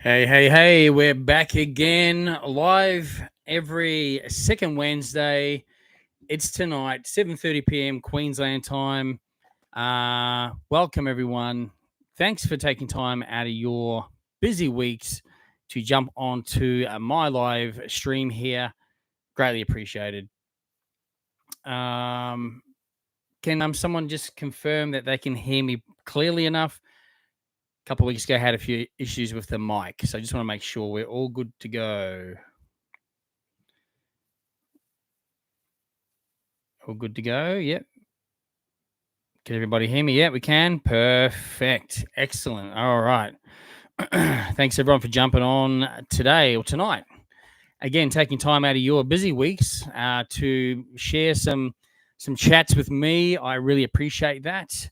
Hey, we're back again live every second Wednesday. It's tonight, 7:30 p.m. Queensland time. Welcome, everyone. Thanks for taking time out of your busy weeks to jump onto my live stream here. Greatly appreciated. Can someone just confirm that they can hear me clearly enough? A couple of weeks ago, I had a few issues with the mic, so I just want to make sure we're all good to go. All good to go. Yep. Can everybody hear me? Yeah, we can. Perfect. Excellent. All right. Thanks everyone for jumping on today or tonight. Again, taking time out of your busy weeks to share some chats with me. I really appreciate that.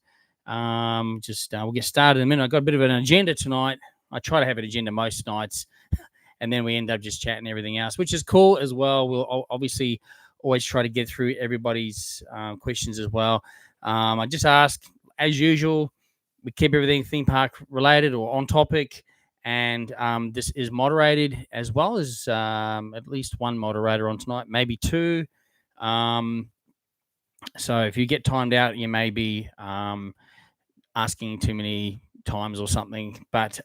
We'll get started in a minute. I've got a bit of an agenda tonight. I try to have an agenda most nights, and then we end up just chatting everything else, which is cool as well. We'll obviously always try to get through everybody's questions as well. I just ask, as usual, we keep everything theme park related or on topic, and this is moderated as well as at least one moderator on tonight, maybe two. So if you get timed out, you may be asking too many times or something. But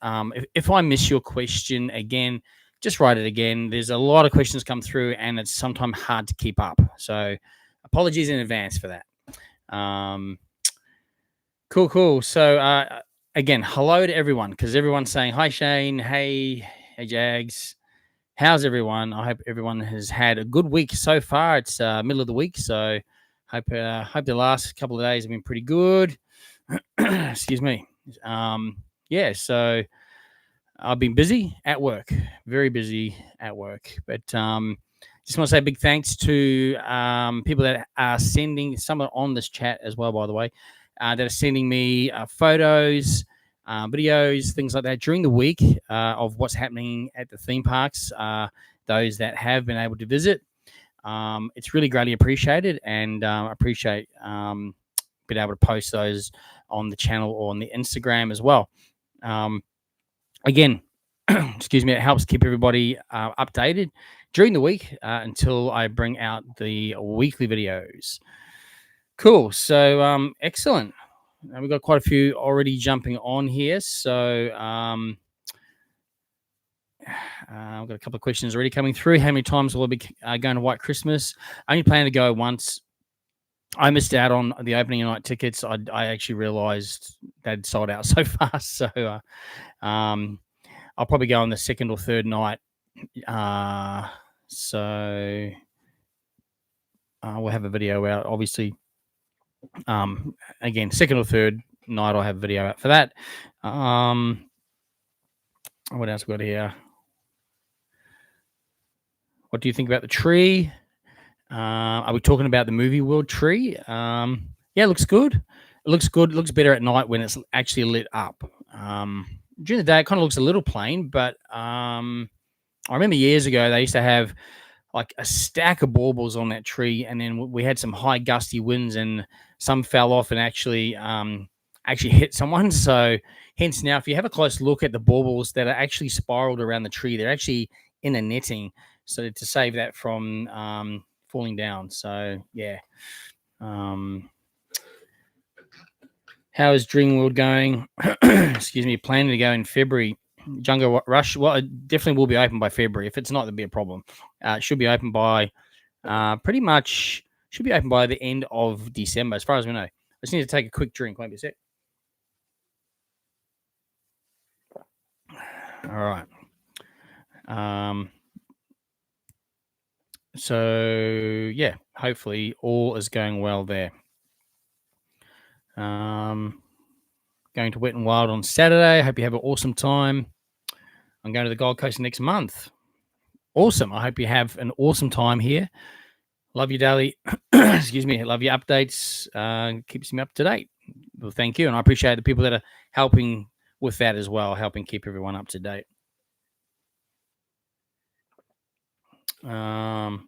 if I miss your question again, just write it again. There's a lot of questions come through, and it's sometimes hard to keep up. So apologies in advance for that. Cool. So again, hello to everyone, because everyone's saying hi, Shane. Hey, Jaggs. How's everyone? I hope everyone has had a good week so far. It's middle of the week, so hope the last couple of days have been pretty good. Excuse me. Yeah, so I've been busy at work, very busy at work. But just want to say a big thanks to people that are sending, someone on this chat as well, by the way, that are sending me photos, videos, things like that during the week of what's happening at the theme parks, those that have been able to visit. It's really greatly appreciated, and I appreciate being able to post those on the channel or on the Instagram as well. Again, excuse me, it helps keep everybody updated during the week until I bring out the weekly videos. Cool. So excellent. We've got quite a few already jumping on here. So I've got a couple of questions already coming through. How many times will I be going to White Christmas? I only plan to go once. I missed out on the opening night tickets. I actually realized they'd sold out so fast. So I'll probably go on the second or third night. So we'll have a video out, obviously. Again, second or third night, I'll have a video out for that. What else we got here? What do you think about the tree? Are we talking about the movie world tree? Yeah, it looks good. It looks good. It looks better at night when it's actually lit up. During the day, it kind of looks a little plain, but I remember years ago they used to have like a stack of baubles on that tree, and then we had some high gusty winds, and some fell off and actually hit someone. So hence now, if you have a close look at the baubles that are actually spiraled around the tree, they're actually in a netting, so to save that from falling down. So yeah. How is Dreamworld going? Excuse me. Planning to go in February. Jungle Rush. Well, it definitely will be open by February. If it's not, there'll be a problem. It should be open by pretty much. Should be open by the end of December, as far as we know. I just need to take a quick drink. Wait a sec. All right. So yeah, hopefully all is going well there. Going to Wet and Wild on Saturday. Hope you have an awesome time. I'm going to the Gold Coast next month. Awesome. I hope you have an awesome time here. Love you daily. Excuse me. Love your updates. Keeps me up to date. Well, thank you. And I appreciate the people that are helping with that as well, helping keep everyone up to date. Bodie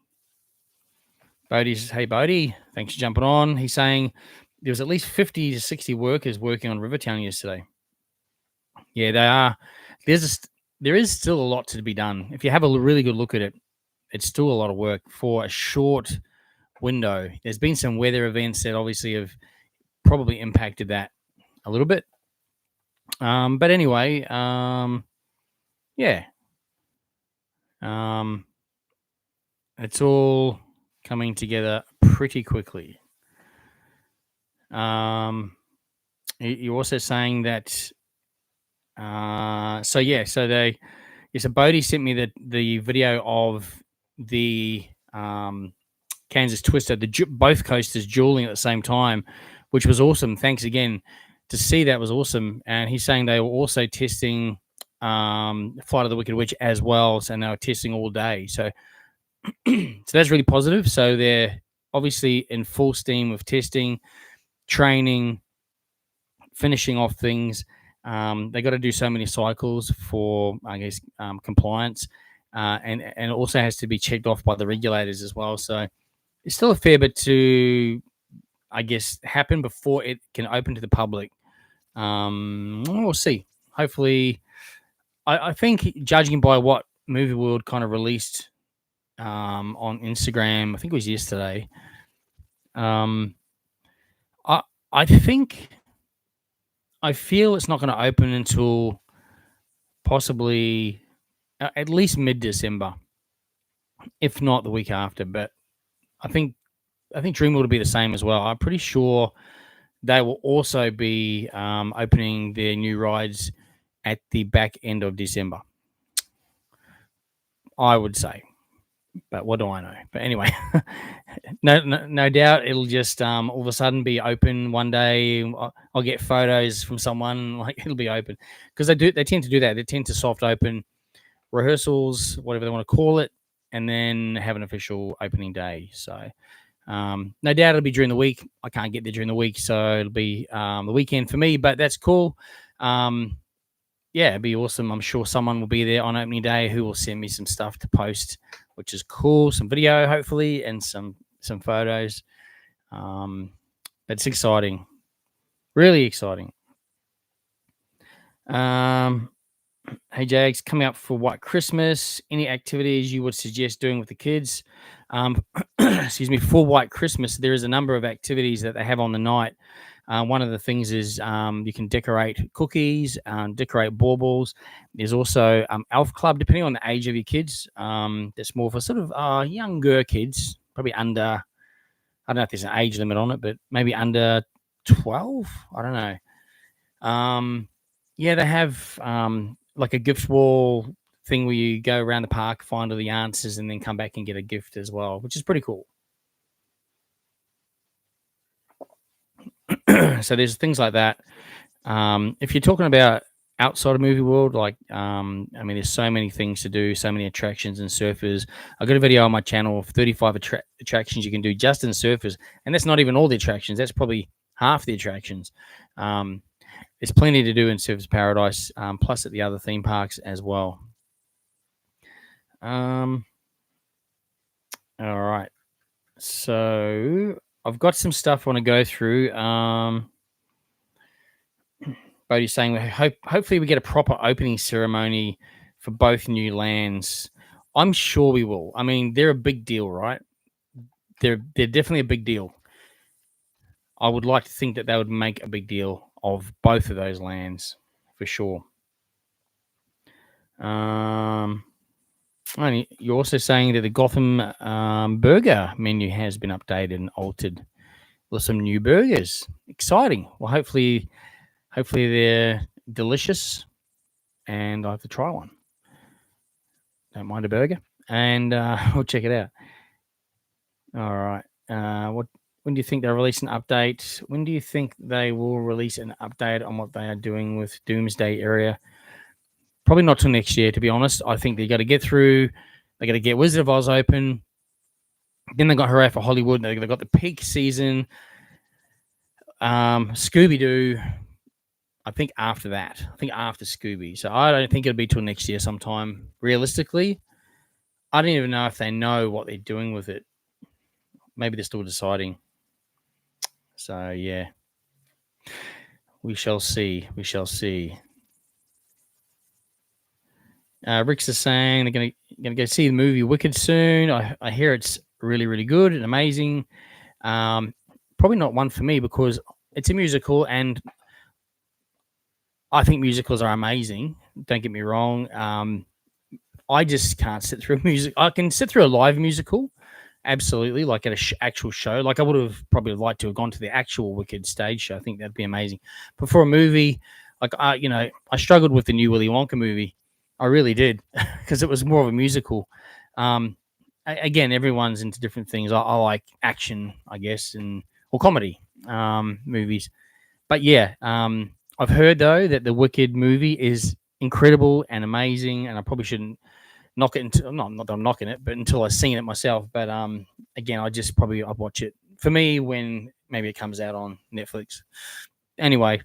says, hey, Bodie, thanks for jumping on. He's saying there was at least 50 to 60 workers working on Rivertown yesterday. Yeah, they are. there is still a lot to be done. If you have a really good look at it, it's still a lot of work for a short window. There's been some weather events that obviously have probably impacted that a little bit. But anyway, yeah, it's all coming together pretty quickly. You're also saying that, so Bodhi sent me the video of the Kansas Twister, both coasters dueling at the same time, which was awesome. Thanks again to see that was awesome. And he's saying they were also testing Flight of the Wicked Witch as well, so they were testing all day. So that's really positive. So they're obviously in full steam with testing, training, finishing off things. They got to do so many cycles for, I guess, compliance, and it also has to be checked off by the regulators as well. So it's still a fair bit to, I guess, happen before it can open to the public. We'll see. Hopefully, I think judging by what Movie World kind of released on Instagram, I think it was yesterday. I feel it's not going to open until possibly at least mid-December, if not the week after. But I think Dreamworld will be the same as well. I'm pretty sure they will also be opening their new rides at the back end of December, I would say. But what do I know? But anyway, no doubt it'll just all of a sudden be open one day. I'll get photos from someone, like it'll be open, because they tend to do that. They tend to soft open rehearsals, whatever they want to call it, and then have an official opening day. So no doubt it'll be during the week. I can't get there during the week, so it'll be the weekend for me. But that's cool. Yeah, it'd be awesome. I'm sure someone will be there on opening day who will send me some stuff to post, which is cool. Some video, hopefully, and some photos. But it's exciting, really exciting. Hey Jaggs, coming up for White Christmas. Any activities you would suggest doing with the kids? Excuse me. For White Christmas, there is a number of activities that they have on the night. One of the things is you can decorate cookies, decorate baubles. There's also Elf Club, depending on the age of your kids. That's more for sort of younger kids, probably under, I don't know if there's an age limit on it, but maybe under 12. I don't know. Yeah, they have like a gift wall thing where you go around the park, find all the answers, and then come back and get a gift as well, which is pretty cool. So there's things like that. If you're talking about outside of Movie World, like I mean, there's so many things to do, so many attractions and surfers. I got a video on my channel of 35 attractions you can do just in surfers, and that's not even all the attractions. That's probably half the attractions. There's plenty to do in Surfers Paradise, plus at the other theme parks as well. All right, so I've got some stuff I want to go through. Bodhi's saying hopefully we get a proper opening ceremony for both new lands. I'm sure we will. I mean, they're a big deal, right? They're definitely a big deal. I would like to think that they would make a big deal of both of those lands for sure. You're also saying that the Gotham burger menu has been updated and altered with some new burgers. Exciting. Well, hopefully they're delicious, and I have to try one. Don't mind a burger, and we'll check it out. All right. When do you think they'll release an update? When do you think they will release an update on what they are doing with Doomsday Area? Probably not till next year, to be honest. I think they got to get through. They got to get Wizard of Oz open. Then they got Hooray for Hollywood. They got the peak season. Scooby-Doo. I think after that. I think after Scooby. So I don't think it'll be till next year sometime. Realistically, I don't even know if they know what they're doing with it. Maybe they're still deciding. So yeah, we shall see. We shall see. Rick's is saying they're gonna go see the movie Wicked soon. I hear it's really, really good and amazing. Probably not one for me because it's a musical, and I think musicals are amazing. Don't get me wrong. I just can't sit through a music. I can sit through a live musical, absolutely, like at a actual show. Like I would have probably liked to have gone to the actual Wicked stage show. I think that'd be amazing. But for a movie, like I struggled with the new Willy Wonka movie. I really did because it was more of a musical. Um, Again, everyone's into different things. I like action, I guess, or comedy movies. But yeah, I've heard though that the Wicked movie is incredible and amazing, and I probably shouldn't knock it until not that I'm knocking it, but until I've seen it myself. But again, I'd watch it for me when maybe it comes out on Netflix. Anyway,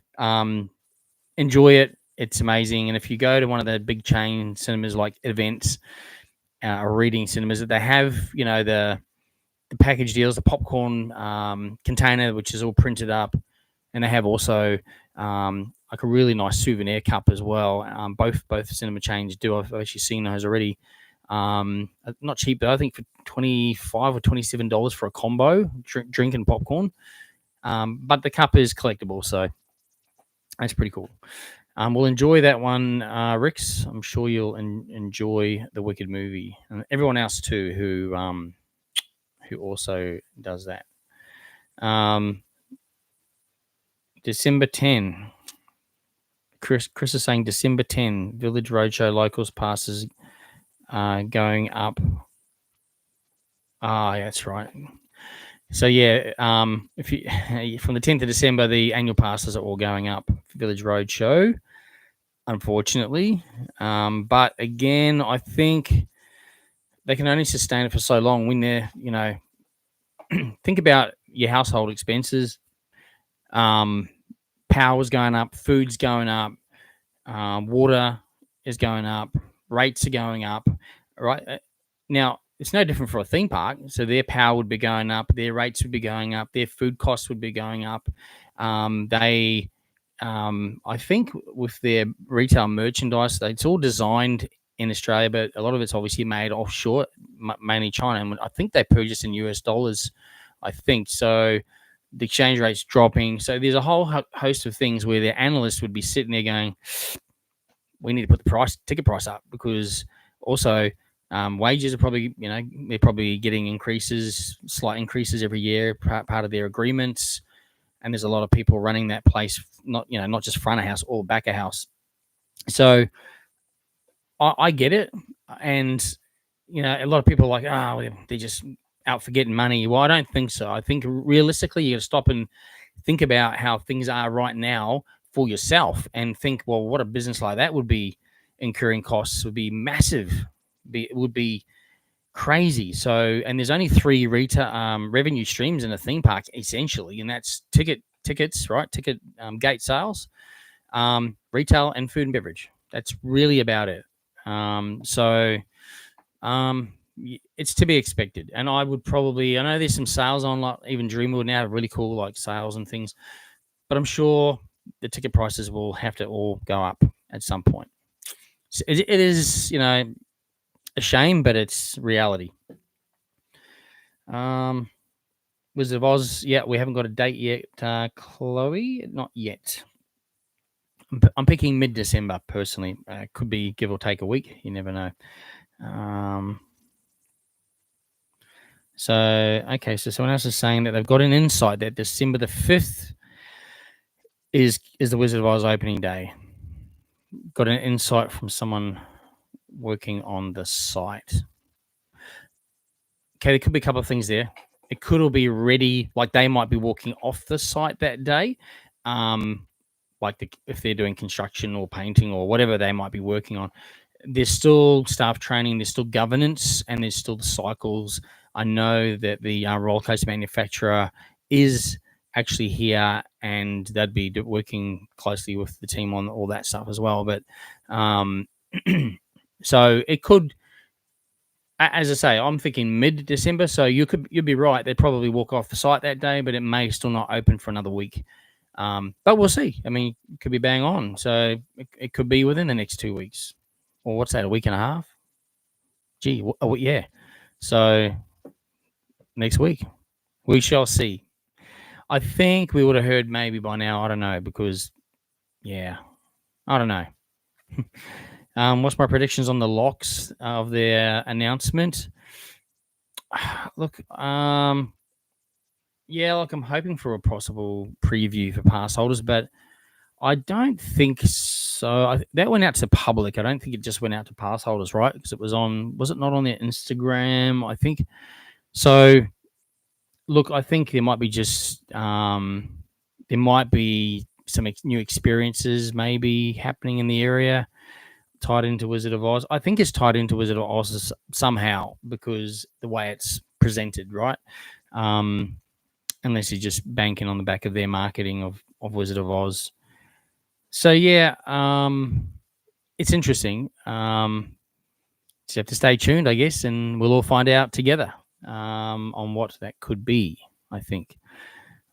enjoy it. It's amazing, and if you go to one of the big chain cinemas like Events or Reading cinemas, that they have the package deals, the popcorn container, which is all printed up, and they have also like a really nice souvenir cup as well. Both cinema chains do. I've actually seen those already. Not cheap though. I think for $25 or $27 for a combo, drink and popcorn. But the cup is collectible, so that's pretty cool. We'll enjoy that one, Rix. I'm sure you'll enjoy the Wicked movie, and everyone else too who also does that. December 10. Chris is saying December 10, Village Roadshow locals passes going up. Ah, that's right. So yeah, if you from the 10th of December, the annual passes are all going up for Village Roadshow, unfortunately. But again, I think they can only sustain it for so long when they're, think about your household expenses. Power's going up, food's going up, water is going up, rates are going up, right? Now, it's no different for a theme park. So their power would be going up, their rates would be going up, their food costs would be going up. I think with their retail merchandise, it's all designed in Australia, but a lot of it's obviously made offshore, mainly China. And I think they purchase in US dollars, I think. So the exchange rate's dropping. So there's a whole host of things where their analysts would be sitting there going, we need to put the ticket price up, because also wages are probably, they're probably getting slight increases every year, part of their agreements. And there's a lot of people running that place, not just front of house or back of house. So I get it. And, a lot of people are like, they're just out for getting money. Well, I don't think so. I think realistically, you got to stop and think about how things are right now for yourself, and think, well, what a business like that would be incurring costs would be massive. It would be crazy. So, and there's only three revenue streams in a theme park, essentially, and that's tickets, right? Ticket gate sales, retail, and food and beverage. That's really about it. It's to be expected, and I know there's some sales on, like even Dreamworld now have really cool like sales and things, but I'm sure the ticket prices will have to all go up at some point. So it is, a shame, but it's reality. Wizard of Oz, yeah, we haven't got a date yet, Chloe, not yet. I'm picking mid-December personally. Could be give or take a week. You never know. So okay, so someone else is saying that they've got an insight that December the 5th is the Wizard of Oz opening day. Got an insight from someone working on the site. Okay, there could be a couple of things there. It could all be ready, like they might be walking off the site that day. If they're doing construction or painting or whatever they might be working on. There's still staff training, there's still governance, and there's still the cycles. I know that the roller coaster manufacturer is actually here, and they'd be working closely with the team on all that stuff as well. But so it could, as I say, I'm thinking mid-December. So you'd be right. They'd probably walk off the site that day, but it may still not open for another week. But we'll see. I mean, it could be bang on. So it could be within the next 2 weeks. or what's that? A week and a half? Gee, yeah. So next week we shall see. I think we would have heard maybe by now. I don't know because yeah, I don't know. What's my predictions on the locks of their announcement? Look, yeah, like I'm hoping for a possible preview for pass holders, but I don't think so. That went out to public. I don't think it just went out to pass holders, right? Because it was was it not on their Instagram? I think so. Look, I think there might be there might be some new experiences maybe happening in the area tied into Wizard of Oz. I think it's tied into Wizard of Oz somehow because the way it's presented, right? Unless you're just banking on the back of their marketing of Wizard of Oz. So yeah, it's interesting. Just have to stay tuned, I guess, and we'll all find out together on what that could be. I think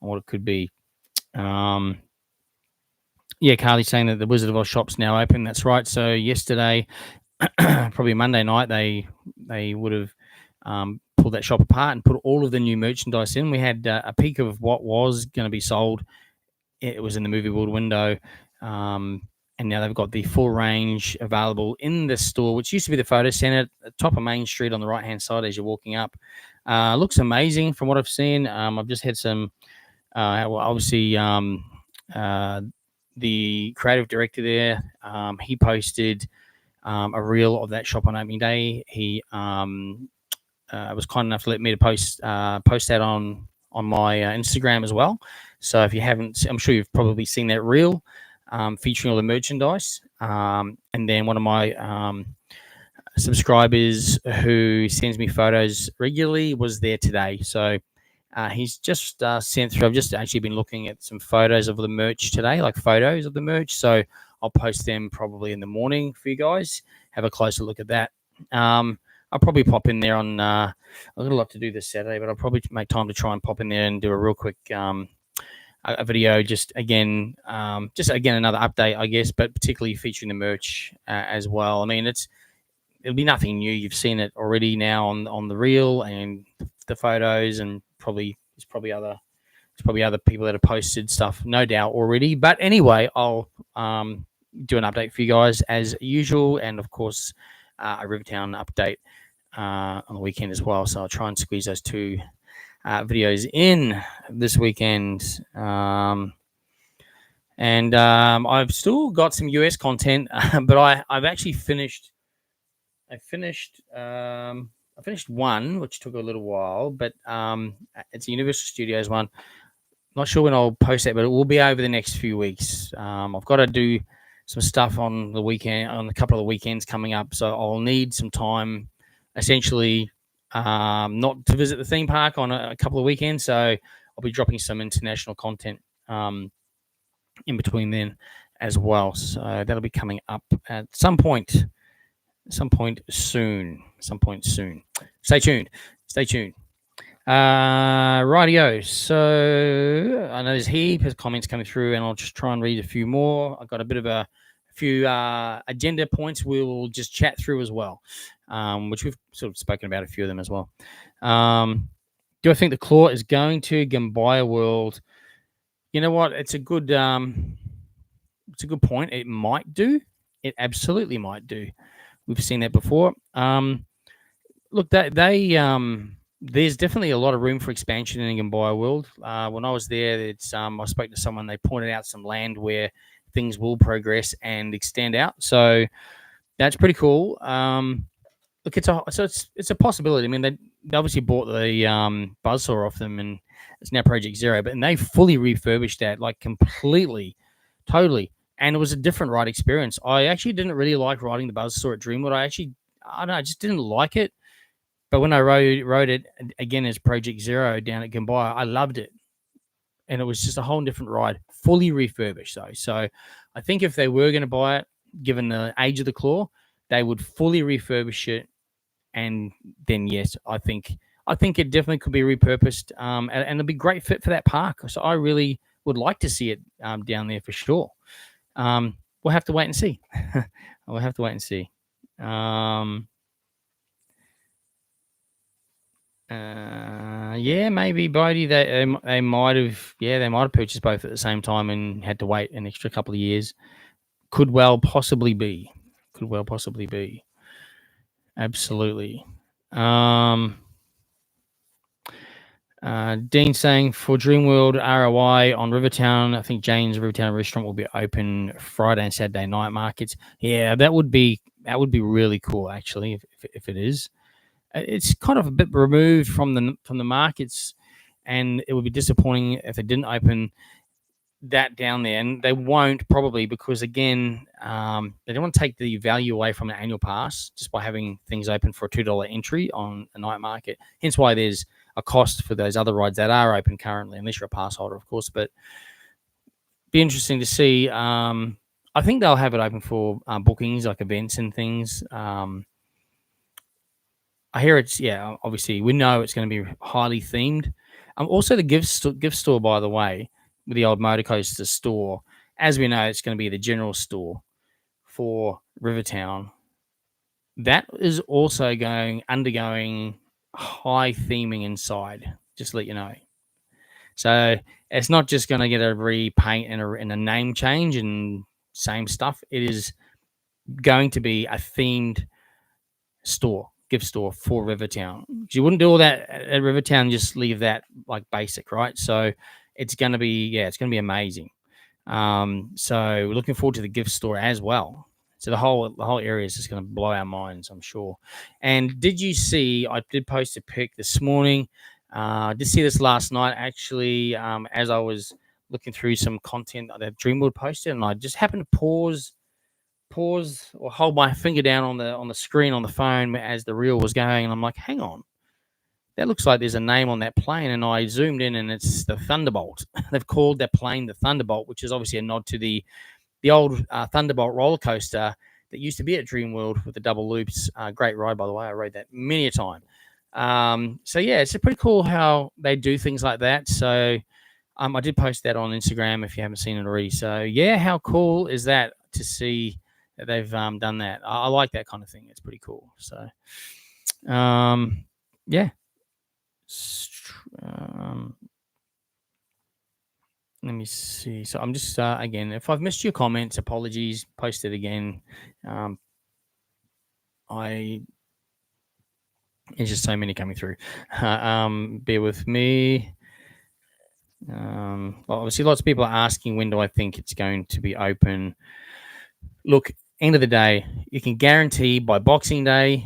on what it could be. Yeah, Carly's saying that the Wizard of Oz shop's now open. That's right. So yesterday, probably Monday night, they would have pulled that shop apart and put all of the new merchandise in. We had a peek of what was going to be sold. It was in the Movie World window. And now they've got the full range available in the store, which used to be the photo center at the top of Main Street on the right-hand side as you're walking up. Looks amazing from what I've seen. I've just had some, obviously, the creative director there, he posted a reel of that shop on opening day. He was kind enough to let me to post that on my Instagram as well. So if you haven't, I'm sure you've probably seen that reel. Featuring all the merchandise. And then one of my subscribers who sends me photos regularly was there today. So he's just sent through. I've just actually been looking at some photos of the merch today, like photos of the merch. So I'll post them probably in the morning for you guys. Have a closer look at that. I'll probably pop in there on. I've got a lot to do this Saturday, but I'll probably make time to try and pop in there and do a real quick a video, just again another update, I guess, but particularly featuring the merch as well. I mean, it'll be nothing new. You've seen it already now on the reel and the photos, and there's probably other people that have posted stuff, no doubt already. But anyway, I'll do an update for you guys as usual, and of course a Rivertown update on the weekend as well. So I'll try and squeeze those two videos in this weekend. And I've still got some US content, but I've actually finished. I finished one, which took a little while, but it's a Universal Studios one. Not sure when I'll post that, but it will be over the next few weeks. I've got to do some stuff on the weekend, on a couple of the weekends coming up, so I'll need some time, essentially, not to visit the theme park on a couple of weekends. So I'll be dropping some international content in between then as well. So that'll be coming up at some point soon. Stay tuned. Rightio. So I know there's heaps of comments coming through, and I'll just try and read a few more. I've got a bit of a few agenda points we'll just chat through as well, which we've sort of spoken about a few of them as well. Do I think the claw is going to Gambaya World? You know what? It's a good point. It might do. It absolutely might do. We've seen that before. Look, there's definitely a lot of room for expansion in Gambaya World. When I was there, I spoke to someone. They pointed out some land where things will progress and extend out. So that's pretty cool. Look, it's a possibility. I mean, they obviously bought the buzzsaw off them, and it's now Project Zero. But they fully refurbished that, like completely, totally. And it was a different ride experience. I actually didn't really like riding the buzzsaw at Dreamworld. I don't know, I just didn't like it. But when I rode it again as Project Zero down at Gambaya, I loved it. And it was just a whole different ride, fully refurbished though. So I think if they were going to buy it, given the age of the claw, they would fully refurbish it. And then, yes, I think it definitely could be repurposed, and it'll be a great fit for that park. So I really would like to see it down there for sure. We'll have to wait and see. Yeah, maybe Bodie. They might have purchased both at the same time and had to wait an extra couple of years. Could well possibly be. Absolutely. Dean saying for Dreamworld ROI on Rivertown, I think Jane's Rivertown restaurant will be open Friday and Saturday night markets. Yeah, that would be really cool actually if it is. It's kind of a bit removed from the markets, and it would be disappointing if it didn't open that down there, and they won't probably because again, they don't want to take the value away from an annual pass just by having things open for a $2 entry on a night market. Hence why there's a cost for those other rides that are open currently, unless you're a pass holder, of course. But be interesting to see. I think they'll have it open for bookings like events and things. I hear it's obviously we know it's going to be highly themed. Also the gift store, by the way, with the old motor coaster store, as we know, it's going to be the general store for Rivertown. That is also undergoing high theming inside. Just to let you know. So it's not just going to get a repaint and a name change and same stuff. It is going to be a themed gift store for Rivertown. You wouldn't do all that at Rivertown and just leave that like basic, right? So it's going to be amazing. So we're looking forward to the gift store as well. So the whole area is just going to blow our minds, I'm sure. And did you see? I did post a pic this morning. I did see this last night actually. As I was looking through some content that Dreamworld posted, and I just happened to pause or hold my finger down on the screen on the phone as the reel was going, and I'm like, hang on, that looks like there's a name on that plane. And I zoomed in, and it's the Thunderbolt. They've called that plane the Thunderbolt, which is obviously a nod to the old Thunderbolt roller coaster that used to be at Dreamworld with the double loops. Great ride, by the way. I rode that many a time. So yeah, it's pretty cool how they do things like that. So I did post that on Instagram if you haven't seen it already. So yeah, how cool is that to see that they've done that? I like that kind of thing. It's pretty cool. So yeah. Let me see. So I'm just again, if I've missed your comments, apologies. Post it again. There's just so many coming through. Bear with me. Obviously, lots of people are asking when do I think it's going to be open. Look, end of the day, you can guarantee by Boxing Day,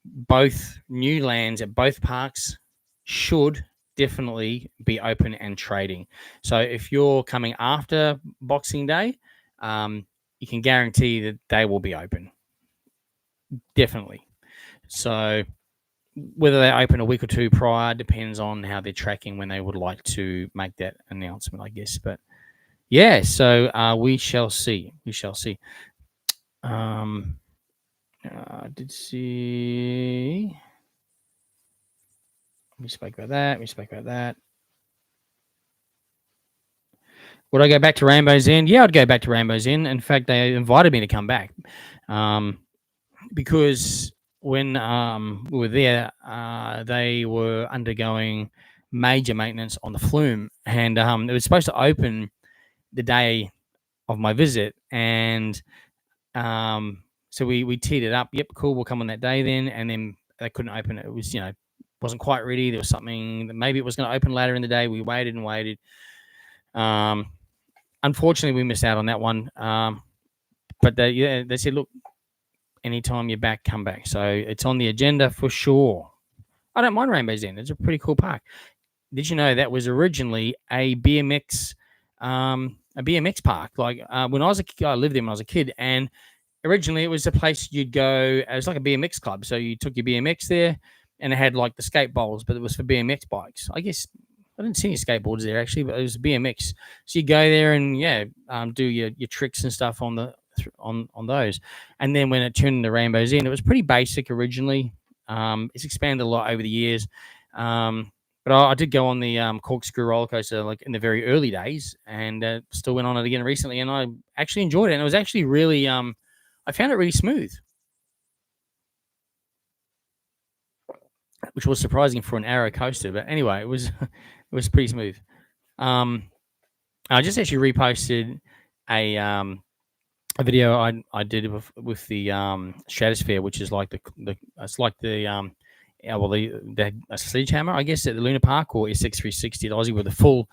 both new lands at both parks should definitely be open and trading. So if you're coming after Boxing Day, you can guarantee that they will be open. Definitely. So whether they open a week or two prior depends on how they're tracking when they would like to make that announcement, I guess. But yeah, so we shall see. I did see. We spoke about that. Would I go back to Rainbow's End? Yeah, I'd go back to Rainbow's End. In fact, they invited me to come back because when we were there, they were undergoing major maintenance on the flume, and it was supposed to open the day of my visit, and so we teed it up. Yep, cool. We'll come on that day then, and then they couldn't open it. It was wasn't quite ready. There was something that maybe it was going to open later in the day. We waited and waited. Unfortunately, we missed out on that one. But they said, look, anytime you're back, come back. So it's on the agenda for sure. I don't mind Rainbow's End. It's a pretty cool park. Did you know that was originally a BMX park? Like when I lived there when I was a kid, and originally it was a place you'd go. It was like a BMX club. So you took your BMX there, and it had like the skate bowls, but it was for BMX bikes. I guess I didn't see any skateboards there actually, but it was BMX. So you go there and do your tricks and stuff on those. And then when it turned into Rainbow's End, it was pretty basic originally. It's expanded a lot over the years. But I did go on the corkscrew roller coaster like in the very early days, and still went on it again recently, and I actually enjoyed it. And it was actually really, I found it really smooth. which was surprising for an Arrow coaster. But anyway, it was it was pretty smooth. I just actually reposted a video I did with the Stratosphere, which is like the it's like the the a sledgehammer, I guess, at the Luna Park, or SX360 at Aussie, with the full,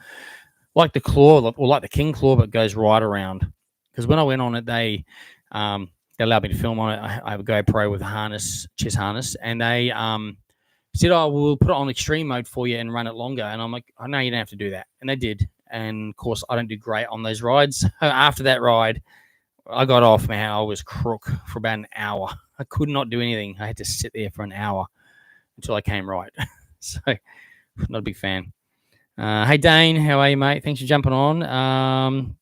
like the claw, or like the King claw, but goes right around. Because when I went on it, they allowed me to film on it. I have a GoPro with a harness, chest harness, and they said, "Oh, we'll put it on extreme mode for you and run it longer." And I'm like, "Oh no, you don't have to do that." And they did. And of course, I don't do great on those rides. After that ride, I got off, man. I was crook for about an hour. I could not do anything. I had to sit there for an hour until I came right. So, not a big fan. Hey, Dane, how are you, mate? Thanks for jumping on.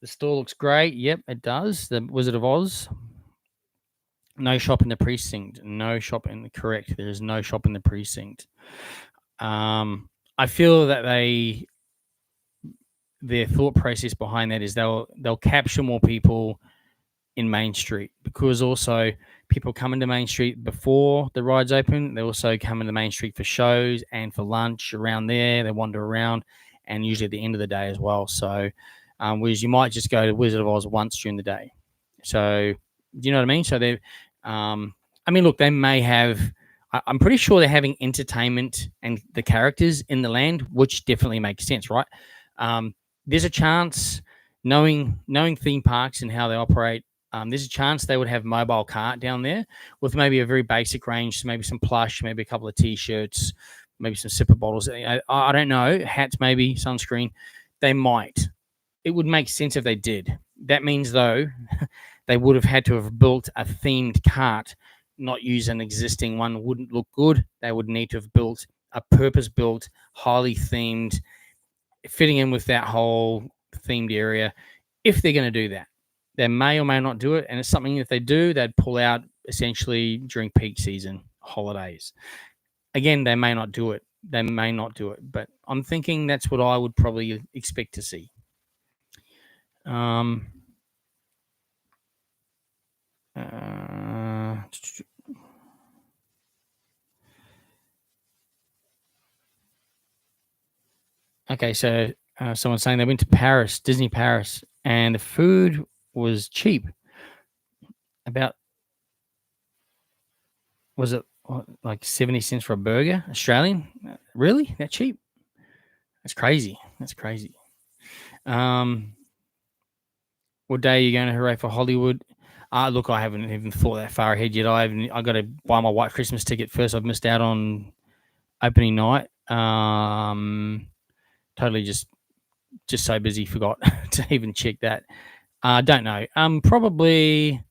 The store looks great. Yep, it does. The Wizard of Oz. No shop in the precinct. No shop in the correct. There is no shop in the precinct. I feel that their thought process behind that is they'll capture more people in Main Street, because also people come into Main Street before the rides open. They also come into Main Street for shows and for lunch around there. They wander around, and usually at the end of the day as well. So, whereas you might just go to Wizard of Oz once during the day. So, do you know what I mean? So they, I mean, look, they may have. I'm pretty sure they're having entertainment and the characters in the land, which definitely makes sense, right? There's a chance, knowing theme parks and how they operate, there's a chance they would have mobile cart down there with maybe a very basic range, so maybe some plush, maybe a couple of T-shirts, maybe some sipper bottles. I don't know, hats, maybe sunscreen. They might. It would make sense if they did. That means, though, they would have had to have built a themed cart, not use an existing one. Wouldn't look good. They would need to have built a purpose-built, highly themed, fitting in with that whole themed area. If they're going to do that, they may or may not do it, and it's something, if they do, they'd pull out essentially during peak season holidays. Again, they may not do it. But I'm thinking that's what I would probably expect to see. Okay, so someone's saying they went to Paris, Disney Paris, and the food was cheap. Was it like 70 cents for a burger, Australian? Really? That cheap? That's crazy. What day are you going to hooray for Hollywood? Look, I haven't even thought that far ahead yet. I got to buy my white Christmas ticket first. I've missed out on opening night. Totally just so busy, forgot to even check that. Don't know. Probably,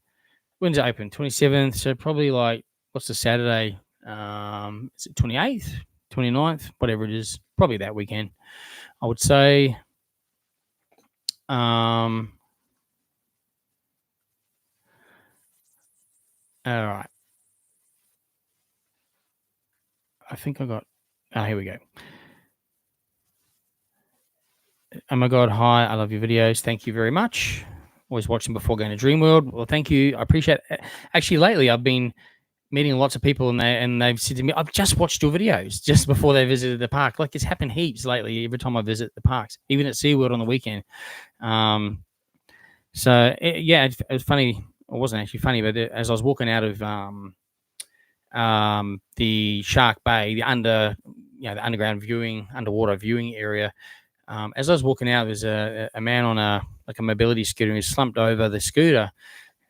when's it open? 27th. So probably like, what's the Saturday? Is it 28th, 29th, whatever it is? Probably that weekend, I would say. All right. I think I got. Here we go. Oh my God, hi, I love your videos. Thank you very much. Always watching before going to Dreamworld. Well, thank you. I appreciate it. Actually, lately I've been meeting lots of people, and they've said to me, I've just watched your videos just before they visited the park. Like, it's happened heaps lately every time I visit the parks, even at SeaWorld on the weekend. So it was funny. It wasn't actually funny, but as I was walking out of the Shark Bay, the underground viewing, underwater viewing area, as I was walking out, there's a man on a mobility scooter who slumped over the scooter,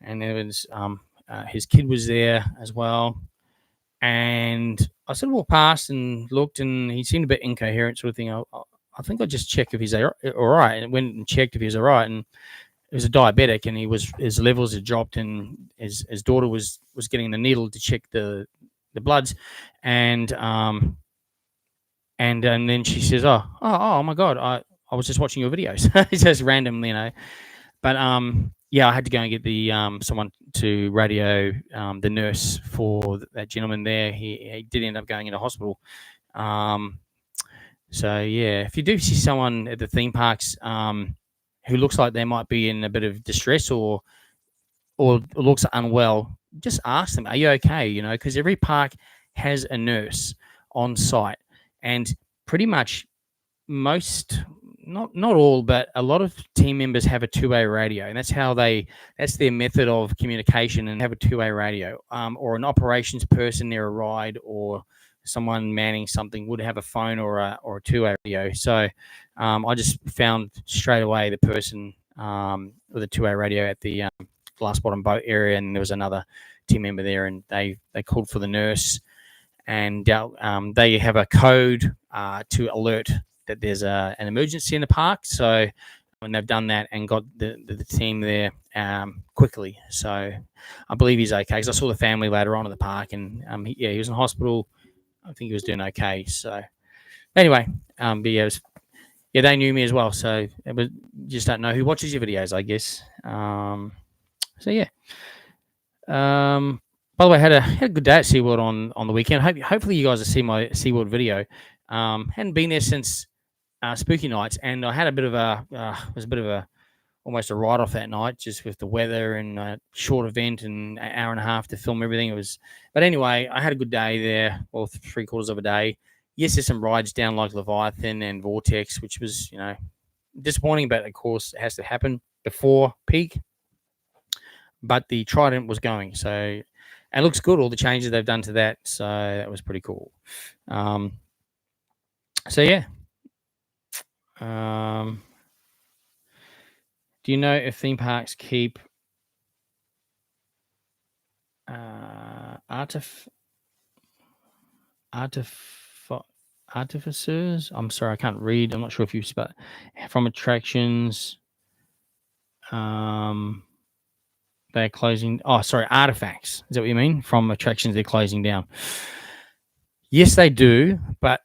and there was his kid was there as well. And I sort of walked past and looked, and he seemed a bit incoherent, sort of thing. I think I'd just check if he's all right, and went and checked if he was all right. And he was a diabetic, and his levels had dropped, and his daughter was getting the needle to check the bloods, and then she says, oh my God, I was just watching your videos. It's just random, But I had to go and get the someone to radio the nurse for that gentleman there. He did end up going into hospital. So yeah, if you do see someone at the theme parks who looks like they might be in a bit of distress or looks unwell, just ask them, are you okay? Because every park has a nurse on site, and pretty much most, not all, but a lot of team members have a two-way radio, and that's their method of communication, and have a two-way radio, or an operations person near a ride, or someone manning something would have a phone or a two-way radio. So I just found straight away the person with a two-way radio at the glass bottom boat area, and there was another team member there, and they called for the nurse, and they have a code to alert that there's an emergency in the park. So when they've done that and got the team there quickly, so I believe he's okay, because I saw the family later on in the park, and he was in hospital. I think he was doing okay. So anyway, but they knew me as well. So it was, just don't know who watches your videos, I guess. So yeah. By the way, I had a good day at SeaWorld on the weekend. Hopefully you guys have seen my SeaWorld video. Hadn't been there since Spooky Nights, and I had a bit of almost a write off that night, just with the weather and a short event and an hour and a half to film everything. But anyway, I had a good day there. Well, 3/4 of a day. Yes, there's some rides down like Leviathan and Vortex, which was disappointing, but of course it has to happen before peak. But the Trident was going, so, and it looks good, all the changes they've done to that, so that was pretty cool. So yeah. Do you know if theme parks keep artificers? I'm sorry, I can't read. I'm not sure if you spell from attractions. They're closing. Oh, sorry, artifacts. Is that what you mean? From attractions, they're closing down. Yes, they do, but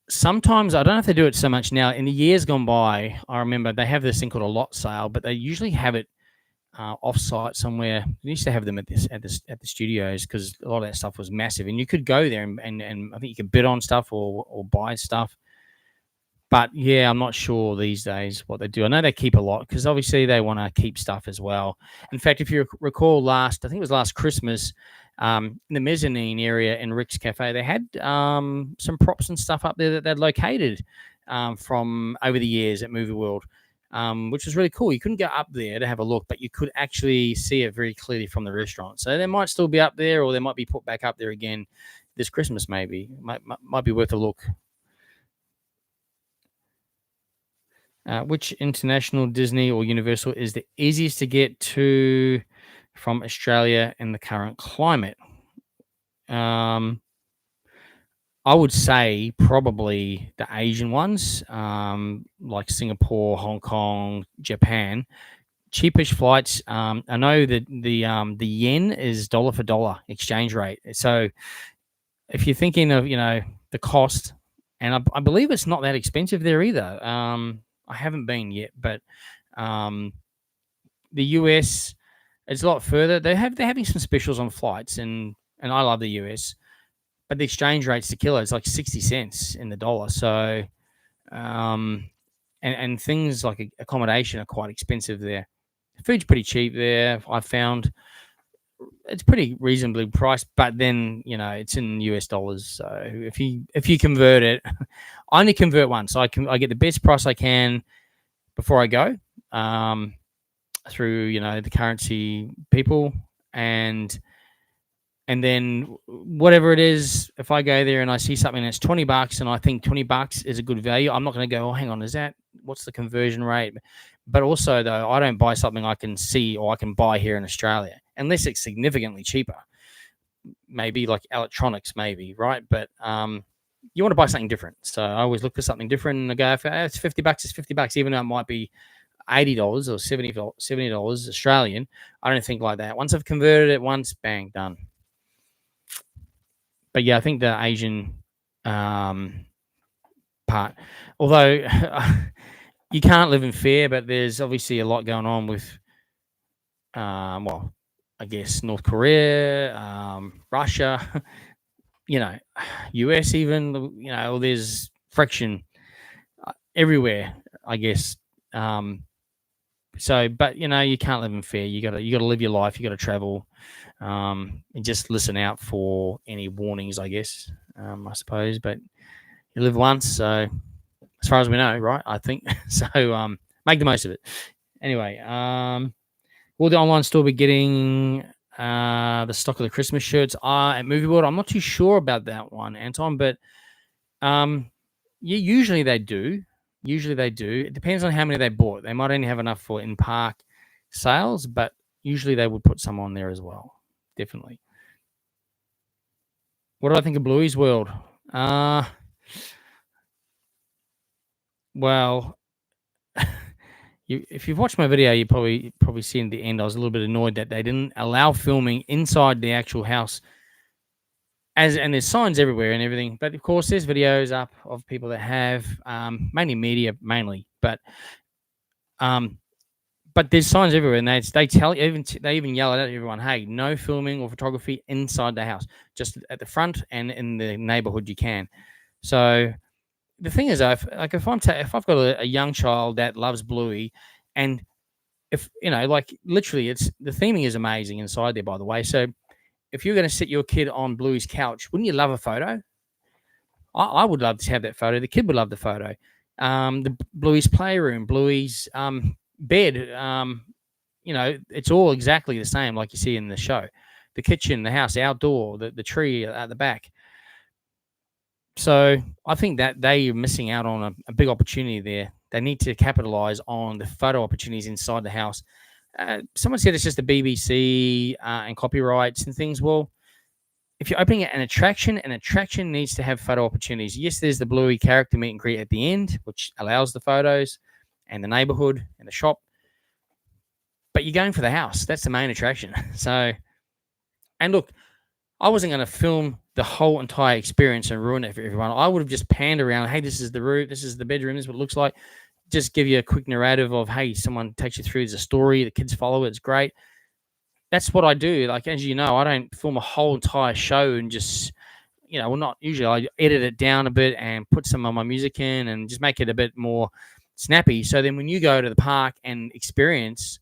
sometimes, I don't know if they do it so much now. In the years gone by, I remember they have this thing called a lot sale, but they usually have it off-site somewhere. They used to have them at the studios, because a lot of that stuff was massive, and you could go there and I think you could bid on stuff or buy stuff. But yeah, I'm not sure these days what they do. I know they keep a lot, because obviously they want to keep stuff as well. In fact, if you recall I think it was last Christmas, in the mezzanine area in Rick's Cafe, they had some props and stuff up there that they'd located from over the years at Movie World, which was really cool. You couldn't go up there to have a look, but you could actually see it very clearly from the restaurant. So they might still be up there, or they might be put back up there again this Christmas, maybe. Might be worth a look. Which international Disney or Universal is the easiest to get to from Australia in the current climate? I would say probably the Asian ones, like Singapore, Hong Kong, Japan. Cheapish flights. I know that the yen is dollar for dollar exchange rate. So if you're thinking of the cost, and I believe it's not that expensive there either. I haven't been yet, but the US, it's a lot further. They're having some specials on flights, and I love the US, but the exchange rate's the killer. It's like 60 cents in the dollar. So, and things like accommodation are quite expensive there. Food's pretty cheap there. I found it's pretty reasonably priced, but then it's in US dollars. So if you convert it, I only convert once, so I get the best price I can before I go through the currency people, and then whatever it is, if I go there and I see something that's $20 and I think $20 is a good value, I'm not going to go, oh, hang on, what's the conversion rate? But also, though, I don't buy something I can see or I can buy here in Australia unless it's significantly cheaper. Maybe like electronics, maybe, right? But you want to buy something different. So I always look for something different, and I go, if it's $50, it's $50, even though it might be $80 or $70 Australian. I don't think like that. Once I've converted it once, bang, done. But yeah, I think the Asian part, although you can't live in fear, but there's obviously a lot going on with, well, I guess North Korea, Russia, US even, there's friction everywhere, I guess. So, but you can't live in fear. You gotta live your life. You gotta travel, and just listen out for any warnings, I guess. I suppose, but you live once, so as far as we know, right? I think so. Make the most of it. Anyway, will the online store be getting the stock of the Christmas shirts at Movie World? I'm not too sure about that one, Anton, but yeah, usually they do. Usually they do. It depends on how many they bought. They might only have enough for in-park sales, but usually they would put some on there as well. Definitely. What do I think of Bluey's World? Well, if you've watched my video, you probably see in the end I was a little bit annoyed that they didn't allow filming inside the actual house, and there's signs everywhere and everything. But of course, there's videos up of people that have mainly media, um, but there's signs everywhere, and they tell they even yell at everyone, "Hey, no filming or photography inside the house, just at the front and in the neighborhood you can." So the thing is, if I've got a young child that loves Bluey, and if like literally, it's the theming is amazing inside there, by the way. So if you're going to sit your kid on Bluey's couch, wouldn't you love a photo? I would love to have that photo. The kid would love the photo. The Bluey's playroom, Bluey's bed. It's all exactly the same like you see in the show. The kitchen, the house, the outdoor, the tree at the back. So I think that they are missing out on a big opportunity there. They need to capitalize on the photo opportunities inside the house. Someone said it's just the BBC and copyrights and things. Well, if you're opening an attraction needs to have photo opportunities. Yes, there's the Bluey character meet and greet at the end, which allows the photos and the neighborhood and the shop. But you're going for the house. That's the main attraction. So, and look, I wasn't going to film the whole entire experience and ruin it for everyone. I would have just panned around. Hey, this is the room. This is the bedroom. This is what it looks like. Just give you a quick narrative of, hey, someone takes you through the story. The kids follow it. It's great. That's what I do. Like, as you know, I don't film a whole entire show and just, well, not usually. I edit it down a bit and put some of my music in and just make it a bit more snappy. So then when you go to the park and experience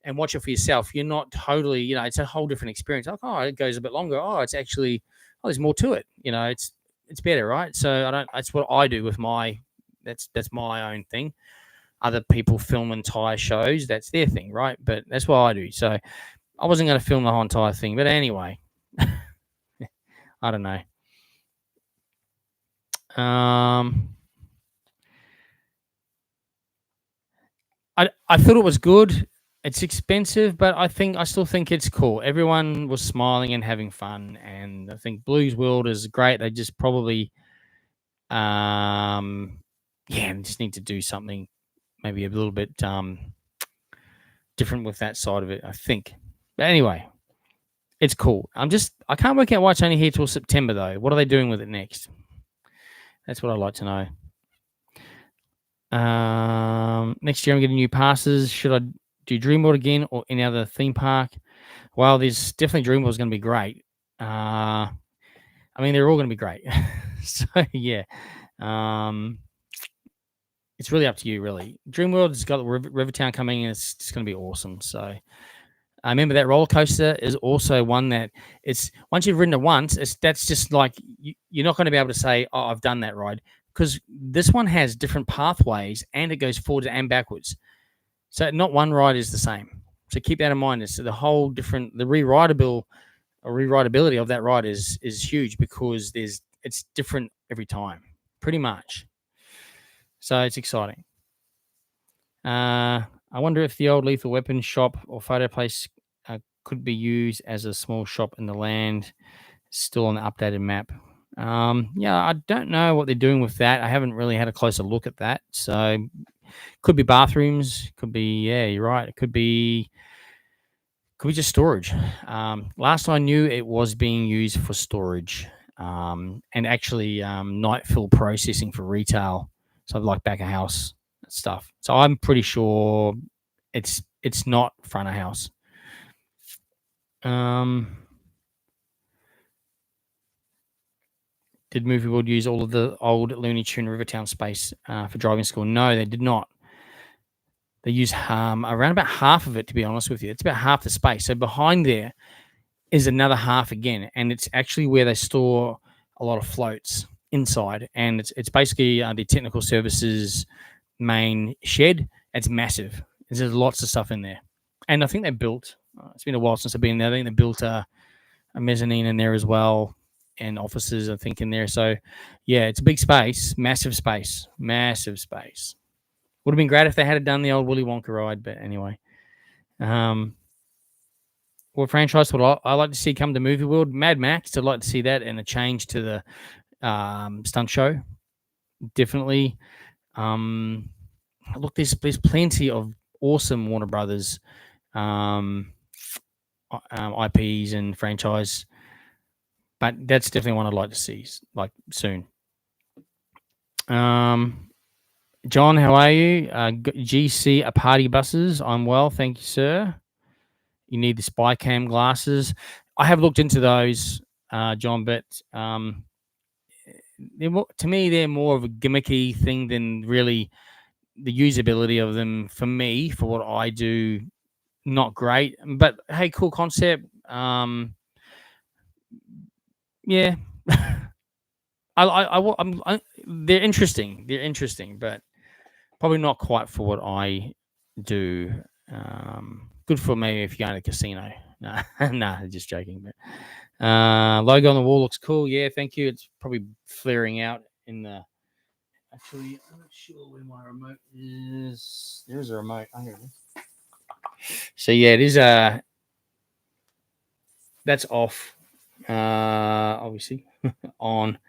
and watch it for yourself, you're not totally, it's a whole different experience. Like, oh, it goes a bit longer. Oh, it's actually, there's more to it. It's better, right? So that's what I do with that's my own thing. Other people film entire shows. That's their thing, right? But that's what I do. So I wasn't going to film the whole entire thing. But anyway, I don't know. I thought it was good. It's expensive, but I still think it's cool. Everyone was smiling and having fun, and I think Blues World is great. They just probably, just need to do something maybe a little bit different with that side of it, I think. But anyway, it's cool. I can't work out why it's only here till September though. What are they doing with it next? That's what I'd like to know. Next year I'm getting new passes. Should I do Dreamworld again or any other theme park? Well, there's definitely Dreamworld's going to be great. I mean, they're all going to be great. So yeah, it's really up to you. Really, Dreamworld's got Rivertown coming, and it's just going to be awesome. So I remember that roller coaster is also one that it's once you've ridden it once, that's just like you're not going to be able to say, "Oh, I've done that ride," because this one has different pathways and it goes forward and backwards. So not one ride is the same. So keep that in mind. It's the whole different the rewritability of that ride is huge because it's different every time, pretty much. So it's exciting. I wonder if the old Lethal Weapon shop or photo place could be used as a small shop in the land, still on the updated map. I don't know what they're doing with that. I haven't really had a closer look at that. So could be bathrooms, could be, yeah, you're right. It could be just storage. Last I knew, it was being used for storage and actually night fill processing for retail. So like back of house stuff. So I'm pretty sure it's not front of house. Did Movie World use all of the old Looney Tune Rivertown space for driving school? No, they did not. They use around about half of it, to be honest with you. It's about half the space. So behind there is another half again, and it's actually where they store a lot of floats inside, and it's basically the technical services main shed. It's massive. There's lots of stuff in there, and I think they built. It's been a while since I've been there. I think they built a mezzanine in there as well, and offices, I think, in there. So, yeah, it's a big space, massive space, massive space. Would have been great if they had done the old Willy Wonka ride, but anyway. What franchise would I like to see come to Movie World? Mad Max. I'd like to see that, and a change to the stunt show. Definitely. Look, there's plenty of awesome Warner Brothers IPs and franchise, but that's definitely one I'd like to see like soon. John, how are you? GC a party buses. I'm well, thank you, sir. You need the spy cam glasses. I have looked into those, John, but to me they're more of a gimmicky thing than really the usability of them. For me, for what I do, not great. But hey, cool concept. Yeah. They're interesting. They're interesting, but probably not quite for what I do. Good for me if you're going to casino. Nah, just joking. But logo on the wall looks cool. Yeah, thank you. It's probably flaring out in the. Actually, I'm not sure where my remote is. There's a remote. Oh, here it is. So yeah, it is. That's off. Obviously on,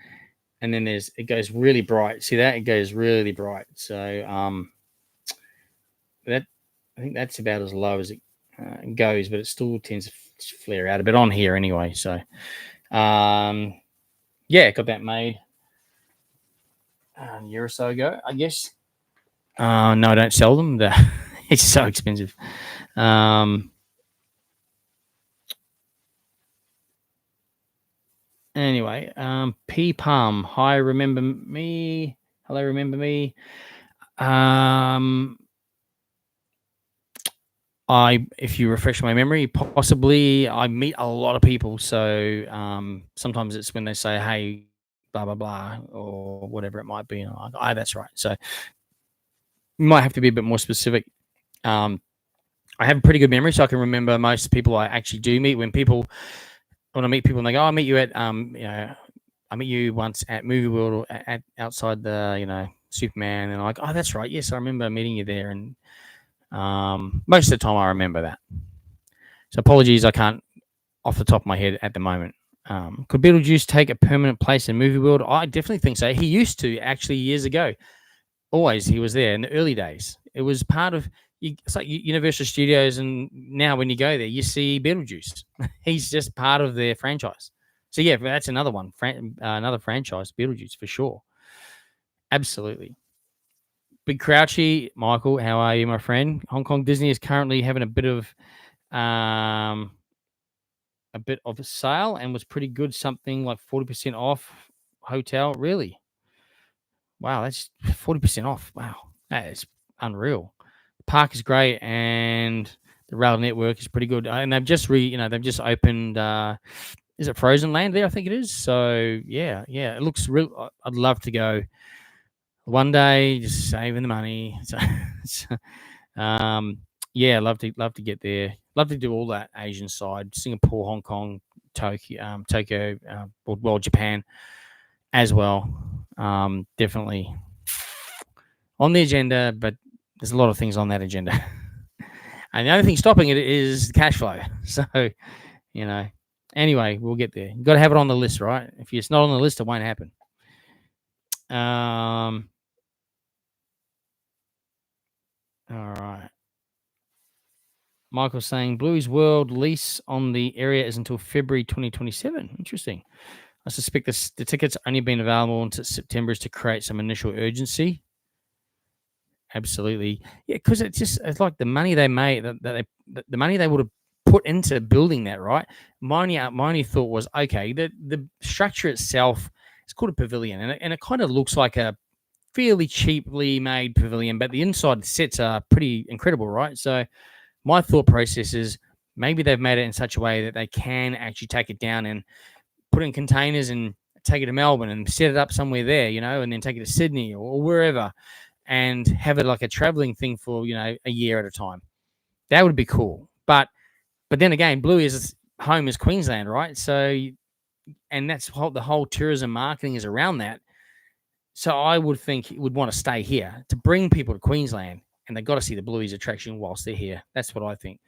and then it goes really bright. See that? It goes really bright. So that I think that's about as low as it goes, but it still tends to flare out a bit on here anyway. So yeah, got that made a year or so ago, I guess. No, I don't sell them. It's so expensive. Anyway, P Palm. Hi, remember me? Hello, remember me? If you refresh my memory, possibly I meet a lot of people. So sometimes it's when they say, "Hey, blah blah blah," or whatever it might be, and I'm like, "Oh, that's right." So you might have to be a bit more specific. I have a pretty good memory, so I can remember most people I actually do meet. When I meet people and they go, "I meet you at I meet you once at Movie World or at outside the Superman," and I'm like, "Oh, that's right. Yes, I remember meeting you there." And most of the time I remember that. So apologies, I can't off the top of my head at the moment. Could Beetlejuice take a permanent place in Movie World? I definitely think so. He used to, actually, years ago. Always he was there in the early days. It was part of it's like Universal Studios, and now when you go there, you see Beetlejuice. He's just part of their franchise. So yeah, that's another one, another franchise, Beetlejuice for sure. Absolutely. Big Crouchy, Michael, how are you, my friend? Hong Kong Disney is currently having a bit of a sale and was pretty good. Something like 40% off hotel. Really? Wow, that's 40% off. Wow, that is unreal. The park is great, and the rail network is pretty good. And they've just opened. Is it Frozen Land there? I think it is. So yeah, it looks real. I'd love to go one day, just saving the money. Yeah, love to get there. Love to do all that Asian side, Singapore, Hong Kong, Tokyo, well, Japan as well. Definitely on the agenda, but there's a lot of things on that agenda. And the only thing stopping it is cash flow. So, anyway, we'll get there. You've got to have it on the list, right? If it's not on the list, it won't happen. All right. Michael's saying Bluey's World lease on the area is until February 2027. Interesting. I suspect the tickets only been available until September is to create some initial urgency. Absolutely. Yeah, because it's like the money they made, the money they would have put into building that, right? My only thought was, okay, the structure itself, it's called a pavilion, and it kind of looks like a fairly cheaply made pavilion, but the inside sets are pretty incredible, right? So my thought process is maybe they've made it in such a way that they can actually take it down and put it in containers and take it to Melbourne and set it up somewhere there, and then take it to Sydney or wherever and have it like a traveling thing for, a year at a time. That would be cool. But then again, Bluey is home is Queensland, right? So, and that's the whole tourism marketing is around that. So I would think he would want to stay here to bring people to Queensland, and they've got to see the Bluey's attraction whilst they're here. That's what I think.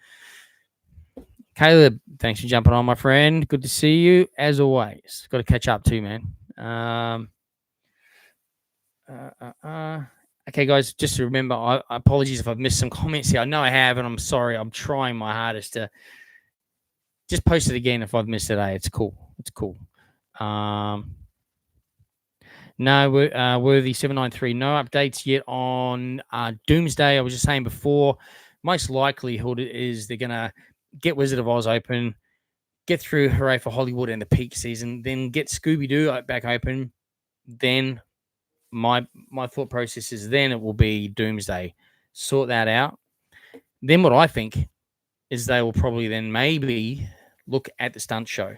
Caleb, thanks for jumping on, my friend. Good to see you, as always. Got to catch up too, man. Okay, guys, just to remember, I apologies if I've missed some comments here. I know I have, and I'm sorry. I'm trying my hardest to just post it again if I've missed it. It's cool. It's cool. No, Worthy 793. No updates yet on Doomsday. I was just saying before, most likelihood is they're gonna get Wizard of Oz open, get through Hooray for Hollywood and the peak season, then get Scooby Doo back open. Then my thought process is then it will be Doomsday. Sort that out. Then what I think is they will probably then maybe look at the stunt show.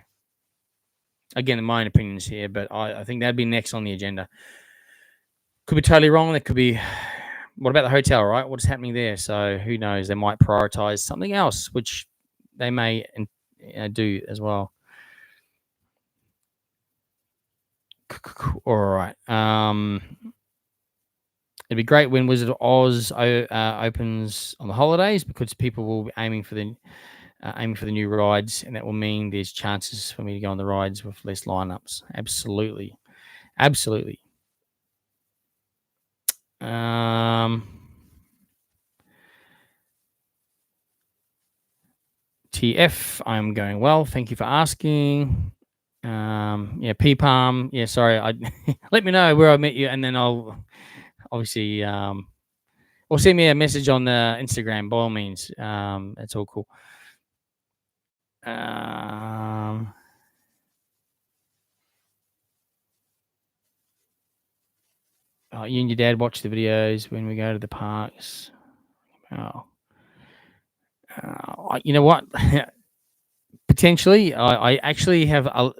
Again, in my own opinions here, but I think that'd be next on the agenda. Could be totally wrong. That could be. What about the hotel, right? What's happening there? So who knows? They might prioritize something else, which they may do as well. All right. It'd be great when Wizard of Oz opens on the holidays because people will be aiming for the new rides, and that will mean there's chances for me to go on the rides with less lineups. Absolutely. TF, I'm going well. Thank you for asking. P Palm. Yeah, sorry. Let me know where I met you, and then I'll obviously or send me a message on the Instagram by all means. That's all cool. You and your dad watch the videos when we go to the parks. You know what? Potentially, I actually have, as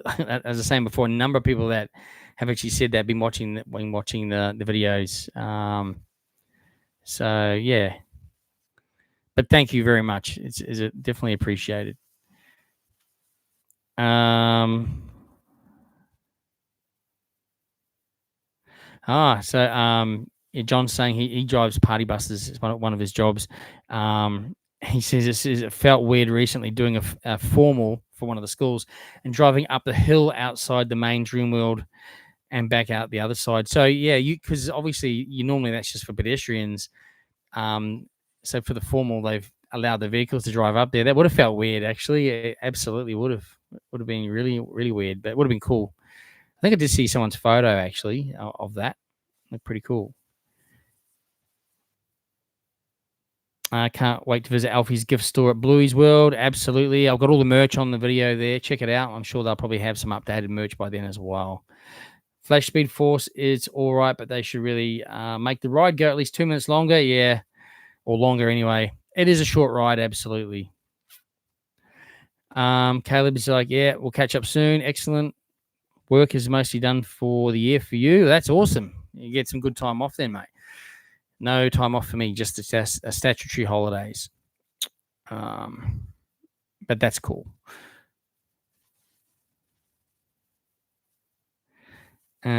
I was saying before, a number of people that have actually said they've been watching the videos. So yeah, but thank you very much. It's definitely appreciated. John's saying he drives party buses. It's one of his jobs. He says it felt weird recently doing a formal for one of the schools and driving up the hill outside the main Dreamworld and back out the other side. So yeah, because obviously normally that's just for pedestrians. So for the formal, they've allowed the vehicles to drive up there. That would have felt weird, actually. It absolutely would have been really, really weird, but it would have been cool. I think I did see someone's photo actually of that. Looked pretty cool. I can't wait to visit Alfie's gift store at Bluey's World. Absolutely. I've got all the merch on the video there. Check it out. I'm sure they'll probably have some updated merch by then as well. Flash Speed Force is all right, but they should really make the ride go at least 2 minutes longer. Yeah, or longer anyway. It is a short ride, absolutely. Caleb is like, yeah, we'll catch up soon. Excellent. Work is mostly done for the year for you. That's awesome. You get some good time off then, mate. No time off for me, just a statutory holidays. But that's cool. Was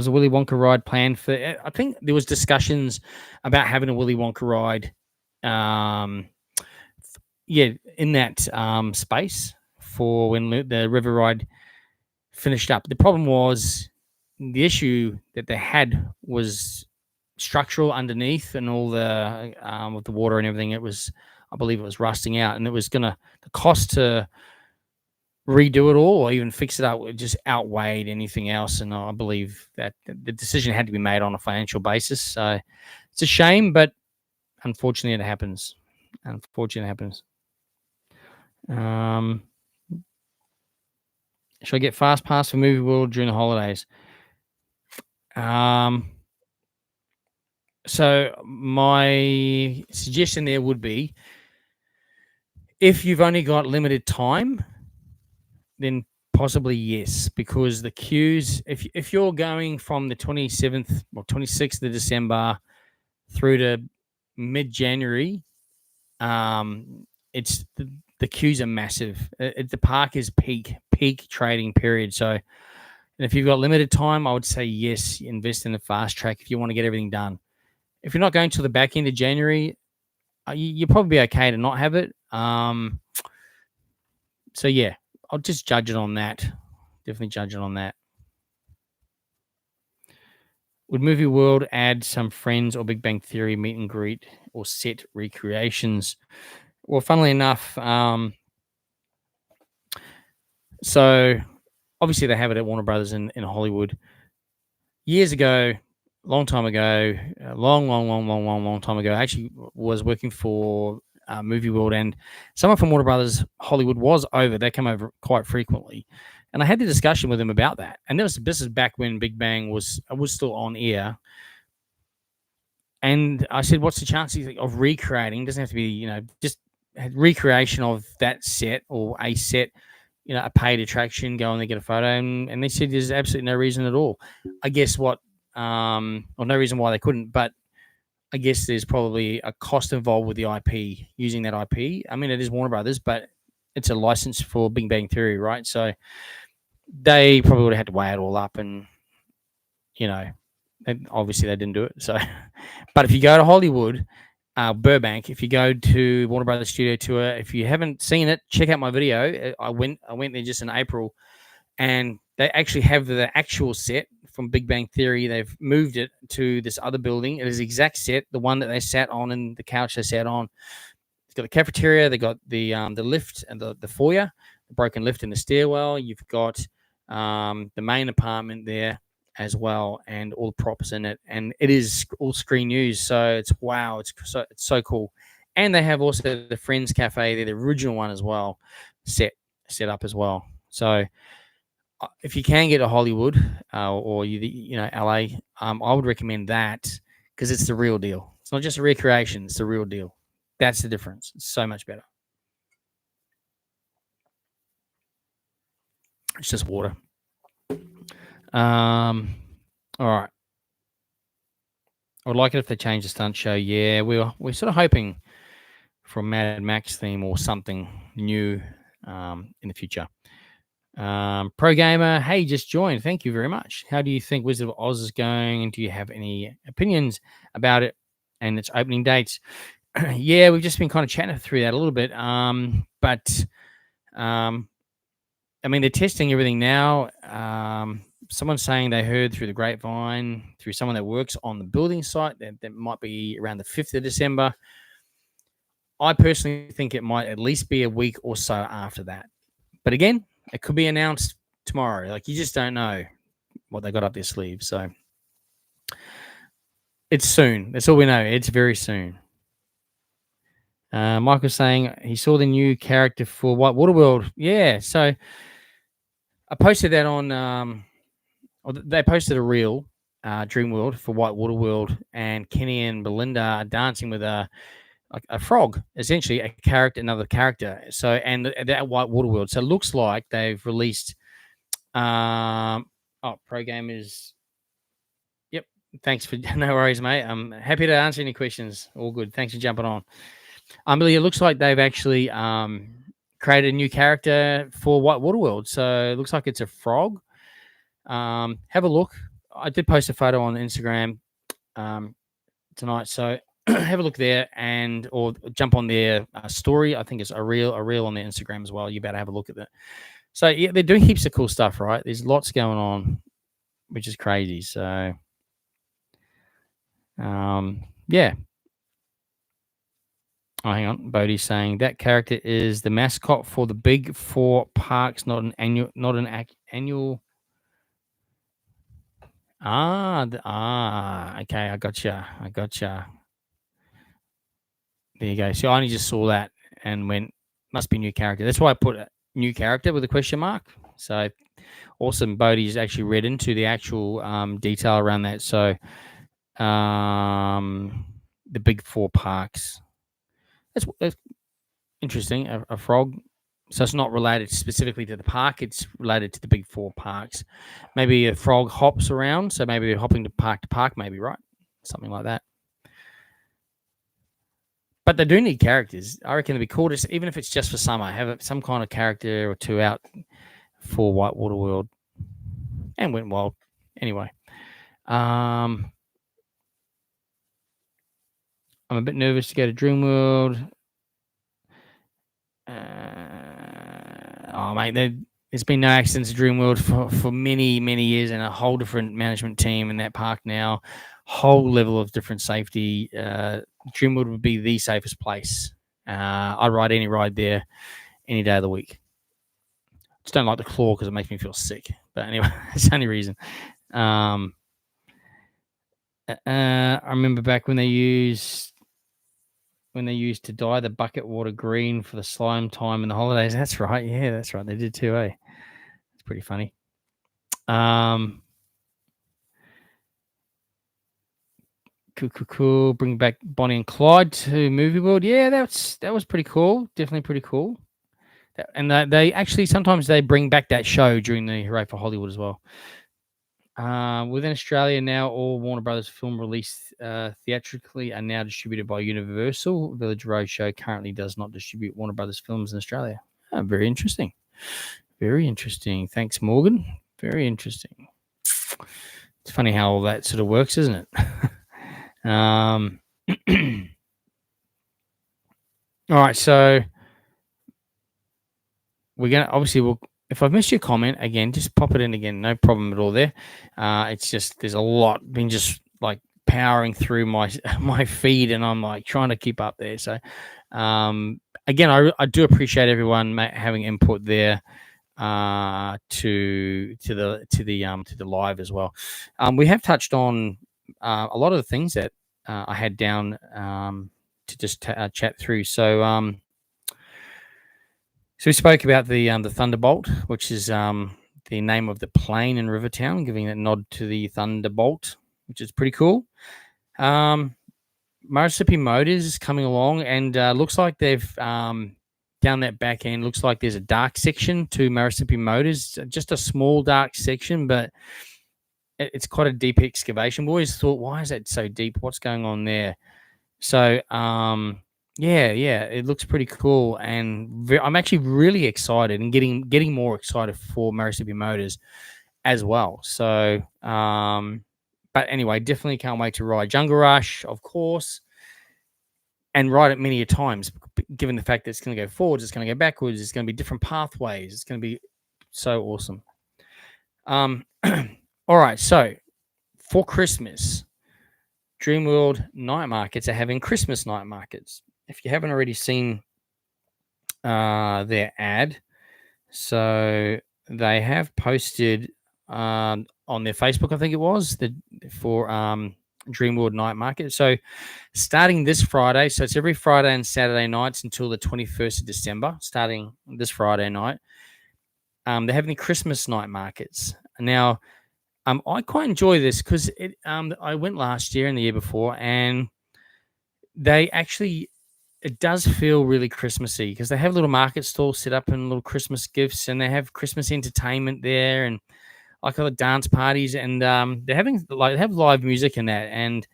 a Willy Wonka ride planned for? I think there was discussions about having a Willy Wonka ride. In that space for when the river ride finished up. The problem was the issue that they had was structural underneath and all the with the water and everything. I believe it was rusting out, and it was the cost to redo it all or even fix it up just outweighed anything else. And I believe that the decision had to be made on a financial basis. So it's a shame, but unfortunately it happens. Should I get Fast Pass for Movie World during the holidays? So my suggestion there would be, if you've only got limited time, then possibly yes, because the queues, if you're going from the 27th or 26th of December through to mid-January, it's the queues are massive. The park is peak trading period. So, and if you've got limited time, I would say yes, invest in the fast track if you want to get everything done. If you're not going till the back end of January, you'll probably be okay to not have it. So yeah, I'll just judge it on that. Definitely judge it on that. Would Movie World add some Friends or Big Bang Theory meet and greet or set recreations? Well, funnily enough, so obviously they have it at Warner Brothers in Hollywood. Years ago, long time ago, long time ago, I actually was working for Movie World, and someone from Warner Brothers Hollywood was over. They come over quite frequently, and I had the discussion with them about that. And this is back when Big Bang was still on air. And I said, "What's the chances of recreating? Doesn't have to be, just recreation of that set or a set, a paid attraction. Go and they get a photo." And they said there's absolutely no reason at all. I guess or no reason why they couldn't, but I guess there's probably a cost involved with the IP, using that IP. I mean, it is Warner Brothers, but it's a license for Big Bang Theory, right? So they probably would have had to weigh it all up, and obviously they didn't do it. So, but if you go to Hollywood, Burbank, if you go to Warner Brothers Studio Tour, if you haven't seen it, check out my video. I went there just in April, and they actually have the actual set from Big Bang Theory. They've moved it to this other building. It is the exact set, the one that they sat on and the couch they sat on. It's got the cafeteria. They got the lift and the foyer, the broken lift in the stairwell. You've got the main apartment there as well, and all the props in it, and it is all screen news. So it's so cool. And they have also the Friends Cafe there, the original one as well, set up as well. So if you can get to Hollywood or LA, I would recommend that, because it's the real deal. It's not just a recreation; it's the real deal. That's the difference. It's so much better. It's just water. All right. I would like it if they change the stunt show. Yeah, we're sort of hoping for a Mad Max theme or something new in the future. Pro Gamer, hey, just joined. Thank you very much. How do you think Wizard of Oz is going, and do you have any opinions about it and its opening dates? Yeah, we've just been kind of chatting through that a little bit. But I mean, they're testing everything now. Someone's saying they heard through the grapevine, through someone that works on the building site, that might be around the 5th of December. I personally think it might at least be a week or so after that. But again, it could be announced tomorrow. Like, you just don't know what they got up their sleeve. So it's soon. That's all we know. It's very soon. Michael's saying he saw the new character for White Water World. Yeah, so I posted that on. They posted a reel, Dream World for White Water World, and Kenny and Belinda are dancing with a frog, essentially another character. So, and that White Water World. So it looks like they've released. Pro Gamers. Yep. Thanks for no worries, mate. I'm happy to answer any questions. All good. Thanks for jumping on. Billy, it looks like they've actually created a new character for White Water World. So it looks like it's a frog. Have a look. I did post a photo on Instagram tonight, so have a look there, or jump on their story. I think it's a reel on their Instagram as well. You better have a look at that. So yeah, they're doing heaps of cool stuff, right? There's lots going on, which is crazy. So yeah. Oh, hang on. Bodie's saying that character is the mascot for the big four parks, not an annual. Okay, I gotcha. There you go. So I only just saw that and went, must be new character. That's why I put a new character with a question mark. So awesome. Bodie's actually read into the actual detail around that. So the big four parks. That's interesting. A frog. So it's not related specifically to the park. It's related to the big four parks. Maybe a frog hops around. So maybe hopping to park, maybe, right? Something like that. But they do need characters. I reckon it'd be cool to, even if it's just for summer, have some kind of character or two out for Whitewater World and Wentworld. Anyway, I'm a bit nervous to go to Dreamworld. Mate, there's been no accidents at Dreamworld for many, many years, and a whole different management team in that park now. Whole level of different safety. Dreamworld would be the safest place. I'd ride any ride there any day of the week. Just don't like the claw because it makes me feel sick. But anyway, that's the only reason. I remember back when they used to dye the bucket water green for the slime time in the holidays. That's right. Yeah, that's right. They did too, eh? It's pretty funny. Cool. Bring back Bonnie and Clyde to Movie World. Yeah, that was pretty cool. Definitely pretty cool. And they actually sometimes they bring back that show during the Hooray for Hollywood as well. Within Australia now, all Warner Brothers film released theatrically are now distributed by Universal. Village Roadshow currently does not distribute Warner Brothers films in Australia. Very interesting. Very interesting. Thanks, Morgan. Very interesting. It's funny how all that sort of works, isn't it? All right, so we're gonna if I've missed your comment again, just pop it in again. No problem at all there. It's just there's a lot been just like powering through my feed, and I'm like trying to keep up there. So again, I do appreciate everyone having input there to the live as well. We have touched on a lot of the things that I had down to just chat through. So we spoke about the Thunderbolt, which is the name of the plane in Rivertown, giving a nod to the Thunderbolt, which is pretty cool. Murrissippi Motors is coming along, and looks like they've down that back end. Looks like there's a dark section to Murrissippi Motors, just a small dark section, but it's quite a deep excavation. We always thought, why is that so deep? What's going on there? So yeah, it looks pretty cool, and I'm actually really excited and getting more excited for Murrissippi Motors as well. So, but anyway, definitely can't wait to ride Jungle Rush, of course, and ride it many a times. Given the fact that it's going to go forwards, it's going to go backwards, it's going to be different pathways. It's going to be so awesome. All right, so for Christmas, Dreamworld night markets are having Christmas night markets. If you haven't already seen their ad, so they have posted on their Facebook, I think it was, for Dreamworld night market. So starting this Friday, so it's every Friday and Saturday nights until the 21st of December, starting this Friday night, they're having the Christmas night markets. Now, I quite enjoy this because I went last year and the year before, and it does feel really Christmassy because they have little market stalls set up and little Christmas gifts, and they have Christmas entertainment there, and like other dance parties, and they have live music in that, and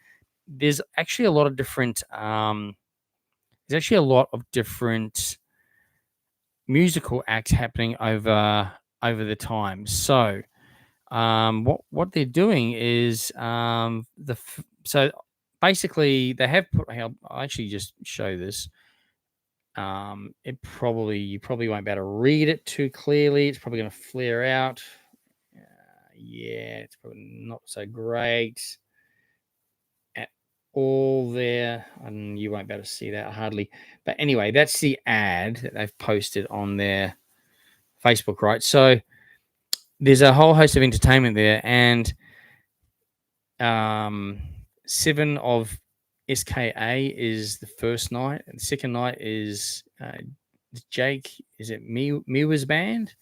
there's actually a lot of different musical acts happening over the time. So what they're doing is so basically they have put. I'll actually just show this. You probably won't be able to read it too clearly. It's probably going to flare out. Yeah, it's probably not so great at all there, and you won't be able to see that hardly. But anyway, that's the ad that they've posted on their Facebook, right? So there's a whole host of entertainment there, and 7 of SKA is the first night, and the second night is Jake. Is it Miwa's band?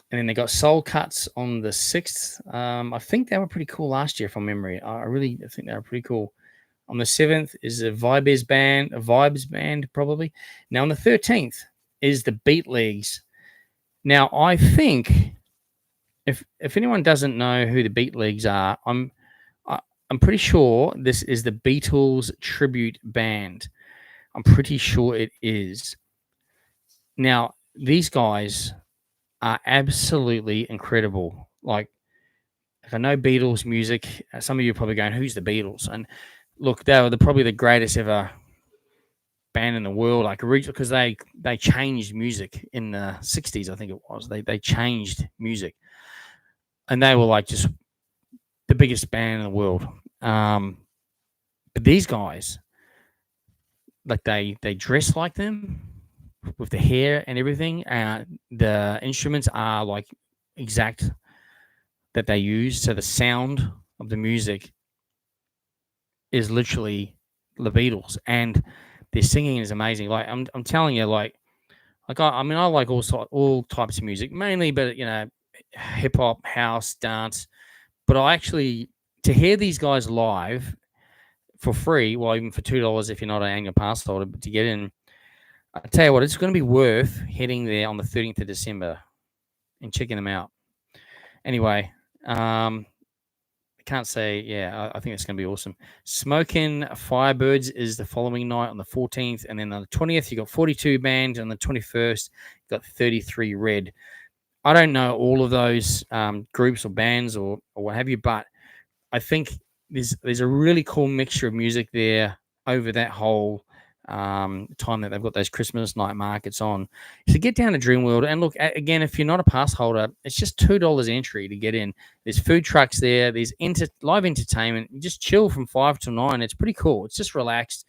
And then they got Soul Cuts on the 6th. I think they were pretty cool last year from memory. I really think they were pretty cool. On the 7th is a Vibes band probably. Now on the 13th is the Beat Leagues. Now I think if anyone doesn't know who the Beat Leagues are, I'm pretty sure this is the Beatles tribute band. I'm pretty sure it is. Now these guys are absolutely incredible. Like, if I know Beatles music, some of you are probably going, "Who's the Beatles?" And look, they were probably the greatest ever band in the world, like because they changed music in the 60s, I think it was. They changed music, and they were like just the biggest band in the world. But these guys, like they dress like them with the hair and everything. The instruments are like exact that they use, so the sound of the music is literally the Beatles, and their singing is amazing. Like I'm telling you, like I mean, I like all types of music, mainly, but hip hop, house, dance. But I actually to hear these guys live for free, well, even for $2 if you're not an annual pass holder, but to get in, I tell you what, it's going to be worth heading there on the 13th of December and checking them out. Anyway, I can't say, yeah, I think it's going to be awesome. Smoking Firebirds is the following night on the 14th, and then on the 20th, you got 42 Band, and on the 21st, you got 33 Red. I don't know all of those groups or bands or what have you, but I think there's a really cool mixture of music there over that whole time that they've got those Christmas night markets on. So get down to Dreamworld and look, again, if you're not a pass holder, it's just $2 entry to get in. There's food trucks there. There's live entertainment. You just chill from 5 to 9. It's pretty cool. It's just relaxed.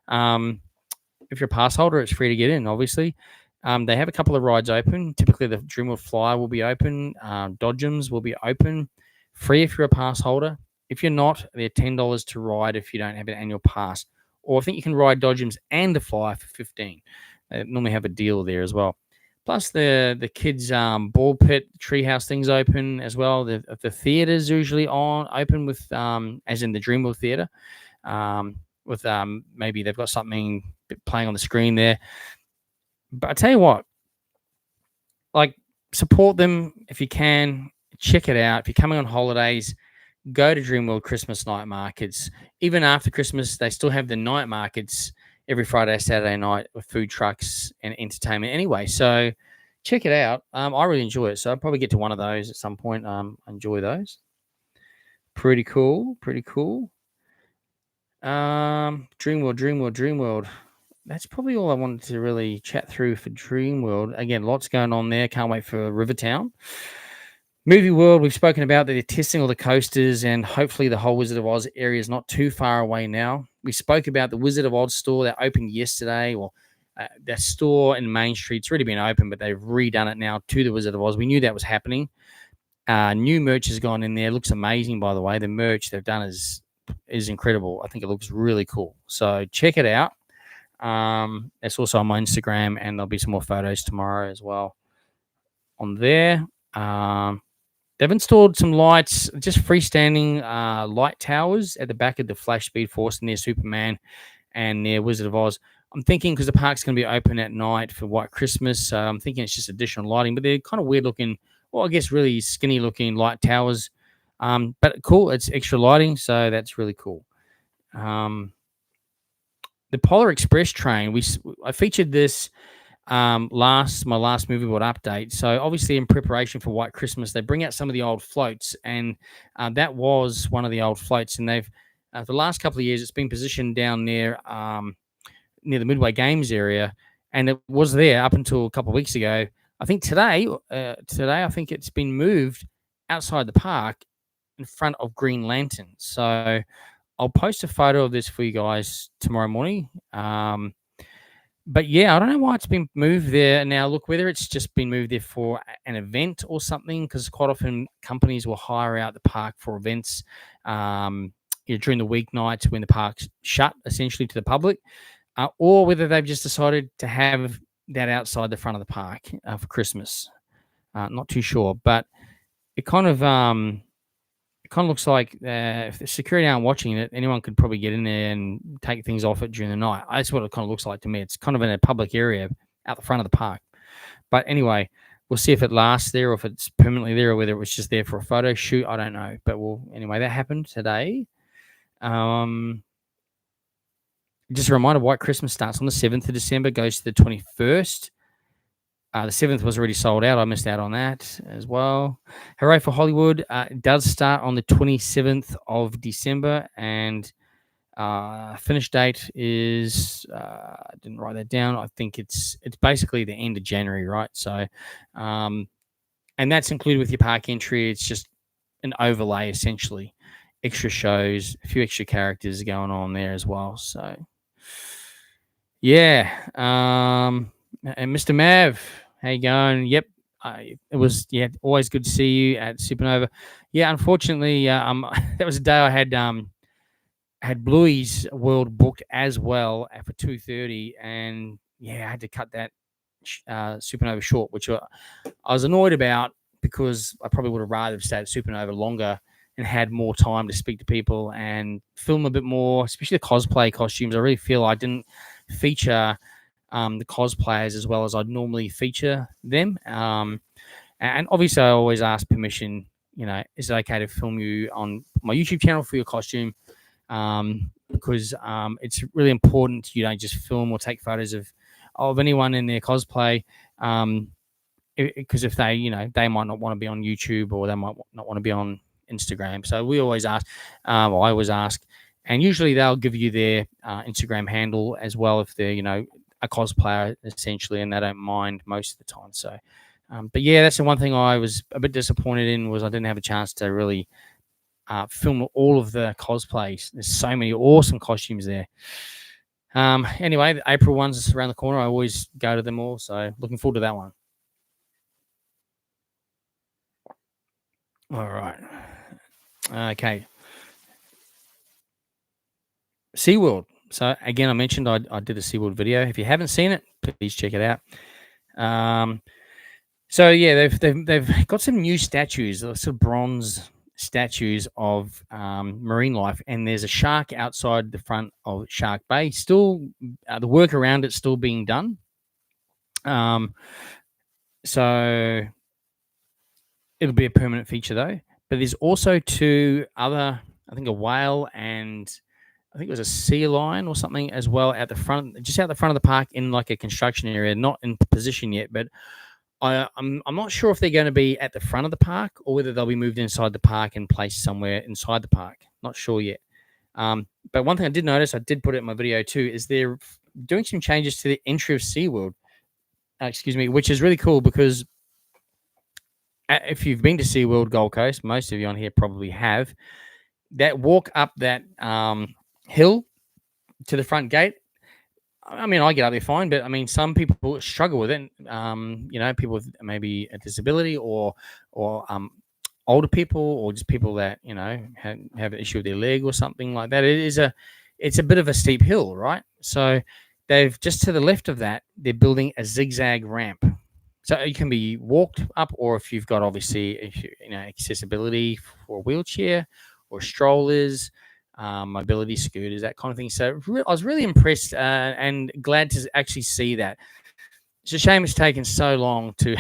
If you're a pass holder, it's free to get in, obviously. They have a couple of rides open. Typically, the Dreamworld Flyer will be open. Dodgems will be open. Free if you're a pass holder. If you're not, they're $10 to ride if you don't have an annual pass. Or I think you can ride Dodgems and the Flyer for $15. They normally have a deal there as well. Plus the kids' ball pit, treehouse things open as well. The theaters usually open with as in the Dreamworld Theater, with maybe they've got something playing on the screen there. But I tell you what, like support them if you can. Check it out. If you're coming on holidays, go to Dreamworld Christmas night markets. Even after Christmas, they still have the night markets every Friday, Saturday night with food trucks and entertainment anyway. So check it out. I really enjoy it. So I'll probably get to one of those at some point. Enjoy those. Pretty cool. Dreamworld. That's probably all I wanted to really chat through for Dreamworld. Again, lots going on there. Can't wait for Rivertown. Movie World, we've spoken about that they're testing all the coasters, and hopefully the whole Wizard of Oz area is not too far away now. We spoke about the Wizard of Oz store that opened yesterday. Well, that store in Main Street's already been open, but they've redone it now to the Wizard of Oz. We knew that was happening. New merch has gone in there. It looks amazing, by the way. The merch they've done is incredible. I think it looks really cool. So check it out. It's also on my Instagram, and there'll be some more photos tomorrow as well on there. They've installed some lights, just freestanding light towers at the back of the Flash Speed Force near Superman and near Wizard of Oz. I'm thinking because the park's going to be open at night for White Christmas, so I'm thinking it's just additional lighting, but they're kind of weird looking, well, I guess really skinny looking light towers. But cool, it's extra lighting, so that's really cool. The Polar Express train, I featured this my last movie board update. So obviously in preparation for White Christmas, they bring out some of the old floats, and that was one of the old floats. And they've for the last couple of years, it's been positioned down near the Midway Games area, and it was there up until a couple of weeks ago. I think today I think it's been moved outside the park in front of Green Lantern. So I'll post a photo of this for you guys tomorrow morning. But yeah, I don't know why it's been moved there. Now, look, whether it's just been moved there for an event or something, because quite often companies will hire out the park for events during the weeknights when the park's shut, essentially, to the public, or whether they've just decided to have that outside the front of the park for Christmas. Not too sure, but it kind of looks like if the security aren't watching it, anyone could probably get in there and take things off it during the night. That's what it kind of looks like to me. It's kind of in a public area out the front of the park. But anyway, we'll see if it lasts there or if it's permanently there or whether it was just there for a photo shoot. I don't know. But anyway, that happened today. Just a reminder, White Christmas starts on the 7th of December, goes to the 21st. The 7th was already sold out. I missed out on that as well. Hooray for Hollywood. It does start on the 27th of December, and finish date is I didn't write that down. I think it's basically the end of January, right? So, and that's included with your park entry. It's just an overlay, essentially. Extra shows, a few extra characters going on there as well. So, yeah. And Mr. Mav, how you going? Yep. It was always good to see you at Supernova. Yeah, unfortunately, that was a day I had Bluey's World booked as well for 2:30, and I had to cut that Supernova short, which I was annoyed about because I probably would have rather stayed at Supernova longer and had more time to speak to people and film a bit more, especially the cosplay costumes. I really feel I didn't feature the cosplayers as well as I'd normally feature them. And obviously, I always ask permission. Is it okay to film you on my YouTube channel for your costume? Because it's really important you don't just film or take photos of anyone in their cosplay. Because if they might not want to be on YouTube or they might not want to be on Instagram. So we always ask, I always ask, and usually they'll give you their Instagram handle as well if they're, a cosplayer essentially, and they don't mind most of the time. So, but yeah, that's the one thing I was a bit disappointed in was I didn't have a chance to really film all of the cosplays. There's so many awesome costumes there. Anyway, the April one's around the corner. I always go to them all, so looking forward to that one. All right. Okay. SeaWorld. So again, I mentioned I did a SeaWorld video. If you haven't seen it, please check it out. So yeah, they've got some new statues, some bronze statues of marine life, and there's a shark outside the front of Shark Bay. Still, the work around it's still being done. So it'll be a permanent feature though. But there's also two other, I think a whale and I think it was a sea lion or something as well at the front, just out the front of the park in like a construction area, not in position yet, but I'm not sure if they're going to be at the front of the park or whether they'll be moved inside the park and placed somewhere inside the park. Not sure yet. But one thing I did notice, I did put it in my video too, is they're doing some changes to the entry of SeaWorld. Which is really cool because if you've been to SeaWorld Gold Coast, most of you on here probably have, that walk up that hill to the front gate. I mean, I get up there fine, but I mean, some people struggle with it. People with maybe a disability or older people or just people that, have an issue with their leg or something like that. It's a bit of a steep hill, right? So they've just to the left of that, they're building a zigzag ramp. So it can be walked up, or if you've got obviously, accessibility for a wheelchair or strollers, mobility scooters, that kind of thing. So I was really impressed and glad to actually see that. It's a shame it's taken so long to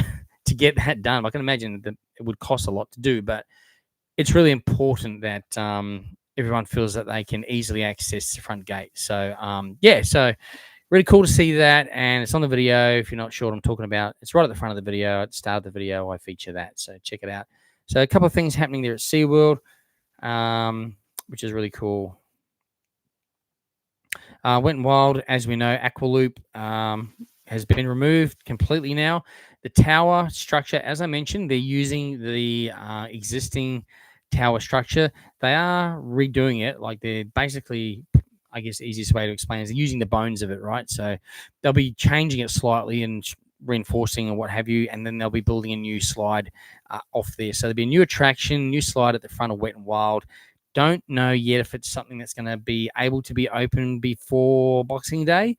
get that done. I can imagine that it would cost a lot to do, but it's really important that everyone feels that they can easily access the front gate. So so really cool to see that, and it's on the video. If you're not sure what I'm talking about, it's right at the front of the video. At the start of the video, I feature that, so check it out. So a couple of things happening there at SeaWorld, which is really cool. Wet n Wild, as we know, Aqualoop has been removed completely now. The tower structure, as I mentioned, they're using the existing tower structure. They are redoing it. Like they're basically, I guess the easiest way to explain is they're using the bones of it, right? So they'll be changing it slightly and reinforcing and what have you, and then they'll be building a new slide off there. So there'll be a new attraction, new slide at the front of Wet n Wild. Don't know yet if it's something that's going to be able to be open before Boxing Day.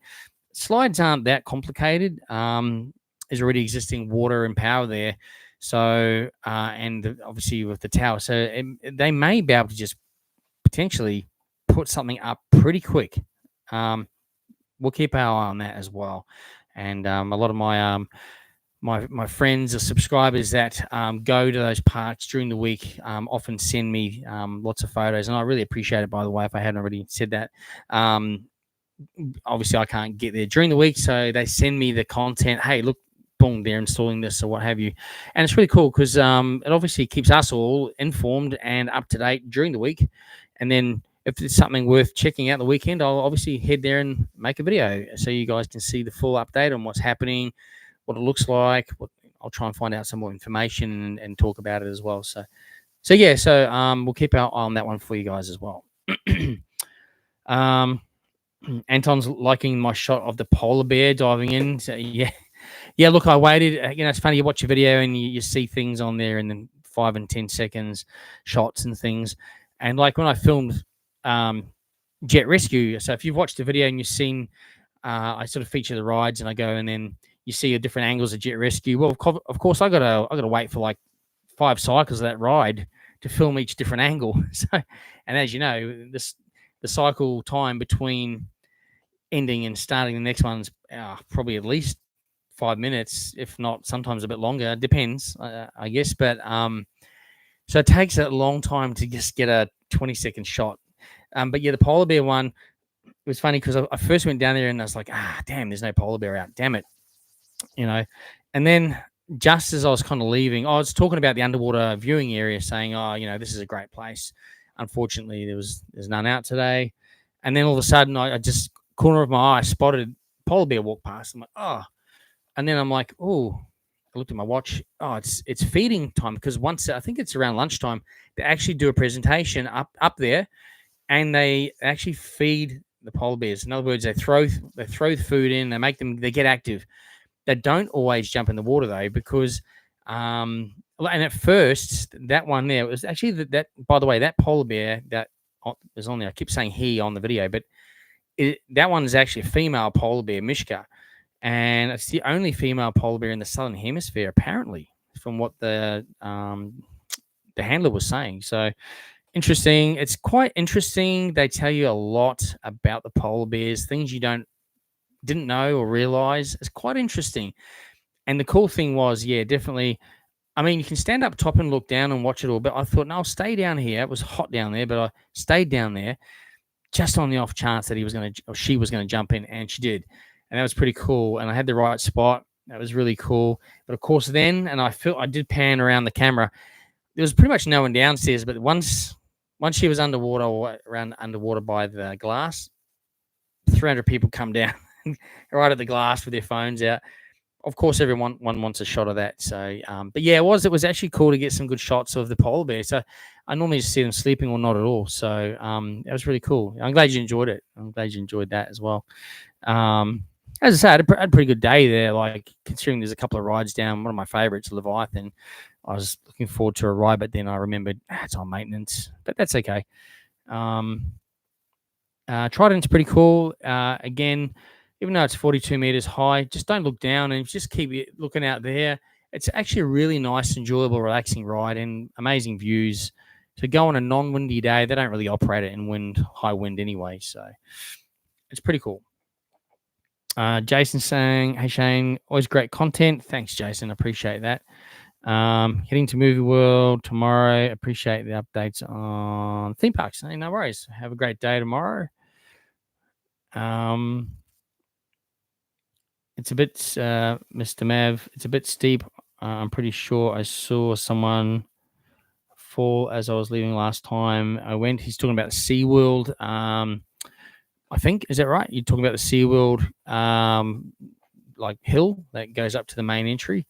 Slides aren't that complicated. There's already existing water and power there. So, and obviously with the tower, so they may be able to just potentially put something up pretty quick. We'll keep our eye on that as well. And a lot of my friends or subscribers that go to those parks during the week often send me lots of photos, and I really appreciate it, by the way, if I hadn't already said that. Obviously I can't get there during the week, so they send me the content. Hey, look, boom, they're installing this or what have you. And it's really cool because it obviously keeps us all informed and up to date during the week. And then if it's something worth checking out the weekend, I'll obviously head there and make a video so you guys can see the full update on what's happening, what it looks like. I'll try and find out some more information and talk about it as well. So yeah, we'll keep our eye on that one for you guys as well. Anton's liking my shot of the polar bear diving in. So yeah. Look, I waited. It's funny, you watch a video and you see things on there, and then 5 and 10 seconds shots and things. And like when I filmed Jet Rescue, so if you've watched the video and you've seen, I sort of feature the rides, and I go and then you see different angles of Jet Rescue. Well, of course, I gotta wait for like 5 cycles of that ride to film each different angle. So, and as you know, the cycle time between ending and starting the next one's probably at least 5 minutes, if not sometimes a bit longer. Depends, I guess. But so it takes a long time to just get a 20-second shot. But yeah, the polar bear one, it was funny because I first went down there and I was like, damn, there's no polar bear out. Damn it. And then just as I was kind of leaving, I was talking about the underwater viewing area, saying, this is a great place. Unfortunately, there's none out today. And then all of a sudden, I just, corner of my eye, spotted polar bear walk past. I'm like, oh. And then I'm like, oh, I looked at my watch. Oh, it's feeding time, because once, I think it's around lunchtime, they actually do a presentation up there, and they actually feed the polar bears. In other words, they throw the food in, they get active. They don't always jump in the water though, because and at first that one there was actually that by the way, that polar bear that is on there, I keep saying he on the video, but that one is actually a female polar bear, Mishka, and it's the only female polar bear in the southern hemisphere, apparently, from what the handler was saying. So interesting. It's quite interesting. They tell you a lot about the polar bears, things you didn't know or realize. It's quite interesting. And the cool thing was, yeah, definitely, I mean, you can stand up top and look down and watch it all, but I thought, no, I'll stay down here. It was hot down there, but I stayed down there just on the off chance that she was going to jump in, and she did. And that was pretty cool. And I had the right spot. That was really cool. But of course then, and I did pan around the camera, there was pretty much no one downstairs, but once she was underwater or around underwater by the glass, 300 people come down right at the glass with their phones out. Of course, everyone wants a shot of that. So, but yeah, it was actually cool to get some good shots of the polar bear. So I normally just see them sleeping or not at all. So it was really cool. I'm glad you enjoyed it. I'm glad you enjoyed that as well. As I said, I had a pretty good day there. Like, considering there's a couple of rides down, one of my favorites, Leviathan. I was looking forward to a ride, but then I remembered it's on maintenance. But that's okay. Trident's pretty cool. Again, even though it's 42 meters high, just don't look down and just keep looking out there. It's actually a really nice, enjoyable, relaxing ride and amazing views. So go on a non-windy day. They don't really operate it in high wind anyway. So it's pretty cool. Jason saying, hey, Shane, always great content. Thanks, Jason. Appreciate that. Heading to Movie World tomorrow. Appreciate the updates on theme parks. Hey, no worries. Have a great day tomorrow. It's a bit, Mr. Mav, it's a bit steep. I'm pretty sure I saw someone fall as I was leaving last time I went. He's talking about the SeaWorld. I think, is that right? You're talking about the SeaWorld like hill that goes up to the main entry.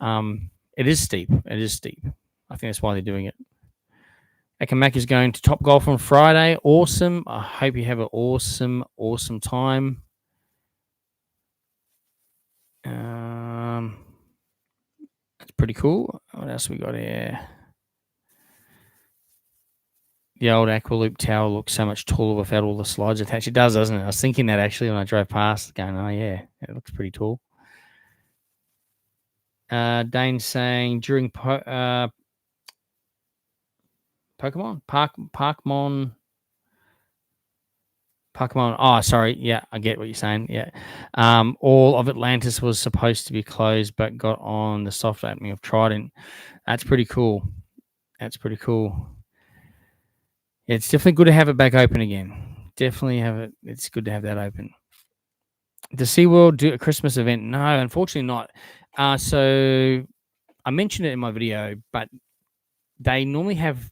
It is steep. It is steep. I think that's why they're doing it. Akamak is going to Top Golf on Friday. Awesome. I hope you have an awesome, awesome time. That's pretty cool. What else we got here? The old Aqualoop Tower looks so much taller without all the slides attached. It does, doesn't it? I was thinking that actually when I drove past, going, oh, yeah, it looks pretty tall. Dane's saying during Pokemon Pokemon. Oh, sorry. Yeah, I get what you're saying. Yeah. All of Atlantis was supposed to be closed, but got on the soft opening of Trident. That's pretty cool. That's pretty cool. Yeah, it's definitely good to have it back open again. Definitely have it. It's good to have that open. Does SeaWorld do a Christmas event? No, unfortunately not. So I mentioned it in my video, but they normally have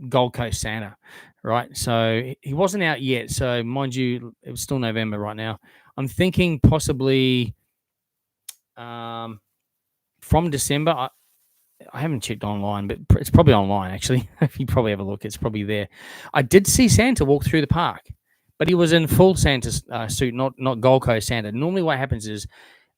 Gold Coast Santa, right? So he wasn't out yet. So mind you, it was still November right now. I'm thinking possibly from December. I haven't checked online, but it's probably online actually. If you probably have a look, it's probably there. I did see Santa walk through the park, but he was in full Santa suit, not Gold Coast Santa. Normally, what happens is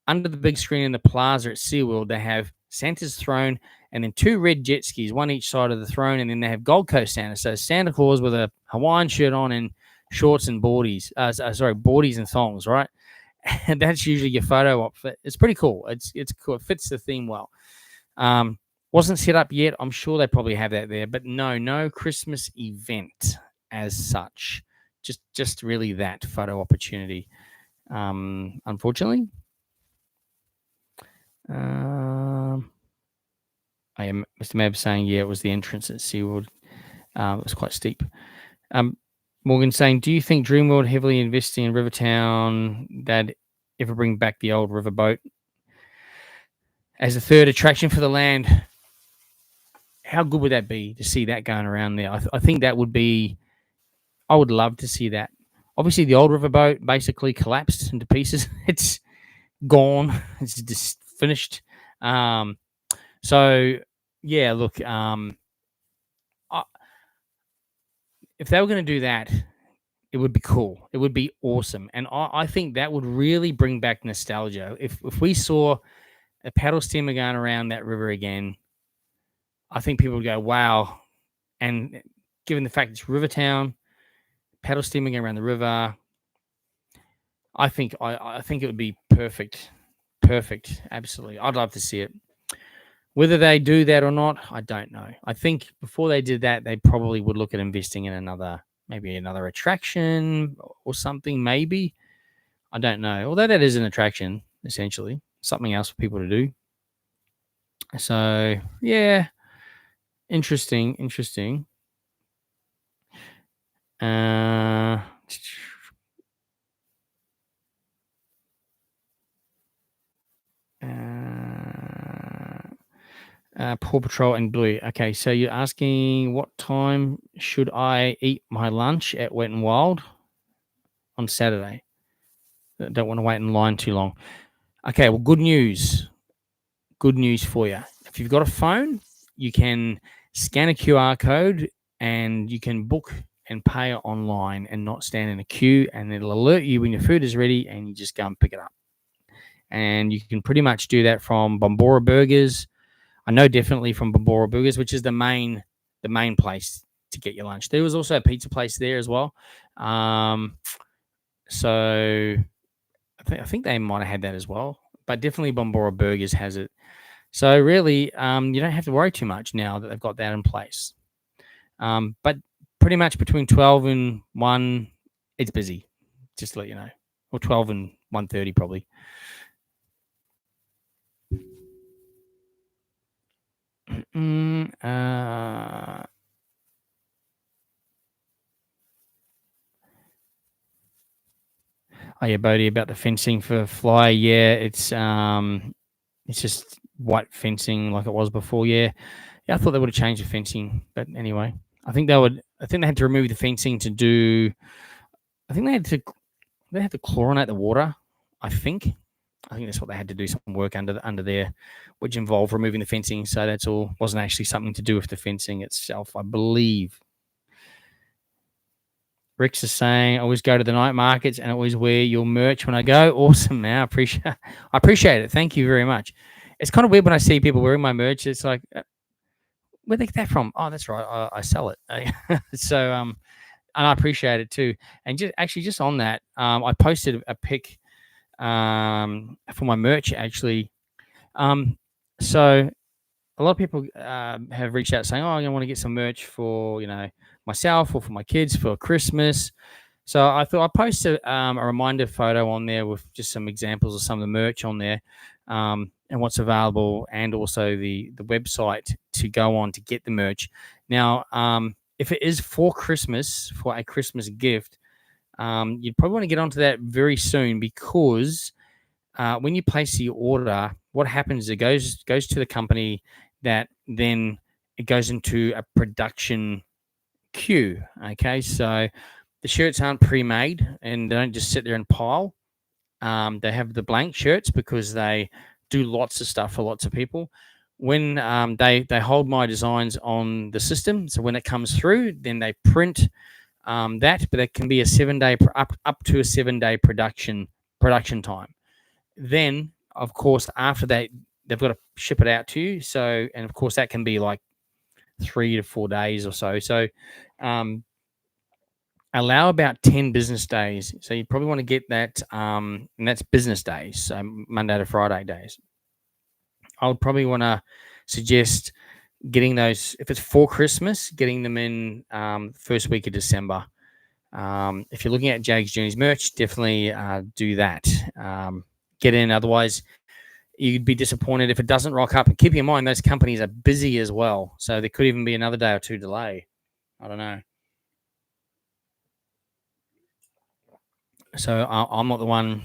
under the big screen in the plaza at SeaWorld, they have Santa's throne and then two red jet skis, one each side of the throne, and then they have Gold Coast Santa. So Santa Claus with a Hawaiian shirt on and shorts and boardies. Boardies and thongs, right? And that's usually your photo op. It's pretty cool. It's cool. It fits the theme well. Wasn't set up yet. I'm sure they probably have that there, but no Christmas event as such. Just really that photo opportunity. Unfortunately. I am Mr. Mab saying, yeah, it was the entrance at SeaWorld. It was quite steep. Morgan saying, do you think Dreamworld heavily investing in Rivertown that ever bring back the old riverboat as a third attraction for the land? How good would that be to see that going around there? I think that would be. I would love to see that. Obviously, the old riverboat basically collapsed into pieces. It's gone. It's just finished. So yeah, look. If they were going to do that, it would be cool. It would be awesome, and I think that would really bring back nostalgia. If we saw a paddle steamer going around that river again, I think people would go, "Wow!" And given the fact it's Rivertown, paddle steaming around the river, I think it would be perfect. Perfect. Absolutely. I'd love to see it. Whether they do that or not, I don't know. I think before they did that, they probably would look at investing in maybe another attraction or something, maybe. I don't know. Although that is an attraction, essentially. Something else for people to do. So, yeah. Interesting. Paw Patrol and Bluey. Okay, so you're asking what time should I eat my lunch at Wet and Wild on Saturday? Don't want to wait in line too long. Okay, well, good news. Good news for you. If you've got a phone, you can scan a QR code and you can book and pay online and not stand in a queue, and it'll alert you when your food is ready and you just go and pick it up. And you can pretty much do that from Bombora Burgers. I know definitely from Bombora Burgers, which is the main place to get your lunch. There was also a pizza place there as well. So I think they might have had that as well, but definitely Bombora Burgers has it. So really, you don't have to worry too much now that they've got that in place. But pretty much between 12 and 1, it's busy, just to let you know. Or 12 and 1:30 probably. Oh yeah, Bodie, about the fencing for Fly. Yeah, it's just white fencing like it was before. Yeah, I thought they would have changed the fencing, but anyway, I think they had to remove the fencing to do. I think they had to chlorinate the water. I think that's what they had to do, some work under there, which involved removing the fencing. So that's all. Wasn't actually something to do with the fencing itself, I believe. Rex is saying, I always go to the night markets and always wear your merch when I go. Awesome, man. I appreciate it. Thank you very much. It's kind of weird when I see people wearing my merch. It's like, where'd they get that from? Oh, that's right. I sell it. So, and I appreciate it too. And just on that, I posted a pic for my merch actually. So a lot of people have reached out saying, "Oh, I want to get some merch for myself or for my kids for Christmas." So I thought I'd post a reminder photo on there with just some examples of some of the merch on there, and what's available, and also the website to go on to get the merch. Now, if it is for Christmas, for a Christmas gift, you'd probably want to get onto that very soon, because when you place the order, what happens is it goes to the company that then it goes into a production queue. Okay, so the shirts aren't pre-made and they don't just sit there and pile. They have the blank shirts because they do lots of stuff for lots of people. When they hold my designs on the system, so when it comes through, then they print that, but it can be a 7 day up to a 7 day production time. Then, of course, after that, they've got to ship it out to you. So, and of course, that can be like 3 to 4 days or so. So, um, allow about 10 business days. So you probably want to get that, and that's business days, so Monday to Friday days. I would probably want to suggest getting those, if it's for Christmas, getting them in first week of December. If you're looking at Jaggs Journeys merch, definitely do that. Get in, otherwise you'd be disappointed if it doesn't rock up. And keep in mind, those companies are busy as well, so there could even be another day or two delay. I don't know. So I'm not the one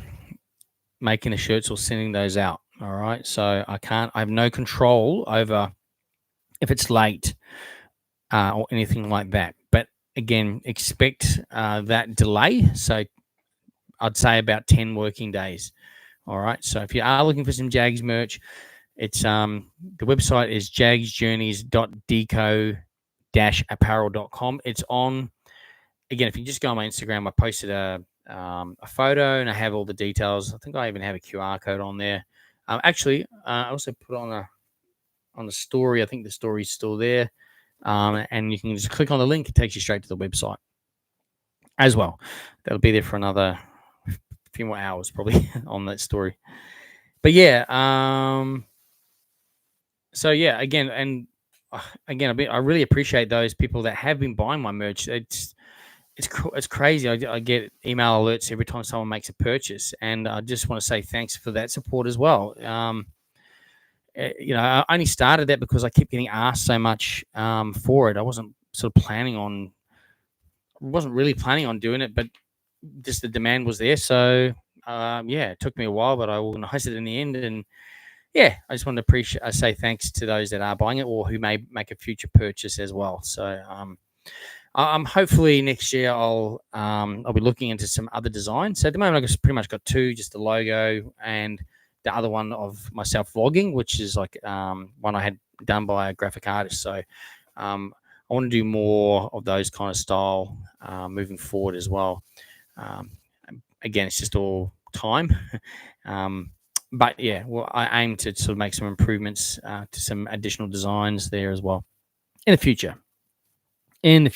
making the shirts or sending those out. All right. So I have no control over if it's late or anything like that. But again, expect that delay. So I'd say about 10 working days. All right. So if you are looking for some Jaggs merch, it's the website is jaggsjourneys.deco-apparel.com. It's on, again, if you just go on my Instagram, I posted a photo and I have all the details. I think I even have a QR code on there. Actually, I also put on the story. I think the story's still there, and you can just click on the link. It takes you straight to the website as well. That'll be there for another few more hours probably on that story. But yeah, so yeah, again, I really appreciate those people that have been buying my merch. It's crazy. I get email alerts every time someone makes a purchase, and I just want to say thanks for that support as well. I only started that because I kept getting asked so much for it. I wasn't really planning on doing it, but just the demand was there. So yeah, it took me a while, but I organized it in the end. And yeah, I just wanted to say thanks to those that are buying it or who may make a future purchase as well. So hopefully next year I'll be looking into some other designs. So at the moment I've pretty much got two, just the logo and the other one of myself vlogging, which is like one I had done by a graphic artist. So I want to do more of those kind of style moving forward as well. Again, it's just all time. But yeah, well, I aim to sort of make some improvements to some additional designs there as well in the future. It'd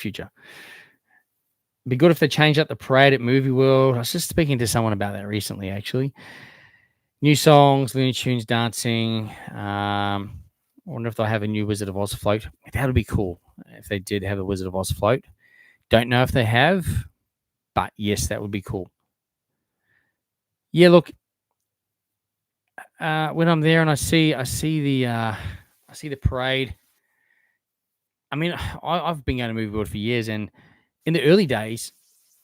be good if they change up the parade at Movie World. I was just speaking to someone about that recently, actually. New songs, Looney Tunes dancing. I wonder if they'll have a new Wizard of Oz float. That would be cool if they did have a Wizard of Oz float. Don't know if they have, but yes, that would be cool. Yeah, look, when I'm there and I see the parade. I mean, I've been going to Movie World for years, and in the early days,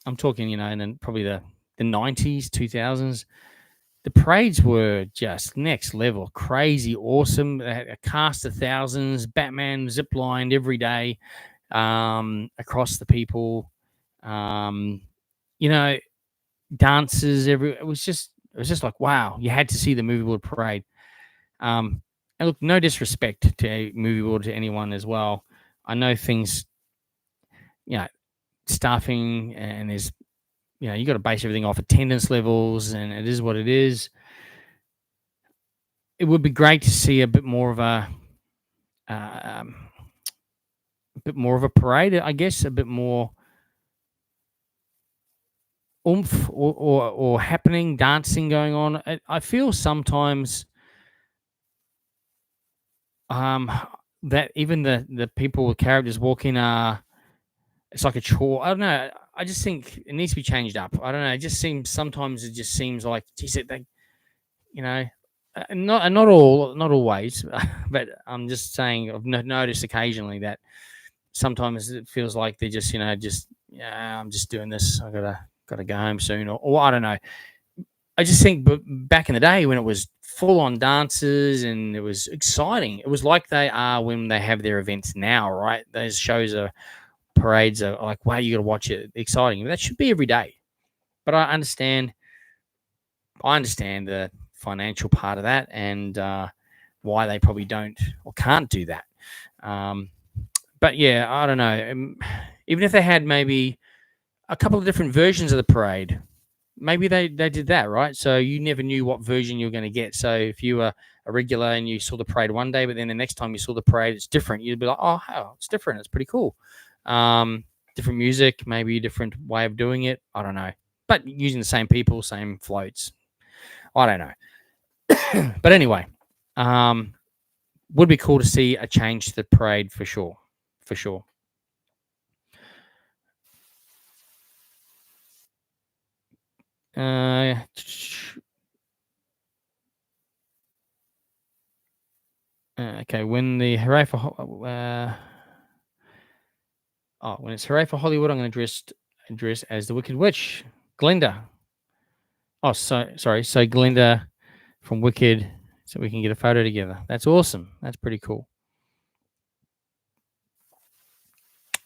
I'm talking, and then probably the 90s, 2000s, the parades were just next level, crazy, awesome. They had a cast of thousands. Batman ziplined every day across the people. Dances every. It was just like, wow, you had to see the Movie World parade. And look, no disrespect to Movie World to anyone as well. I know things, staffing, and there's, you got to base everything off attendance levels, and it is what it is. It would be great to see a bit more of a parade, I guess, a bit more oomph or happening, dancing going on. I feel sometimes that even the people with characters walking it's like a chore. I don't know. I just think it needs to be changed up. I don't know. It just seems sometimes it just seems like, geez, they, you know, not all, not always, but I'm just saying I've noticed occasionally that sometimes it feels like they're just, just, yeah, I'm just doing this. I gotta go home soon, or I don't know. I just think, but back in the day when it was full on dances and it was exciting, it was like they are when they have their events now, right? Those shows are parades are like, wow, you got to watch it, exciting. That should be every day. But I understand the financial part of that and why they probably don't or can't do that. But yeah, I don't know. Even if they had maybe a couple of different versions of the parade, maybe they did that, right? So you never knew what version you were going to get. So if you were a regular and you saw the parade one day, but then the next time you saw the parade, it's different. You'd be like, oh, it's different. It's pretty cool. Different music, maybe a different way of doing it. I don't know. But using the same people, same floats. I don't know. But anyway, would be cool to see a change to the parade for sure. For sure. Okay, when the hooray for when it's hooray for Hollywood, I'm going to address as the Wicked Witch, Glinda. Oh, sorry. So Glinda from Wicked, so we can get a photo together. That's awesome. That's pretty cool.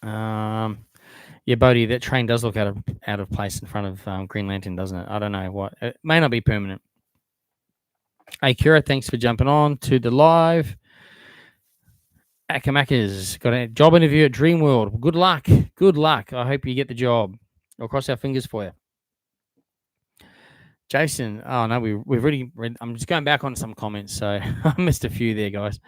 Yeah, Bodhi, that train does look out of place in front of Green Lantern, doesn't it? I don't know what. It may not be permanent. Hey, Kira, thanks for jumping on to the live. Akamakas got a job interview at Dreamworld. Good luck. Good luck. I hope you get the job. I'll cross our fingers for you. Jason, oh no, we've already read. I'm just going back on some comments, so I missed a few there, guys.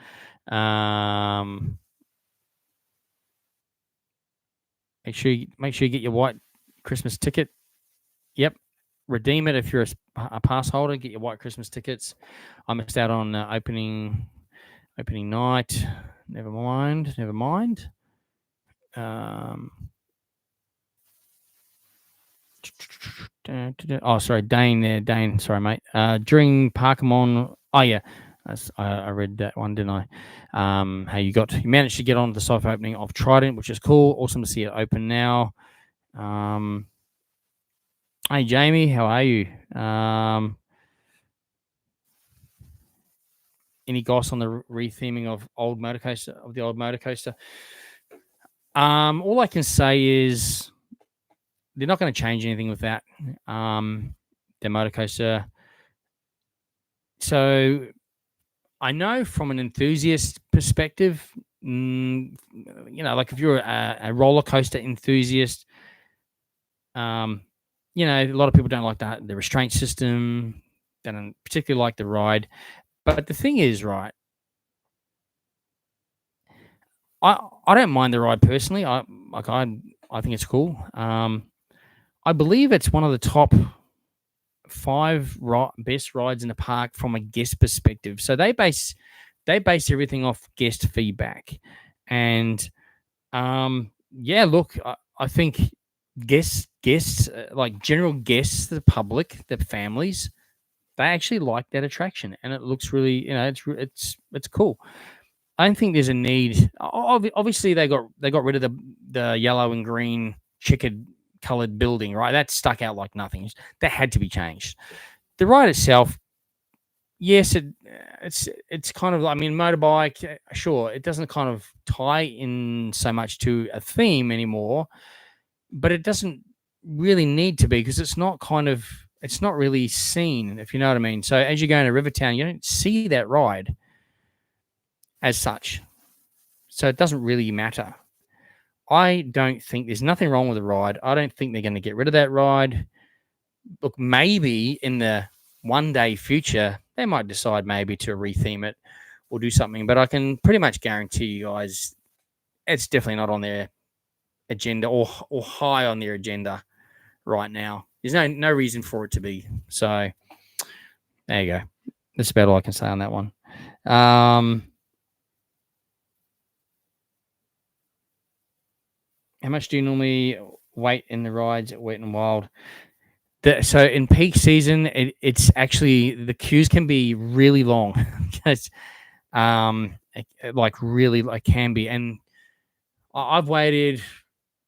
Make sure you get your white Christmas ticket. Yep, redeem it if you're a pass holder. Get your white Christmas tickets. I missed out on opening night. Never mind. Oh, sorry, Dane there. Dane, sorry, mate. During Parkamon, oh yeah, I read that one, didn't I? How you managed to get on the soft opening of Trident, which is cool. Awesome to see it open now. Hey Jamie, how are you? Any goss on the retheming of the old motor coaster? All I can say is they're not going to change anything with that. The motor coaster. So I know from an enthusiast perspective, like if you're a roller coaster enthusiast, a lot of people don't like the restraint system. They don't particularly like the ride. But the thing is, right, I don't mind the ride personally. I think it's cool. I believe it's one of the top 5 best rides in the park from a guest perspective. So they base everything off guest feedback, and look, I think guests like general guests, the public, the families, they actually like that attraction, and it looks really, it's cool. I don't think there's a need. Obviously, they got rid of the yellow and green checkered colored building, right? That stuck out like nothing. That had to be changed. The ride itself, yes, it's kind of, I mean, motorbike, sure, it doesn't kind of tie in so much to a theme anymore, but it doesn't really need to be because it's not really seen, if you know what I mean. So as you go into Rivertown, you don't see that ride as such. So it doesn't really matter. I don't think there's nothing wrong with the ride. I don't think they're going to get rid of that ride. Look, maybe in the one day future, they might decide maybe to retheme it or do something. But I can pretty much guarantee you guys, it's definitely not on their agenda or high on their agenda right now. There's no reason for it to be. So there you go. That's about all I can say on that one. How much do you normally wait in the rides at Wet and Wild? So in peak season, it's actually the queues can be really long. It's, like really like can be, and I've waited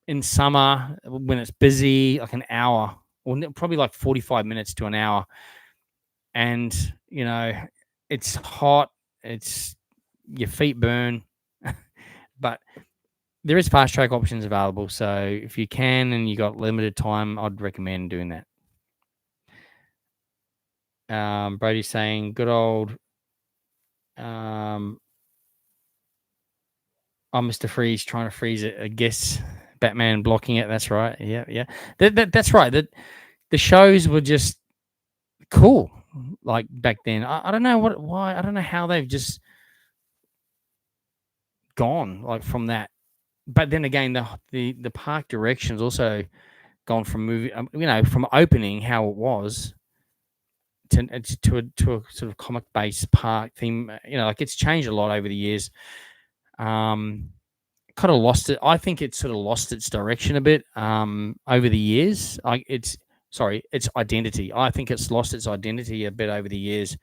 in summer when it's busy like an hour or probably like 45 minutes to an hour, and it's hot, it's your feet burn, but there is fast track options available. So if you can and you got limited time, I'd recommend doing that. Brody's saying good old Mr. Freeze trying to freeze it. I guess Batman blocking it. That's right. Yeah, yeah. That's right. The shows were just cool, like back then. I don't know why. I don't know how they've just gone like from that. But then again, the park directions also gone from movie, from opening how it was to a sort of comic based park theme. Like it's changed a lot over the years. Kind of lost it. I think it sort of lost its direction a bit over the years. Its identity. I think it's lost its identity a bit over the years.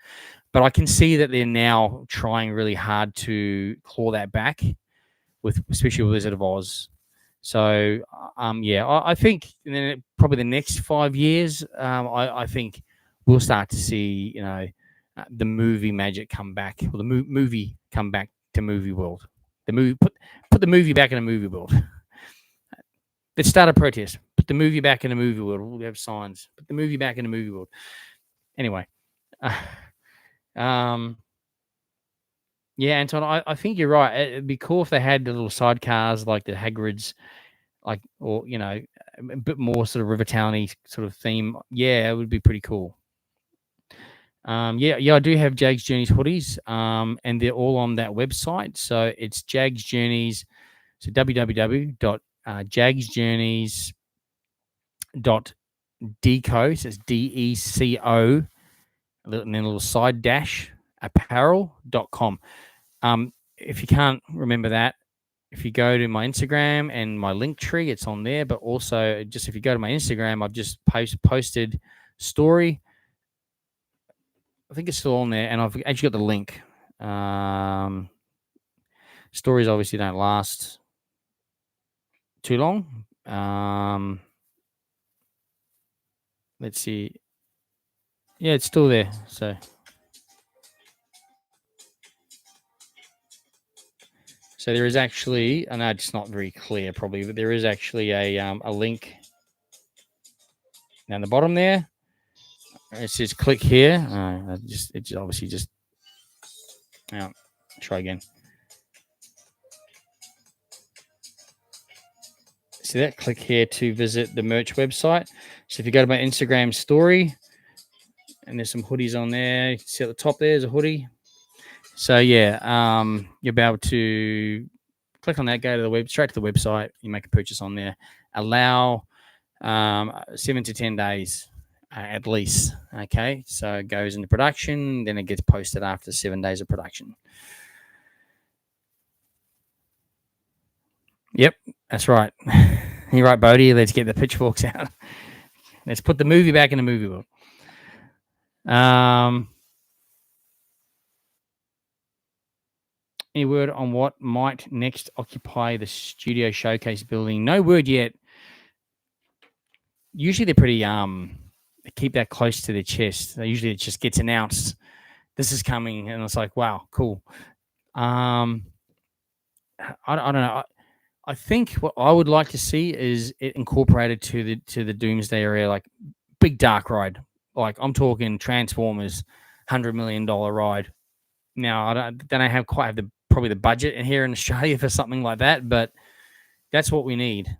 But I can see that they're now trying really hard to claw that back, especially with Wizard of Oz. So yeah, I think probably the next 5 years, I think we'll start to see the movie magic come back, or the movie come back to movie world. The movie put the movie back in the movie world. Let's start a protest. Put the movie back in the movie world. We'll have signs. Put the movie back in the movie world. Anyway, yeah, Anton, I think you're right. It'd be cool if they had the little sidecars like the Hagrid's, like, or a bit more sort of River Towny sort of theme. Yeah, it would be pretty cool. Yeah, I do have Jaggs Journeys hoodies, and they're all on that website. So it's Jaggs Journeys. So www.jaggsjourneys.deco. So it's DECO, and then a little side dash apparel.com. If you can't remember that, if you go to my Instagram and my link tree, it's on there. But also, just if you go to my Instagram, I've just posted story. I think it's still on there, and I've actually got the link. Stories obviously don't last too long. Let's see. Yeah, it's still there. So there is actually, I know it's not very clear probably, but there is actually a link down the bottom there. It says click here. It's obviously just. Try again. See that? Click here to visit the merch website. So if you go to my Instagram story, and there's some hoodies on there. You can see at the top there's a hoodie. So yeah, you'll be able to click on that, go to the straight to the website. You make a purchase on there. Allow 7 to 10 days at least. Okay, so it goes into production, then it gets posted after 7 days of production. Yep, that's right. You're right, Bodie. Let's get the pitchforks out. Let's put the movie back in the movie world. Any word on what might next occupy the studio showcase building? No word yet. Usually they're pretty they keep that close to their chest. Usually it just gets announced, this is coming, and it's like, wow, cool. I don't know. I think what I would like to see is it incorporated to the Doomsday area, like big dark ride. Like I'm talking Transformers, $100 million ride. Now I don't quite have probably the budget in here in Australia for something like that, but that's what we need,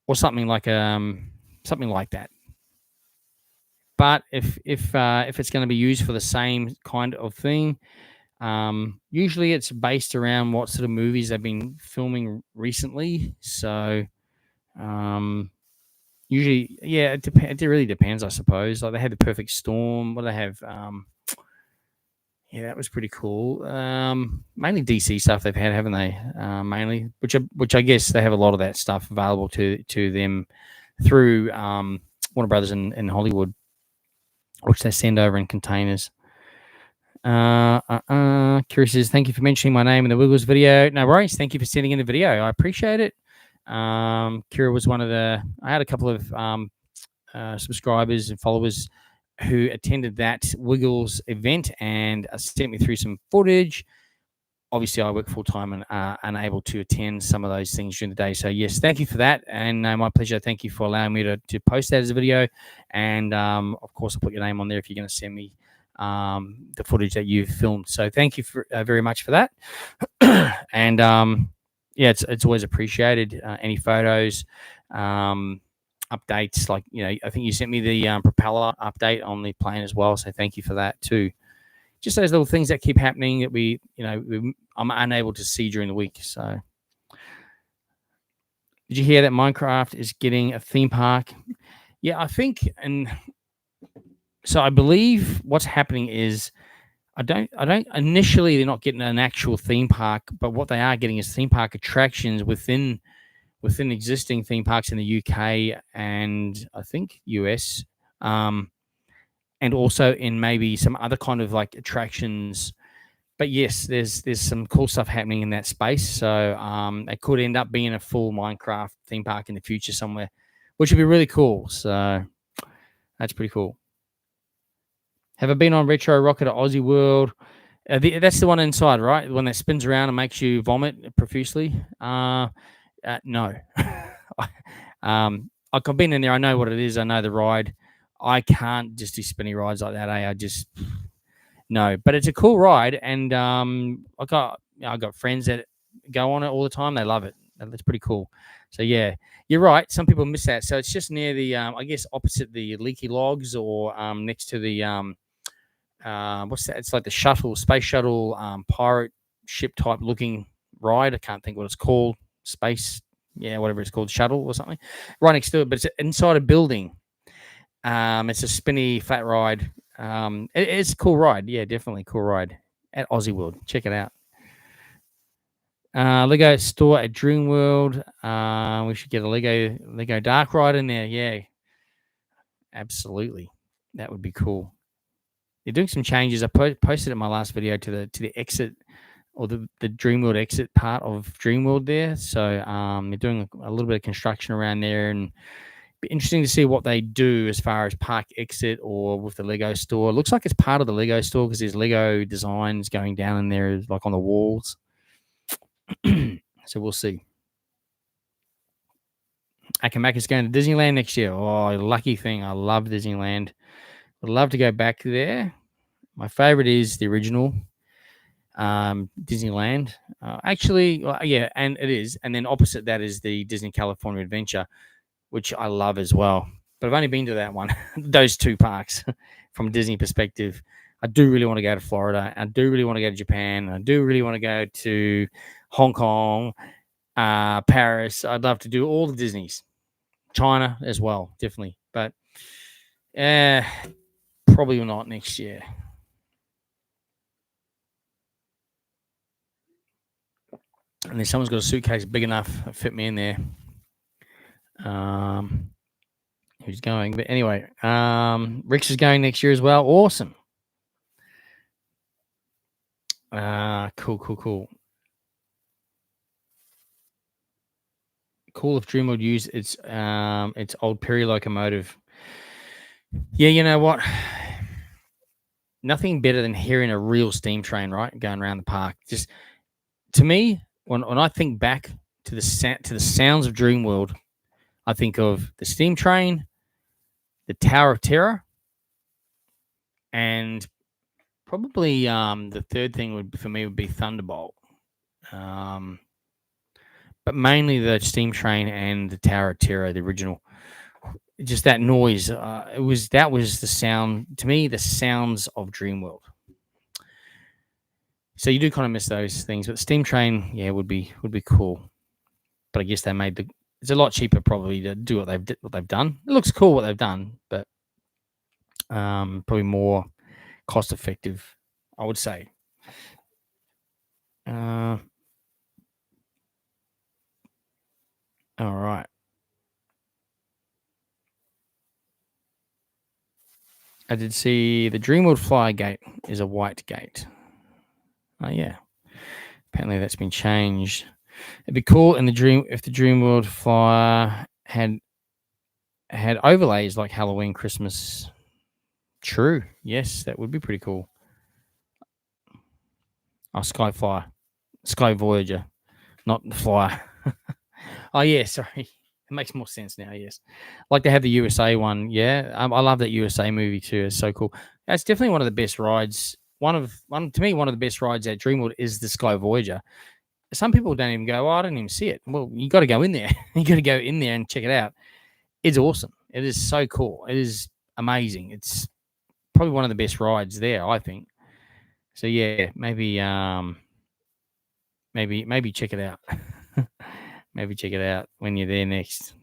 or something like that. But if it's going to be used for the same kind of thing, usually it's based around what sort of movies they've been filming recently. So usually, yeah, it really depends, I suppose. Like they had The Perfect Storm. What do they have? Yeah, that was pretty cool. Mainly DC stuff they've had, haven't they? Mainly, which I guess they have a lot of that stuff available to them through Warner Brothers in Hollywood, which they send over in containers. Curious says, thank you for mentioning my name in the Wiggles video. No worries. Thank you for sending in the video. I appreciate it. Kira was one of I had a couple of subscribers and followers who attended that Wiggles event and sent me through some footage. Obviously, I work full time and unable to attend some of those things during the day. So, yes, thank you for that. And my pleasure. Thank you for allowing me to post that as a video. And, of course, I'll put your name on there if you're going to send me the footage that you've filmed. So, thank you very much for that. And, yeah, it's always appreciated. Any photos, updates, like, I think you sent me the propeller update on the plane as well. So, thank you for that too. Just those little things that keep happening that I'm unable to see during the week. So, did you hear that Minecraft is getting a theme park? Yeah, I think, and so I believe what's happening is I don't initially they're not getting an actual theme park, but what they are getting is theme park attractions within existing theme parks in the UK and I think US. And also in maybe some other kind of like attractions. But yes, there's some cool stuff happening in that space. So it could end up being a full Minecraft theme park in the future somewhere, which would be really cool. So that's pretty cool. Have I been on Retro Rocket at Aussie World? That's the one inside, right? The one that spins around and makes you vomit profusely. No. I've been in there. I know what it is. I know the ride. I can't just do spinny rides like that. I just no, but it's a cool ride, and I got friends that go on it all the time. They love it. That's pretty cool. So yeah, you're right. Some people miss that. So it's just near the I guess opposite the leaky logs or next to the what's that? It's like the space shuttle pirate ship type looking ride. I can't think what it's called. Space, yeah, whatever it's called, shuttle or something. Right next to it, but it's inside a building. It's a spinny flat ride. It's a cool ride. Yeah, definitely cool ride at Aussie World. Check it out. Lego store at Dream World. We should get a Lego Dark Ride in there. Yeah, absolutely. That would be cool. They're doing some changes. I posted in my last video to the exit or the Dream World exit part of Dream World there. So they're doing a little bit of construction around there and be interesting to see what they do as far as park exit or with the Lego store. It looks like it's part of the Lego store because there's Lego designs going down in there, like on the walls. So we'll see. Akamaka's going to Disneyland next year. Oh, lucky thing. I love Disneyland. Would love to go back there. My favorite is the original Disneyland. Actually, yeah, and it is. And then opposite that is the Disney California Adventure, which I love as well. But I've only been to that one, those two parks from a Disney perspective. I do really want to go to Florida. I do really want to go to Japan. I do really want to go to Hong Kong, Paris. I'd love to do all the Disneys. China as well, definitely. But probably not next year. And then someone's got a suitcase big enough to fit me in there. Who's going? But anyway, Rick's is going next year as well. Awesome. Cool. Cool if Dream would use its old Perry locomotive. Yeah, you know what? Nothing better than hearing a real steam train, right, going around the park. Just to me, when I think back to the sounds of Dream World, I think of the steam train, the Tower of Terror, and probably the third thing would be Thunderbolt. But mainly the steam train and the Tower of Terror, the original. Just that noise. That was the sound to me. The sounds of Dream World. So you do kind of miss those things, but the steam train, yeah, would be cool. But I guess they made it's a lot cheaper probably to do what they've done. It looks cool what they've done, but probably more cost effective I would say. All right. I did see the Dreamworld Flyer gate is a white gate. Oh yeah. Apparently that's been changed. It'd be cool if the Dreamworld Flyer had overlays like Halloween, Christmas. True. Yes, that would be pretty cool. Oh, Sky Voyager, not the Flyer. Oh yeah, sorry. It makes more sense now. Yes, like they have the USA one. Yeah, I love that USA movie too. It's so cool. That's definitely one of the best rides. One of the best rides at Dreamworld is the Sky Voyager. Some people don't even go, "Oh, I didn't even see it." Well, you got to go in there. You got to go in there and check it out. It's awesome. It is so cool. It is amazing. It's probably one of the best rides there, I think. So yeah, maybe check it out. Maybe check it out when you're there next.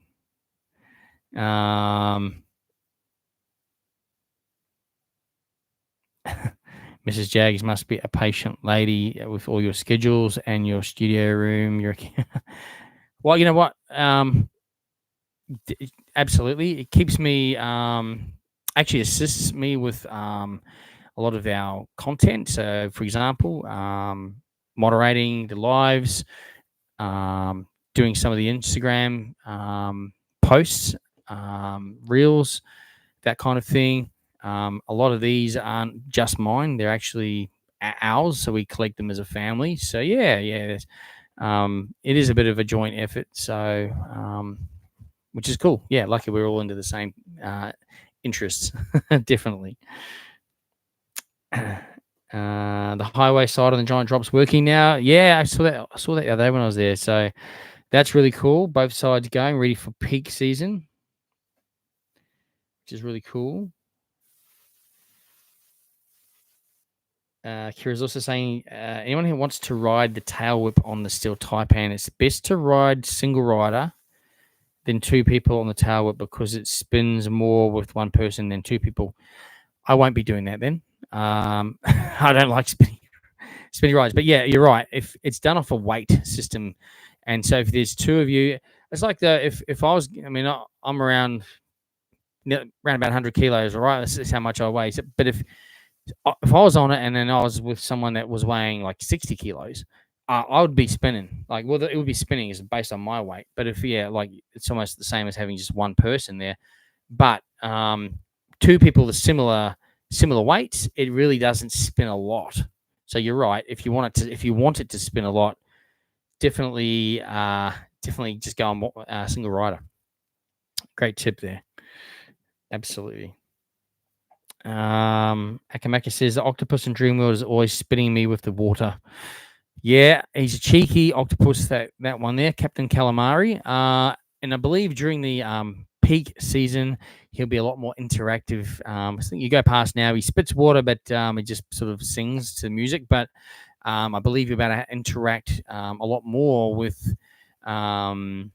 Mrs. Jaggs must be a patient lady with all your schedules and your studio room. Well, you know what? Absolutely, it keeps me. Actually, assists me with a lot of our content. So, for example, moderating the lives, doing some of the Instagram posts, reels, that kind of thing. A lot of these aren't just mine; they're actually ours. So we collect them as a family. So yeah, it is a bit of a joint effort. So which is cool. Yeah, lucky we're all into the same interests. Definitely. The highway side on the giant drops working now. Yeah, I saw that. The other day when I was there. So that's really cool. Both sides going ready for peak season, which is really cool. Kira's also saying, anyone who wants to ride the tail whip on the steel taipan, it's best to ride single rider than two people on the tail whip because it spins more with one person than two people. I won't be doing that then. I don't like spinning rides, but yeah, you're right. If it's done off a weight system, and so if there's two of you, it's like if I was, I mean, I'm around about 100 kilos, all right. This is how much I weigh. But if I was on it and then I was with someone that was weighing like 60 kilos, I would be spinning. Like, well, it would be spinning is based on my weight. But if like it's almost the same as having just one person there. But two people with similar weights, it really doesn't spin a lot. So you're right. If you want it to spin a lot, definitely just go on single rider. Great tip there. Absolutely. Akamaka says the octopus in Dreamworld is always spinning me with the water. Yeah, he's a cheeky octopus, that one there, Captain Calamari. And I believe during the peak season, he'll be a lot more interactive. I think you go past now, he spits water, but he just sort of sings to music. But I believe you're about to interact a lot more with that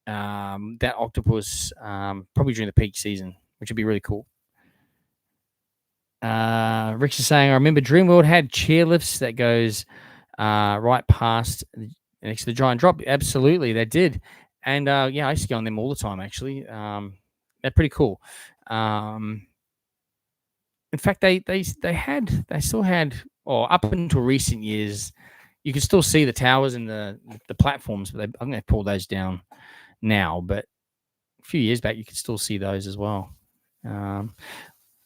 octopus probably during the peak season, which would be really cool. Rich is saying, I remember Dreamworld had chairlifts that goes right past next to the giant drop. Absolutely, they did. And yeah, I used to go on them all the time, actually. They're pretty cool. In fact, they still had, or up until recent years, you could still see the towers and the platforms, but I think they pulled those down now. But a few years back, you could still see those as well.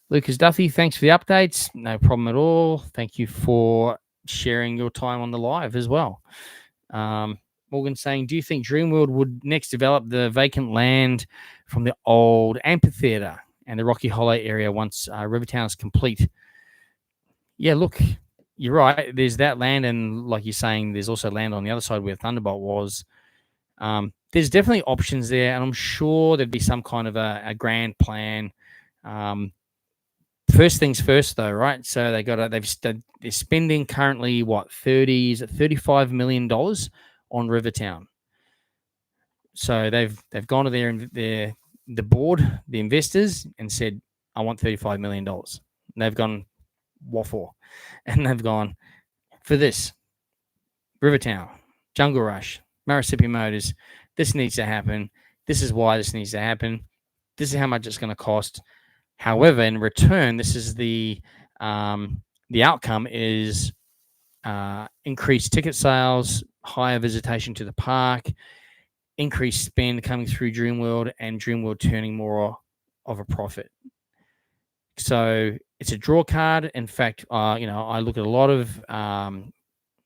Lucas Duffy, thanks for the updates. No problem at all. Thank you for sharing your time on the live as well. Morgan saying, do you think Dreamworld would next develop the vacant land from the old amphitheater and the Rocky Hollow area once Rivertown is complete? Yeah, look, you're right. There's that land, and like you're saying, there's also land on the other side where Thunderbolt was. There's definitely options there, and I'm sure there'd be some kind of a grand plan. First things first, though, right? So they're spending currently what $35 million on Rivertown. So they've gone to the board, the investors, and said, "I want $35 million." And they've gone, what for? And they've gone, for this, Rivertown, Jungle Rush, Murrissippi Motors, this needs to happen. This is why this needs to happen. This is how much it's going to cost. However, in return, this is the outcome is increased ticket sales, higher visitation to the park, increased spend coming through Dreamworld, and Dreamworld turning more of a profit. So it's a draw card. In fact, I look at a lot of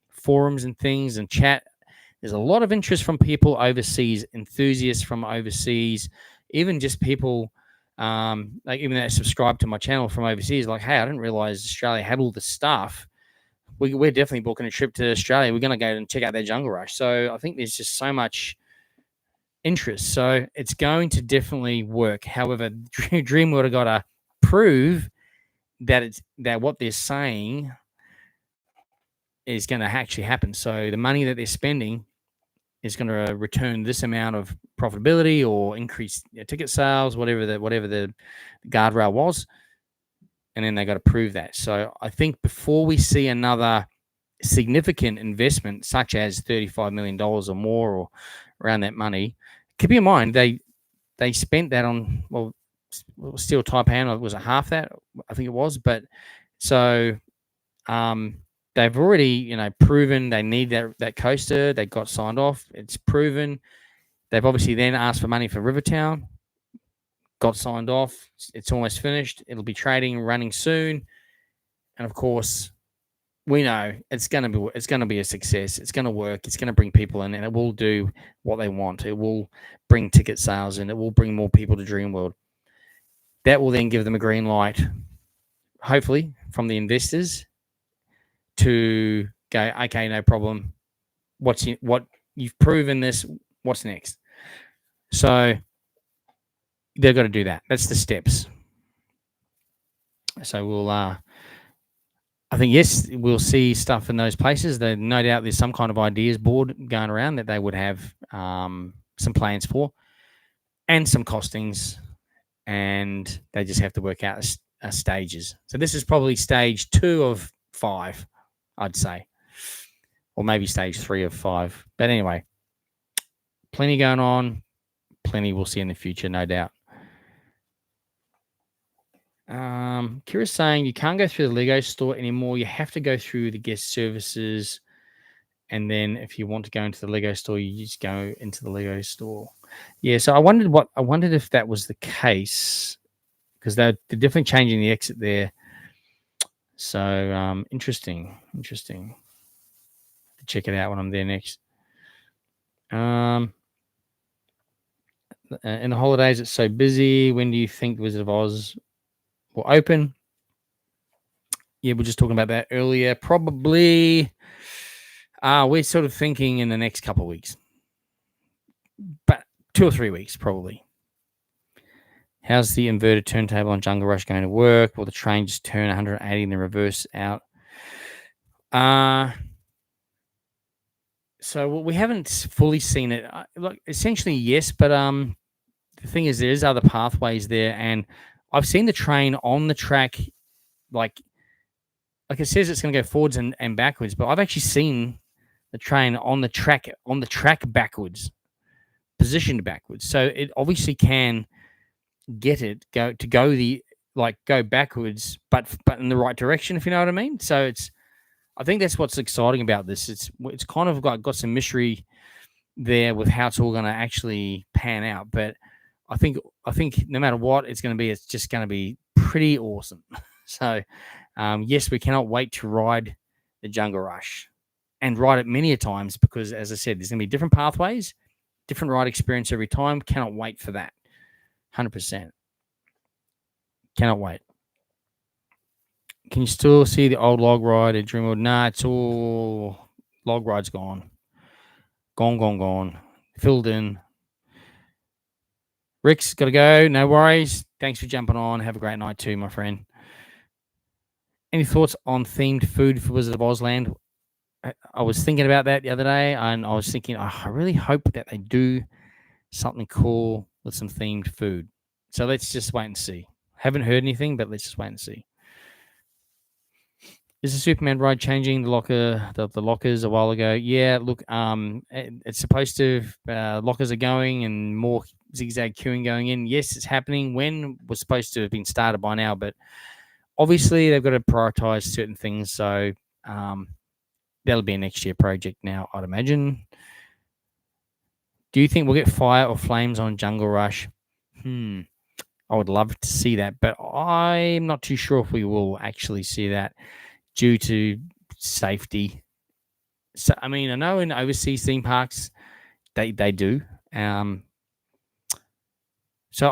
forums and things and chat. There's a lot of interest from people overseas, enthusiasts from overseas, even just people like even that subscribe to my channel from overseas. Like, hey, I didn't realize Australia had all this stuff. We're definitely booking a trip to Australia. We're going to go and check out their Jungle Rush. So I think there's just so much interest. So it's going to definitely work. However, Dreamworld have got to prove that what they're saying is going to actually happen. So the money that they're spending is going to return this amount of profitability or increase ticket sales, whatever the guardrail was, and then they got to prove that. So I think before we see another significant investment, such as $35 million or more, or around that money, keep in mind they spent that on Steel Taipan. Was it half that? I think it was, but so they've already, proven they need that coaster. They got signed off. It's proven. They've obviously then asked for money for Rivertown. Got signed off. It's almost finished. It'll be running soon. And of course, we know it's going to be a success. It's going to work. It's going to bring people in, and it will do what they want. It will bring ticket sales, and it will bring more people to Dreamworld. That will then give them a green light, hopefully, from the investors to go, okay, no problem. What you've proven this, what's next? So they've got to do that. That's the steps. So we'll I think, yes, we'll see stuff in those places. No doubt there's some kind of ideas board going around that they would have some plans for, and some costings, and they just have to work out stages. So this is probably stage 2 of 5. I'd say, or maybe stage 3 of 5. But anyway, plenty going on. Plenty we'll see in the future, no doubt. Kira's saying you can't go through the Lego store anymore. You have to go through the guest services, and then if you want to go into the Lego store, you just go into the Lego store. Yeah. So I wondered if that was the case, because they're definitely changing the exit there. So interesting. Check it out when I'm there next. In the holidays, it's so busy. When do you think Wizard of Oz will open? Yeah, we're just talking about that earlier. Probably, we're sort of thinking in the next couple of weeks, but 2 or 3 weeks probably. How's the inverted turntable on Jungle Rush going to work? Will the train just turn 180 and then reverse out? So we haven't fully seen it. Essentially, yes, but the thing is, there's other pathways there, and I've seen the train on the track, like it says it's going to go forwards and backwards, but I've actually seen the train on the track backwards, positioned backwards. So it obviously can go backwards, but in the right direction, if you know what I mean. So I think that's what's exciting about this. It's kind of got some mystery there with how it's all going to actually pan out. But I think no matter what it's going to be, it's just going to be pretty awesome. So yes, we cannot wait to ride the Jungle Rush and ride it many a times, because, as I said, there's going to be different pathways, different ride experience every time. Cannot wait for that. 100%. Cannot wait. Can you still see the old log ride at Dreamworld? Nah, it's all log ride's gone. Gone. Filled in. Rick's got to go. No worries. Thanks for jumping on. Have a great night too, my friend. Any thoughts on themed food for Wizard of Oz Land? I was thinking about that the other day, and I was thinking, I really hope that they do something cool with some themed food. So let's just wait and see. Haven't heard anything, but let's just wait and see. Is the Superman ride changing the lockers a while ago? Yeah, look, it's supposed to lockers are going and more zigzag queuing going in. Yes, it's happening. When was supposed to have been started by now, but obviously they've got to prioritize certain things. So that'll be a next year project now, I'd imagine. Do you think we'll get fire or flames on Jungle Rush? I would love to see that, but I'm not too sure if we will actually see that due to safety. So, I mean, I know in overseas theme parks they do. So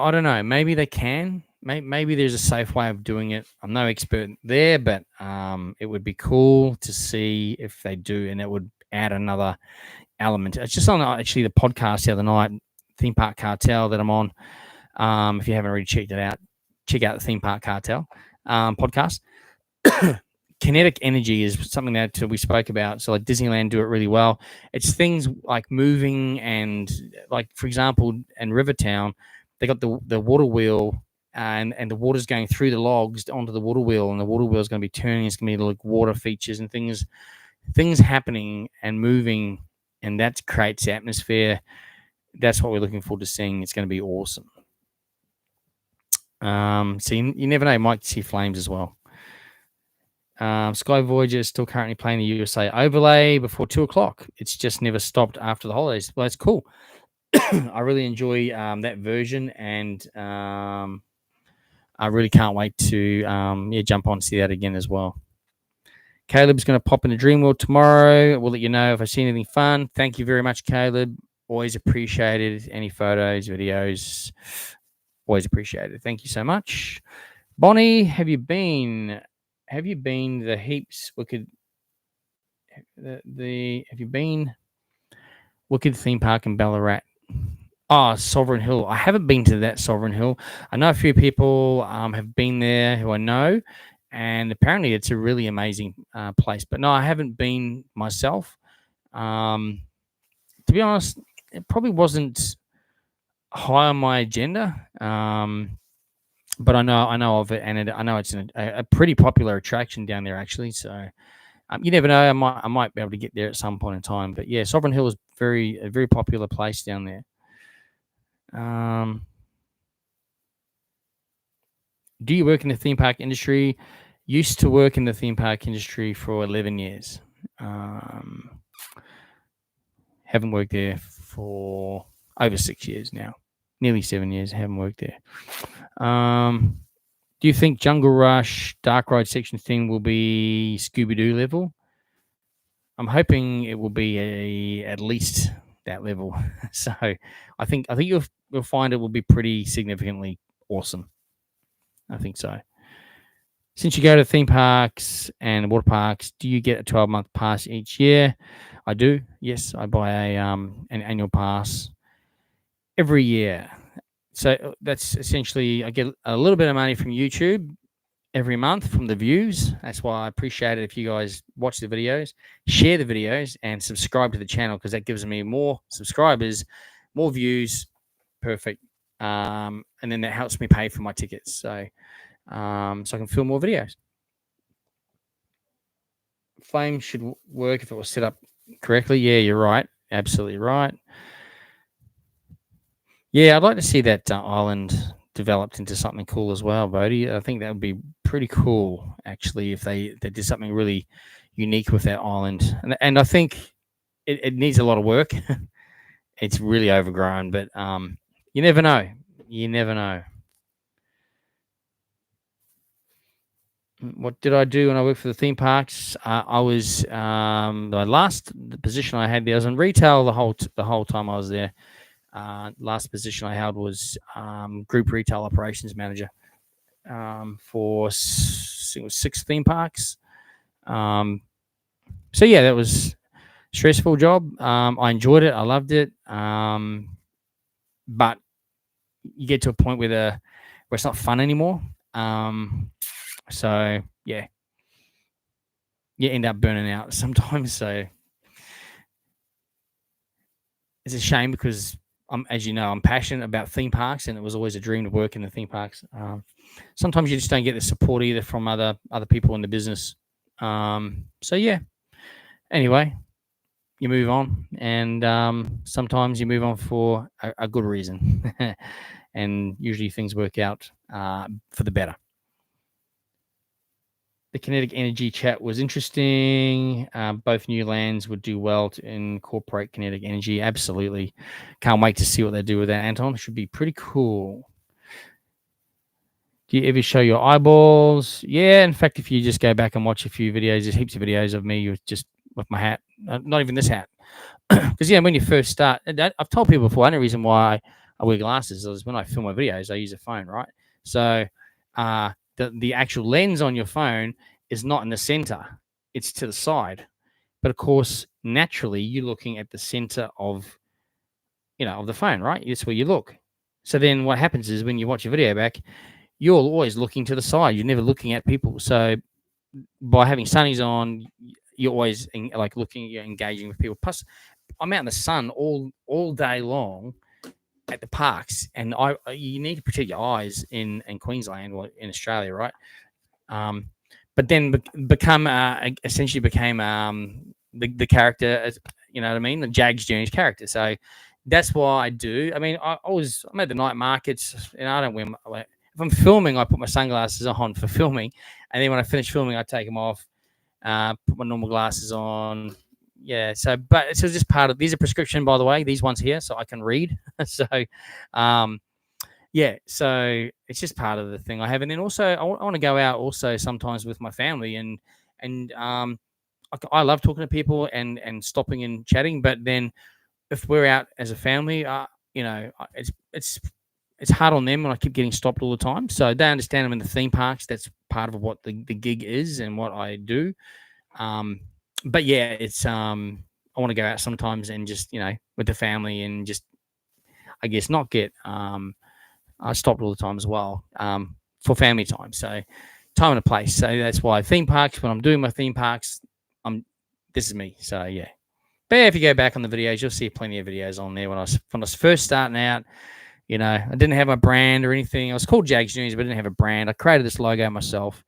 I don't know. Maybe they can. Maybe there's a safe way of doing it. I'm no expert there, but it would be cool to see if they do, and it would add another element. It's just on actually the podcast the other night, Theme Park Cartel that I'm on. If you haven't already checked it out, check out the Theme Park Cartel podcast. Kinetic energy is something that we spoke about. So like Disneyland do it really well. It's things like moving and like, for example, in Rivertown, they got the water wheel and the water's going through the logs onto the water wheel, and the water wheel is going to be turning. It's going to be like water features and things happening and moving, and that creates the atmosphere. That's what we're looking forward to seeing. It's going to be awesome. So you never know, you might see flames as well. Sky Voyager is still currently playing the USA overlay before 2:00. It's just never stopped after the holidays. Well, that's cool. I really enjoy that version, and I really can't wait to jump on and see that again as well. Caleb's going to pop in the Dream World tomorrow. We'll let you know if I see anything fun. Thank you very much, Caleb. Always appreciated. Any photos, videos, always appreciated. Thank you so much. Bonnie, have you been the heaps wicked have you been Wicked Theme Park in Ballarat? Oh, Sovereign Hill. I haven't been to that Sovereign Hill. I know a few people have been there who I know, and apparently it's a really amazing place. But no, I haven't been myself. To be honest, it probably wasn't high on my agenda. But I know of it, and I know it's a pretty popular attraction down there, actually. So you never know. I might be able to get there at some point in time. But yeah, Sovereign Hill is a very popular place down there. Do you work in the theme park industry? Used to work in the theme park industry for 11 years. Haven't worked there for over 6 years now. Nearly 7 years. Haven't worked there. Do you think Jungle Rush Dark Ride section thing will be Scooby-Doo level? I'm hoping it will be at least that level. So I think you'll find it will be pretty significantly awesome. I think so. Since you go to theme parks and water parks, do you get a 12-month pass each year? I do. Yes, I buy an annual pass every year. So that's essentially, I get a little bit of money from YouTube every month from the views. That's why I appreciate it if you guys watch the videos, share the videos, and subscribe to the channel, because that gives me more subscribers, more views. Perfect. And then that helps me pay for my tickets. So I can film more videos. Flame should work if it was set up correctly. Yeah, you're right. Absolutely right. Yeah, I'd like to see that island developed into something cool as well, Bodie. I think that would be pretty cool, actually, if they did something really unique with that island. And I think it needs a lot of work. It's really overgrown, but you never know. You never know. What did I do when I worked for the theme parks? I was the position I had there. I was in retail the whole time I was there. Last position I held was group retail operations manager for 6 theme parks. So yeah, that was a stressful job. I enjoyed it. I loved it. But you get to a point where it's not fun anymore. So yeah, you end up burning out sometimes. So it's a shame, because as you know, I'm passionate about theme parks, and it was always a dream to work in the theme parks. Sometimes you just don't get the support either from other people in the business. So yeah. Anyway, you move on, and sometimes you move on for a good reason, and usually things work out for the better. The kinetic energy chat was interesting. Both new lands would do well to incorporate kinetic energy. Absolutely. Can't wait to see what they do with that, Anton. It should be pretty cool. Do you ever show your eyeballs? Yeah, in fact, if you just go back and watch a few videos, there's heaps of videos of me just with my hat. Not even this hat. Because, yeah, when you first start, I've told people before, the only reason why I wear glasses is when I film my videos, I use a phone, right? So the actual lens on your phone is not in the center. It's to the side. But, of course, naturally, you're looking at the center of the phone, right? That's where you look. So then what happens is when you watch a video back, you're always looking to the side. You're never looking at people. So by having sunnies on, you're always you're engaging with people. Plus, I'm out in the sun all day long at the parks, and you need to protect your eyes in Queensland or in Australia, right? But then essentially became the character, you know what I mean, the Jaggs Journeys character. So that's why I do. I mean, I'm at the night markets, and I don't wear if I'm filming, I put my sunglasses on for filming, and then when I finish filming, I take them off, put my normal glasses on. Yeah, so it's just part of. These are prescription, by the way. These ones here, so I can read. So, yeah, so it's just part of the thing I have, and then also I want to go out also sometimes with my family, and I love talking to people and stopping and chatting. But then if we're out as a family, it's hard on them, and I keep getting stopped all the time. So they understand I'm in the theme parks. That's part of what the gig is and what I do. But yeah, it's I want to go out sometimes and just with the family and just I guess not get stopped all the time as well for family time. So time and a place. So that's why theme parks. When I'm doing my theme parks, this is me. So yeah. But yeah, if you go back on the videos, you'll see plenty of videos on there when I was first starting out. I didn't have a brand or anything. I was called Jaggs Journeys, but I didn't have a brand. I created this logo myself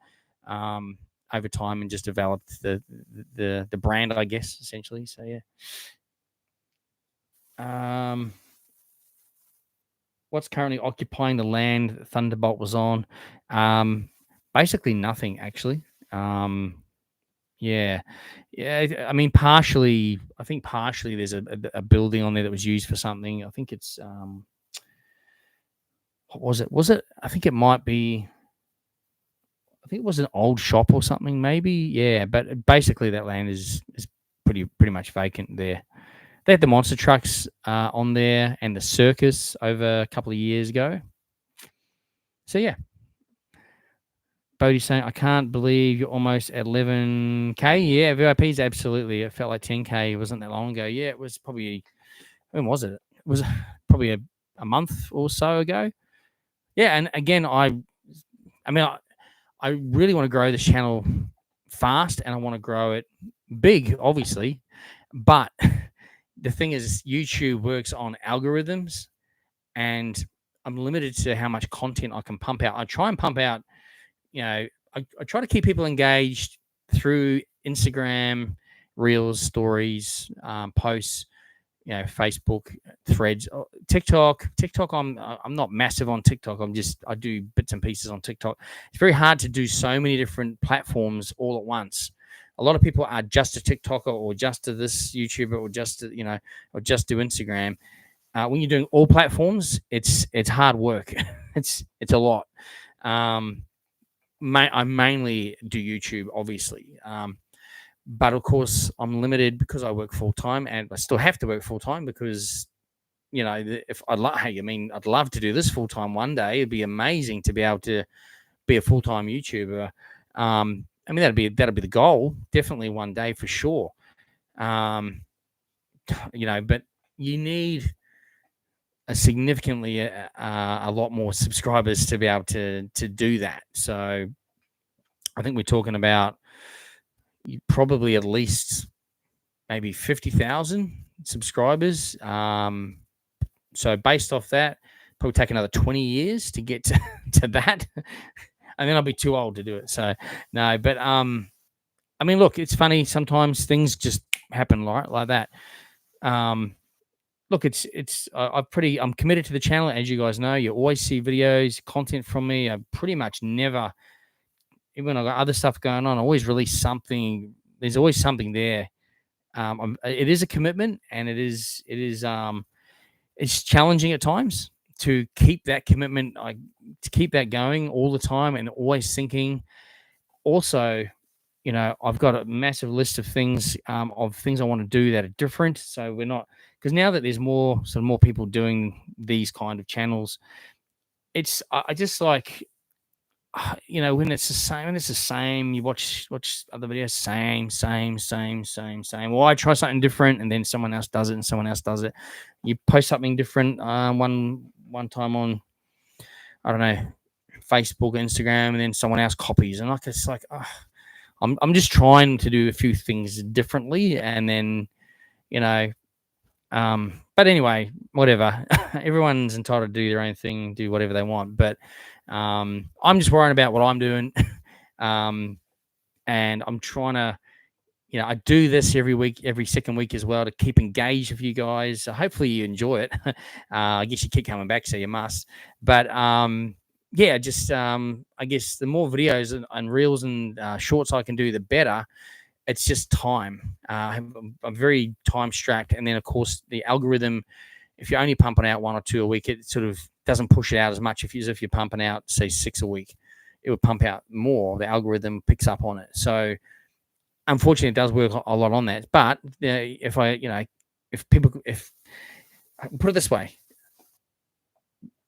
over time and just developed the brand, I guess, essentially. So yeah. What's currently occupying the land that Thunderbolt was on? Basically nothing, actually. Yeah. I mean, partially. I think partially there's a building on there that was used for something. I think it's what was it? Was it? I think it might be. I think it was an old shop or something, maybe. Yeah, but basically that land is pretty much vacant there. They had the monster trucks on there and the circus over a couple of years ago. So yeah. Bodie's saying, I can't believe you're almost at 11K. Yeah, VIPs, absolutely. It felt like 10K. It wasn't that long ago. Yeah, it was probably, when was it? It was probably a month or so ago. Yeah, and again, I really want to grow this channel fast, and I want to grow it big, obviously. But the thing is, YouTube works on algorithms, and I'm limited to how much content I can pump out. I try and pump out, I try to keep people engaged through Instagram, Reels, stories, posts, Facebook, Threads, TikTok. I'm not massive on TikTok. I do bits and pieces on TikTok. It's very hard to do so many different platforms all at once. A lot of people are just a TikToker or just to this YouTuber or just to, or just do Instagram. When you're doing all platforms, it's hard work. it's a lot. I mainly do YouTube, obviously. But of course, I'm limited because I work full time, and I still have to work full time because, if I'd love to do this full time one day. It'd be amazing to be able to be a full time YouTuber. That'd be the goal, definitely one day for sure. But you need a significantly a lot more subscribers to be able to do that. So I think we're talking about probably at least maybe 50,000 subscribers. So based off that, probably take another 20 years to get to that. And then I'll be too old to do it. So no, but I mean, look, it's funny. Sometimes things just happen like that. Look, I'm committed to the channel, as you guys know. You always see videos, content from me. I pretty much never, even when I got other stuff going on, I always release something. There's always something there. It is a commitment, and it's challenging at times to keep that commitment, to keep that going all the time, and always thinking. Also, I've got a massive list of things I want to do that are different. So we're not, because now that there's more people doing these kind of channels, I just like, when it's the same, you watch other videos, same. Well, I try something different, and then someone else does it, and someone else does it. You post something different one time on, I don't know, Facebook, Instagram, and then someone else copies, and it's like, I'm just trying to do a few things differently, and then, but anyway, whatever. Everyone's entitled to do their own thing, do whatever they want. But I'm just worrying about what I'm doing, and I'm trying to, I do this every week, every second week as well, to keep engaged with you guys. So hopefully you enjoy it. I guess you keep coming back, so you must. But yeah, just I guess the more videos and reels and shorts I can do, the better. It's just time. I'm very time strapped, and then of course the algorithm. If you're only pumping out 1 or 2 a week, it sort of doesn't push it out as much. If you're pumping out, say, 6 a week, it would pump out more. The algorithm picks up on it. So unfortunately, it does work a lot on that. But if put it this way,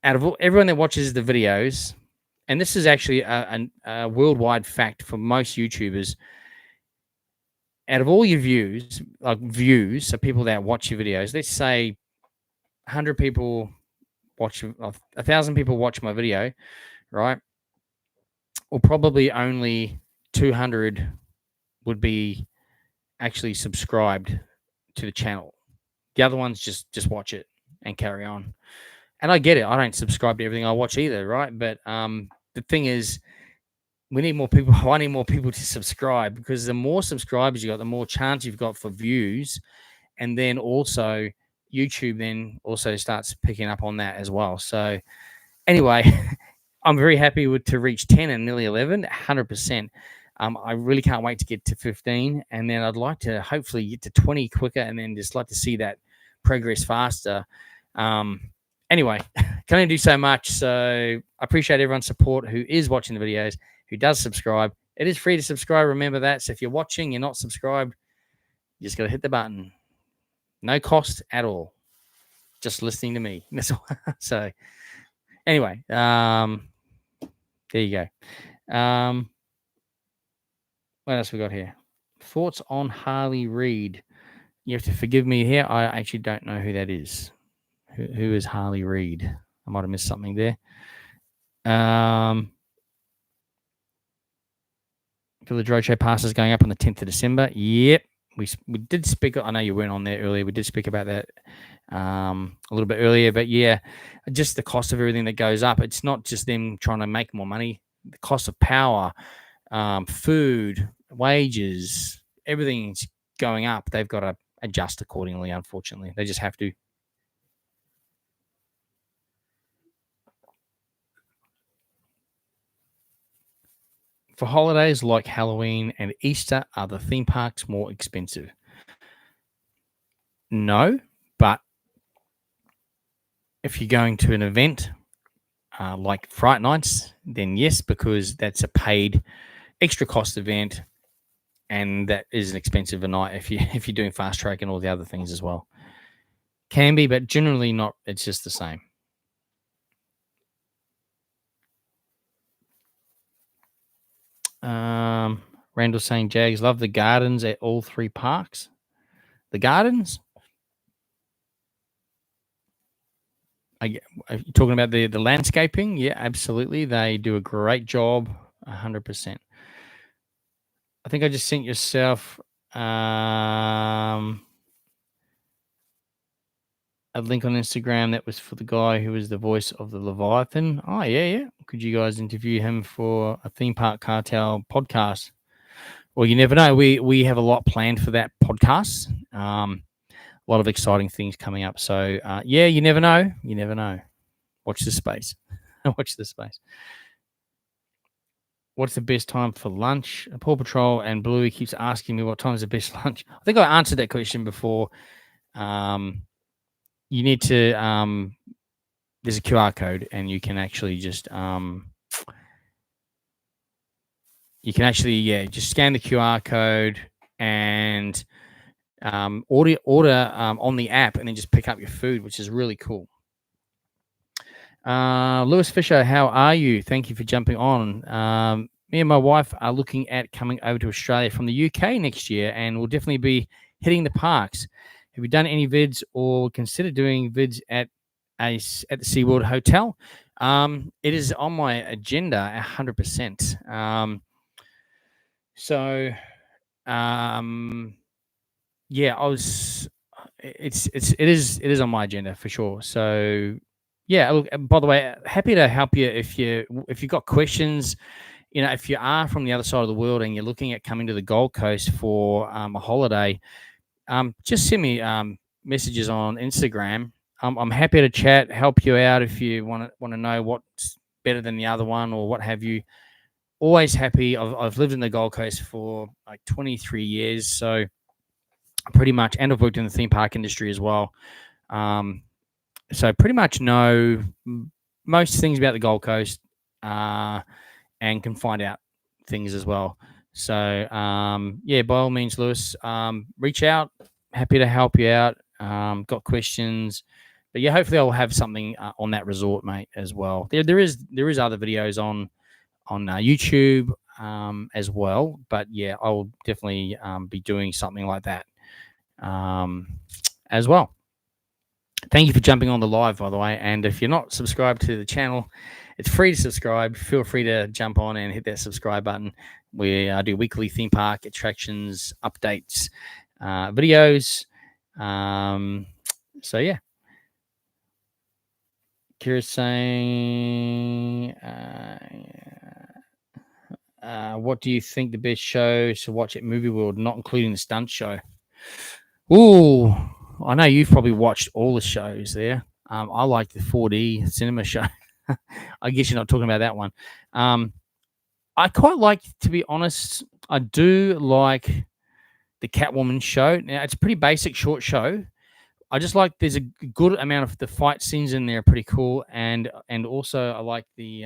out of everyone that watches the videos, and this is actually a worldwide fact for most YouTubers, out of all your views, so people that watch your videos, let's say 100 people watch, 1,000 people watch my video, right? Well, probably only 200 would be actually subscribed to the channel. The other ones just watch it and carry on. And I get it. I don't subscribe to everything I watch either, right? But the thing is, we need more people. I need more people to subscribe, because the more subscribers you got, the more chance you've got for views. And then also YouTube then also starts picking up on that as well. So anyway, I'm very happy to reach 10 and nearly 11, 100%. I really can't wait to get to 15, and then I'd like to hopefully get to 20 quicker, and then just like to see that progress faster. Anyway, can only do so much. So I appreciate everyone's support who is watching the videos, who does subscribe. It is free to subscribe. Remember that. So if you're watching, you're not subscribed, you just got to hit the button. No cost at all. Just listening to me. That's all. So anyway, there you go. What else we got here? Thoughts on Harley Reid. You have to forgive me here. I actually don't know who that is. Who is Harley Reid? I might have missed something there. Village Roadshow passes going up on the 10th of December. Yep. We did speak. I know you weren't on there earlier. We did speak about that a little bit earlier. But yeah, just the cost of everything that goes up. It's not just them trying to make more money. The cost of power, food, wages, everything's going up. They've got to adjust accordingly, unfortunately. They just have to. For holidays like Halloween and Easter, are the theme parks more expensive? No, but if you're going to an event like Fright Nights, then yes, because that's a paid extra cost event, and that is an expensive a night if you're doing fast track and all the other things as well. Can be, but generally not. It's just the same. Randall saying, Jaggs, love the gardens at all 3 parks. The gardens? Are you talking about the landscaping? Yeah, absolutely. They do a great job, 100%. I think I just sent yourself a link on Instagram that was for the guy who was the voice of the Leviathan. Oh, yeah. Could you guys interview him for a Theme Park Cartel podcast? Well, you never know. We have a lot planned for that podcast. A lot of exciting things coming up. So yeah, you never know. You never know. Watch this space. Watch this space. What's the best time for lunch? Paw Patrol and Bluey keeps asking me what time is the best lunch. I think I answered that question before. You need to. There's a QR code, and you can actually just just scan the QR code and order on the app, and then just pick up your food, which is really cool. Lewis Fisher, how are you? Thank you for jumping on. Me and my wife are looking at coming over to Australia from the UK next year, and we'll definitely be hitting the parks. Have you done any vids or consider doing vids at the SeaWorld Hotel? It is on my agenda 100%. Yeah, it is on my agenda for sure. So yeah, look, by the way, happy to help you if you've got questions. If you are from the other side of the world and you're looking at coming to the Gold Coast for a holiday, just send me messages on Instagram. I'm happy to chat, help you out if you want to know what's better than the other one or what have you. Always happy. I've lived in the Gold Coast for like 23 years, so pretty much, and I've worked in the theme park industry as well. So pretty much know most things about the Gold Coast, and can find out things as well. So yeah, by all means, Lewis, reach out. Happy to help you out. Got questions, but yeah, hopefully I'll have something on that resort, mate, as well. There is other videos on YouTube as well, but yeah, I'll definitely be doing something like that as well. Thank you for jumping on the live, by the way. And if you're not subscribed to the channel, it's free to subscribe. Feel free to jump on and hit that subscribe button. We do weekly theme park attractions, updates, videos. So yeah. Kira's saying, what do you think the best show to watch at Movie World, not including the stunt show? Ooh, I know you've probably watched all the shows there. I like the 4D cinema show. I guess you're not talking about that one. I quite like, to be honest, I do like the Catwoman show. Now, it's a pretty basic short show. I just like there's a good amount of the fight scenes in there are pretty cool, and also I like the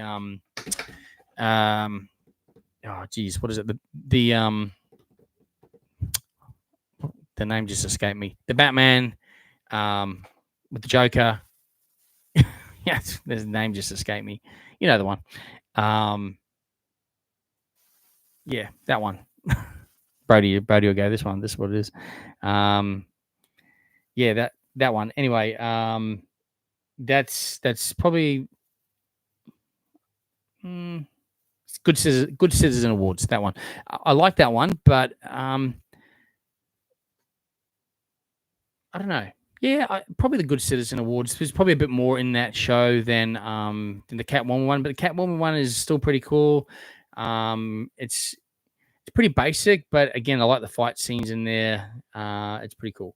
oh geez, what is it? The name just escaped me. The Batman with the Joker. Yes, the name just escaped me. You know the one. Yeah, that one. Brody will go this one. This is what it is. Yeah, that one. Anyway, that's probably good citizen awards. That one. I like that one, but I don't know. Yeah, probably the Good Citizen Awards. There's probably a bit more in that show than the Catwoman one, but the Catwoman one is still pretty cool. It's pretty basic, but again, I like the fight scenes in there. It's pretty cool.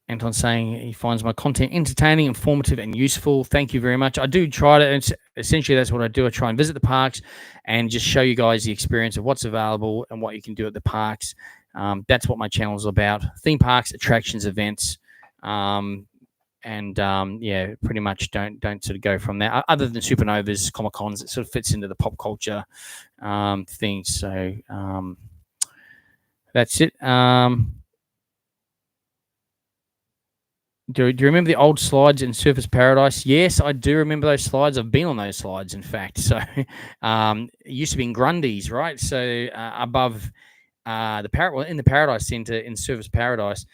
Anton saying he finds my content entertaining, informative, and useful. Thank you very much. I do try to, essentially that's what I do. I try and visit the parks and just show you guys the experience of what's available and what you can do at the parks. That's what my channel is about. Theme parks, attractions, events. Yeah, pretty much don't sort of go from there. Other than Supernovas, Comic Cons, it sort of fits into the pop culture thing. So that's it. Do you remember the old slides in Surfers Paradise? Yes, I do remember those slides. I've been on those slides, in fact. So it used to be in Grundy's, right? So above in the Paradise Centre in Surfers Paradise,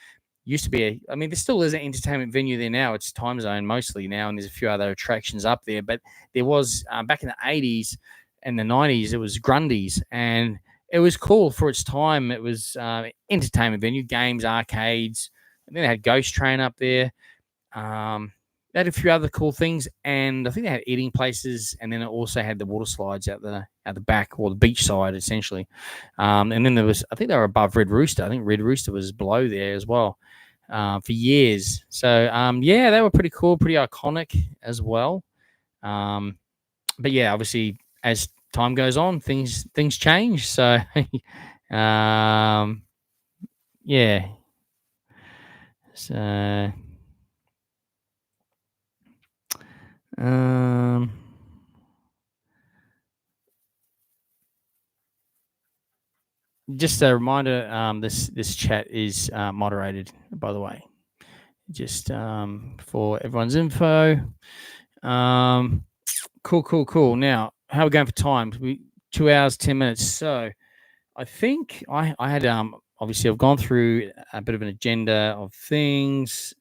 used to be there still is an entertainment venue there now. It's Time Zone mostly now, and there's a few other attractions up there. But there was back in the 80s and the 90s, it was Grundy's, and it was cool for its time. It was entertainment venue, games, arcades. And then they had Ghost Train up there. they had a few other cool things, and I think they had eating places, and then it also had the water slides out the back, or the beach side essentially. And then there was, I think they were above Red Rooster. I think Red Rooster was below there as well for years. So yeah, they were pretty cool, pretty iconic as well. But yeah, obviously as time goes on, things change. So yeah. So just a reminder, this chat is moderated, by the way, just for everyone's info. Cool. Now, how are we going for time? 2 hours 10 minutes. So I think I had obviously I've gone through a bit of an agenda of things.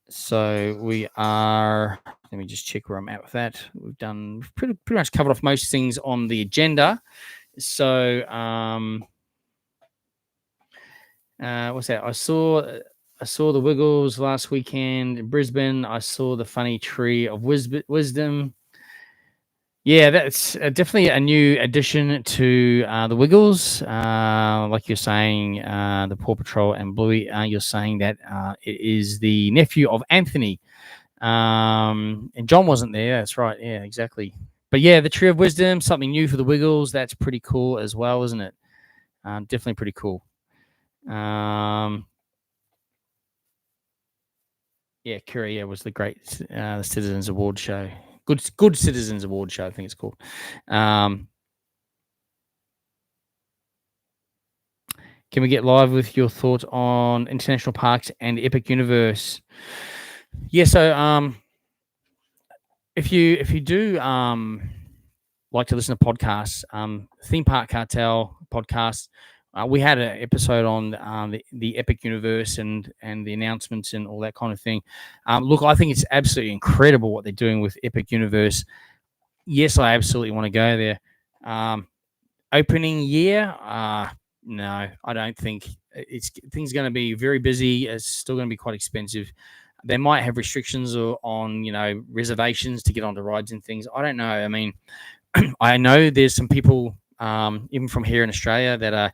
So we are. Let me just check where I'm at with that. We've done pretty much covered off most things on the agenda. So what's that? I saw the Wiggles last weekend in Brisbane. I saw the Funny Tree of Wisdom. Yeah, that's definitely a new addition to the Wiggles. Like you're saying, the Paw Patrol and Bluey. You're saying that it is the nephew of Anthony. And John wasn't there. That's right. Yeah, exactly. But yeah, the Tree of Wisdom, something new for the Wiggles. That's pretty cool as well, isn't it? Definitely pretty cool. Yeah, Curie was the great Citizens Award show. Good Citizens Award show, I think it's called. Can we get live with your thoughts on international parks and Epic Universe? Yeah, so if you do like to listen to podcasts, Theme Park Cartel podcast, we had an episode on the Epic Universe and the announcements and all that kind of thing. Look, I think it's absolutely incredible what they're doing with Epic Universe. Yes, I absolutely want to go there. Opening year, no, I don't think things going to be very busy. It's still going to be quite expensive. They might have restrictions on reservations to get onto rides and things. I don't know. I mean, I know there's some people even from here in Australia that are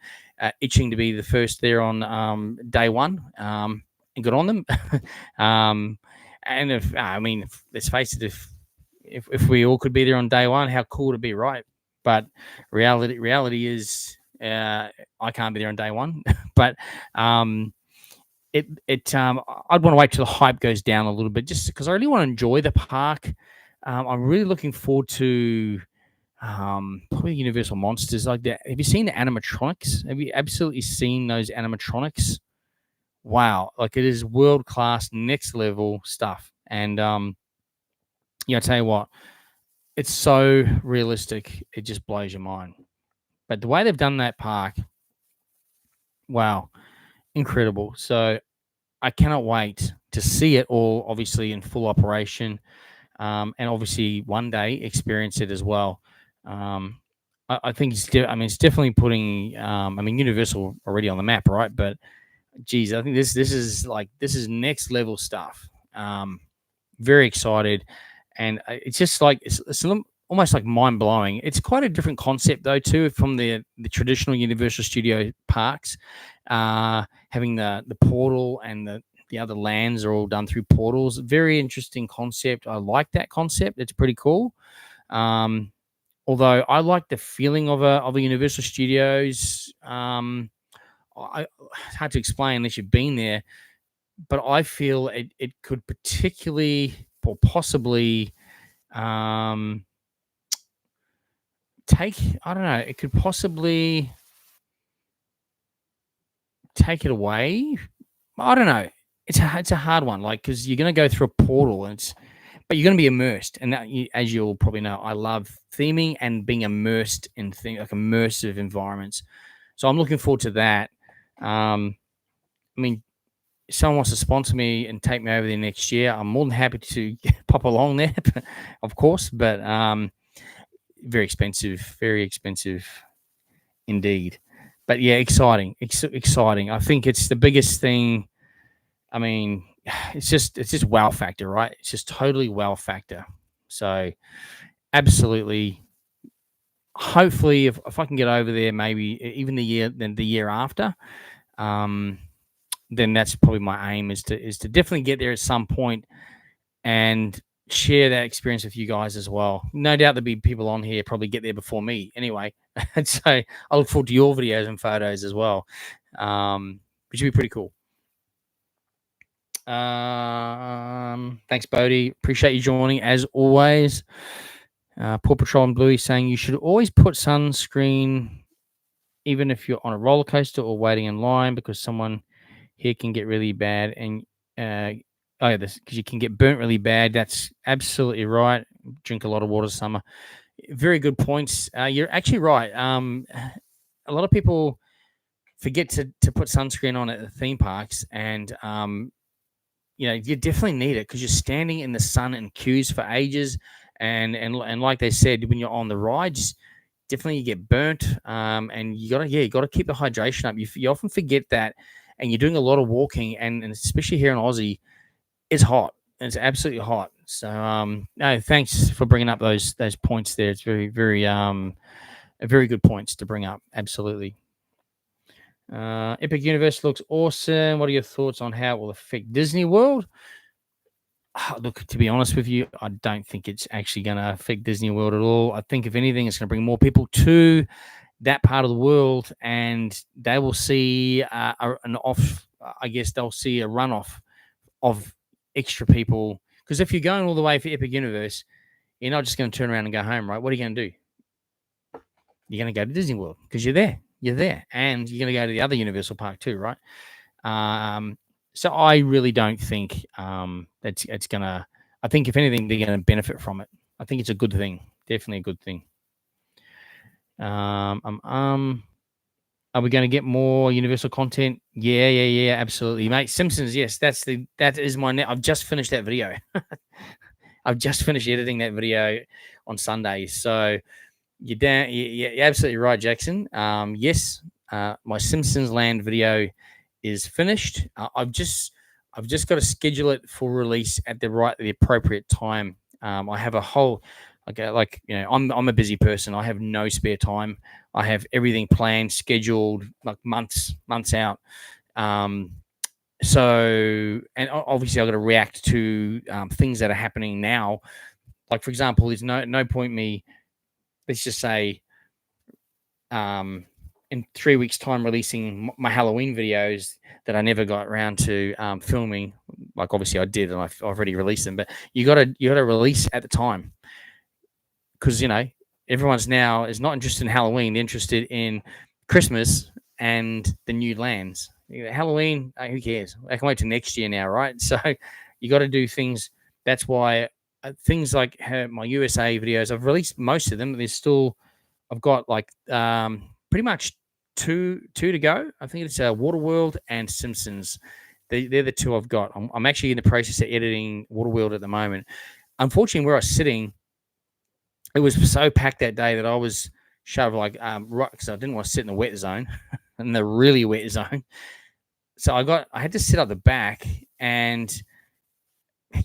itching to be the first there on day one, and good on them. And let's face it, if we all could be there on day one, how cool would it be, right? But reality is I can't be there on day one. But I'd want to wait till the hype goes down a little bit, just because I really want to enjoy the park. I'm really looking forward to probably Universal Monsters like that. Have you seen the animatronics? Have you absolutely seen those animatronics? Wow, like it is world class, next level stuff. And I tell you what, it's so realistic, it just blows your mind. But the way they've done that park, wow, incredible. So I cannot wait to see it all, obviously in full operation, and obviously one day experience it as well. I think it's definitely putting Universal already on the map, right? But geez, I think this is next level stuff. Very excited, and it's just like it's almost like mind blowing. It's quite a different concept though too from the traditional Universal Studio parks, having the portal and the other lands are all done through portals. Very interesting concept. I like that concept. It's pretty cool. Although I like the feeling of a Universal Studios. It's hard to explain unless you've been there, but I feel it could particularly or possibly take. I don't know. It could possibly take it away. I don't know. It's a hard one, like because you're going to go through a portal, but you're going to be immersed. And that, as you'll probably know, I love theming and being immersed in like immersive environments. So I'm looking forward to that. If someone wants to sponsor me and take me over there next year, I'm more than happy to pop along there, of course. But very expensive indeed. But yeah, exciting. I think it's the biggest thing. it's just wow factor, right? It's just totally wow factor. So absolutely, hopefully, if I can get over there, maybe even the year after, then that's probably my aim is to definitely get there at some point and share that experience with you guys as well. No doubt there'll be people on here probably get there before me anyway. So I look forward to your videos and photos as well, which would be pretty cool. Thanks, Bodie. Appreciate you joining as always. Paw Patrol and Bluey saying you should always put sunscreen even if you're on a roller coaster or waiting in line because someone here can get really bad and because you can get burnt really bad. That's absolutely right. Drink a lot of water summer. Very good points. You're actually right. A lot of people forget to put sunscreen on at the theme parks, and you definitely need it because you're standing in the sun and queues for ages, and like they said, when you're on the rides, definitely you get burnt, and you gotta keep the hydration up. You often forget that, and you're doing a lot of walking, and especially here in Aussie, it's hot. It's absolutely hot. So no, thanks for bringing up those points there. It's very very good points to bring up. Absolutely. Epic Universe looks awesome. What are your thoughts on how it will affect Disney World? Look, to be honest with you, I don't think it's actually going to affect Disney World at all. I think if anything, it's going to bring more people to that part of the world, and they will see an off. I guess they'll see a runoff of extra people. Because if you're going all the way for Epic Universe, you're not just going to turn around and go home, right? What are you going to do? You're going to go to Disney World because you're there. You're there, and you're going to go to the other Universal Park too, right? So I really don't think that's it's going to. I think if anything, they're going to benefit from it. I think it's a good thing. Definitely a good thing. Are we going to get more Universal content? Yeah, absolutely, mate. Simpsons, yes, that is my net. I've just finished that video. I've just finished editing that video on Sunday. So you're absolutely right, Jackson. Yes, my Simpsons Land video is finished. I've just got to schedule it for release at the appropriate time. I have a whole I'm a busy person. I have no spare time. I have everything planned, scheduled like months out. So, and obviously I've got to react to things that are happening now. Like, for example, there's no point me, let's just say, in 3 weeks' time releasing my Halloween videos that I never got around to filming. Like, obviously I did, and I've already released them, but you got to release at the time. Because, everyone's now is not interested in Halloween. They're interested in Christmas and the new lands. Halloween, who cares? I can wait till next year now, right? So you got to do things. That's why things like my USA videos, I've released most of them. I've got like pretty much two to go. I think it's Waterworld and Simpsons. They're the two I've got. I'm actually in the process of editing Waterworld at the moment. Unfortunately, where I was sitting, it was so packed that day that I was shoved right because I didn't want to sit in the wet zone, in the really wet zone. So I had to sit up the back, and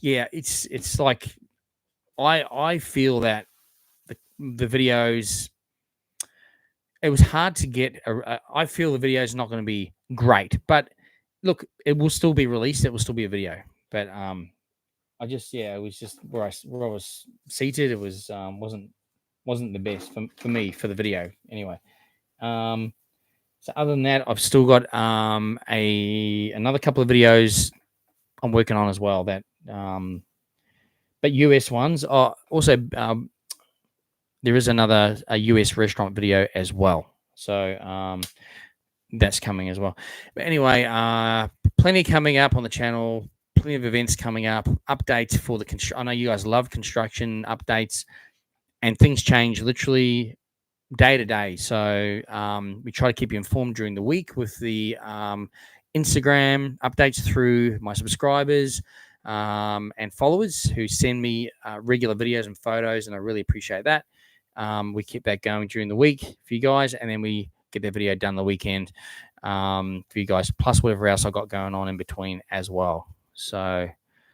yeah, it's like I feel that the videos, it was hard to get. I feel the video is not going to be great, but look, it will still be released. It will still be a video, but it was just where I was seated. It was wasn't the best for me for the video anyway. So other than that, I've still got another couple of videos I'm working on as well. That but US ones are also there is a US restaurant video as well. So that's coming as well. But anyway, plenty coming up on the channel. Plenty of events coming up, updates for the I know you guys love construction updates, and things change literally day to day. So we try to keep you informed during the week with the Instagram updates through my subscribers and followers who send me regular videos and photos, and I really appreciate that. We keep that going during the week for you guys, and then we get the video done the weekend for you guys, plus whatever else I got going on in between as well. So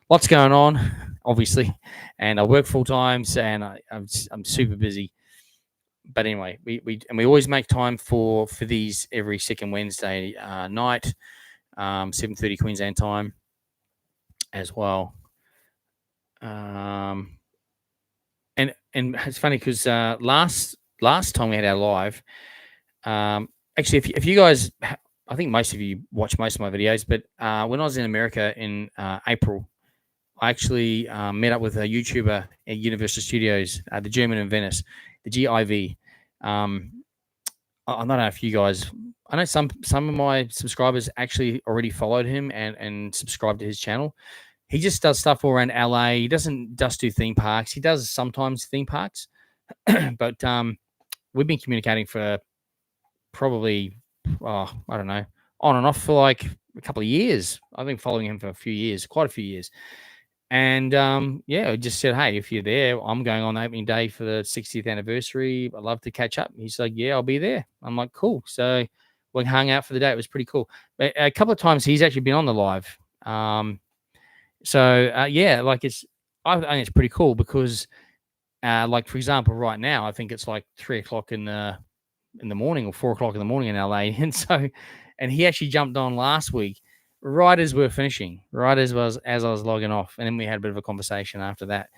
lots going on, obviously, and I work full time, and I'm super busy. But anyway, we always make time for these every second Wednesday night, 7:30 Queensland time as well. And it's funny because last time we had our live, actually, if you guys, I think most of you watch most of my videos, but when I was in America in April, I actually met up with a YouTuber at Universal Studios, the German in Venice, the GIV. I don't know if you guys, I know some of my subscribers actually already followed him and subscribed to his channel. He just does stuff all around LA. He doesn't just do theme parks. He does sometimes theme parks, but we've been communicating for probably, I don't know, on and off for like a couple of years. I've been following him for a few years, quite a few years. And yeah, I just said, hey, if you're there, I'm going on opening day for the 60th anniversary. I'd love to catch up. He's like, yeah, I'll be there. I'm like, cool. So we hung out for the day. It was pretty cool. But a couple of times he's actually been on the live. So yeah, like I think it's pretty cool because, like for example, right now I think it's like 3:00 in the morning or 4:00 in the morning in LA, and he actually jumped on last week right as we're finishing, right as I was logging off, and then we had a bit of a conversation after that.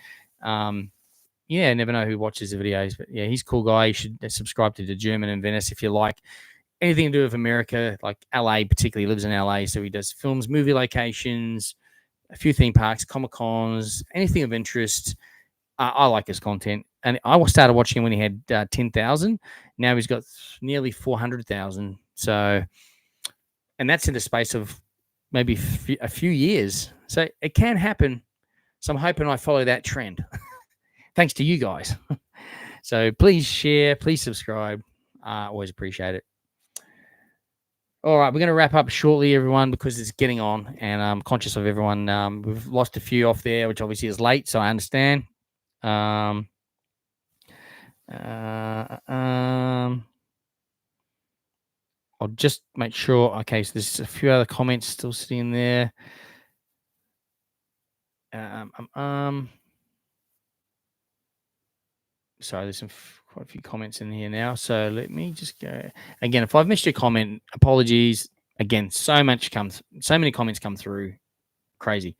Yeah, never know who watches the videos, but yeah, he's a cool guy. You should subscribe to the German in Venice if you like anything to do with America, like LA particularly. He lives in LA, so he does films, movie locations, a few theme parks, Comic Cons, anything of interest. I like his content, and I started watching him when he had 10,000. Now he's got nearly 400,000. So, and that's in the space of maybe a few years. So it can happen. So I'm hoping I follow that trend. Thanks to you guys. So please share, please subscribe. Always appreciate it. All right, we're going to wrap up shortly, everyone, because it's getting on, and I'm conscious of everyone. We've lost a few off there, which obviously is late, so I understand. I'll just make sure. Okay, so there's a few other comments still sitting there. Sorry, there's quite a few comments in here now. So let me just go again. If I've missed your comment, apologies. Again, so many comments come through, crazy.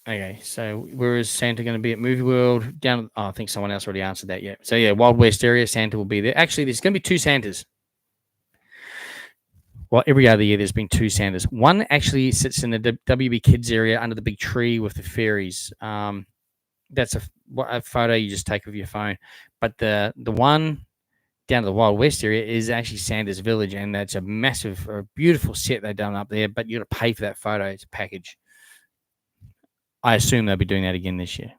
Okay, so where is Santa going to be at Movie World? Down, I think someone else already answered that yet. So yeah, Wild West area, Santa will be there. Actually, there's going to be two Santas. Well, every other year there's been two Santas. One actually sits in the WB Kids area under the big tree with the fairies. That's a photo you just take with your phone. But the one down to the Wild West area is actually Santa's Village, and that's a massive, beautiful set they've done up there. But you got to pay for that photo; it's a package. I assume they'll be doing that again this year.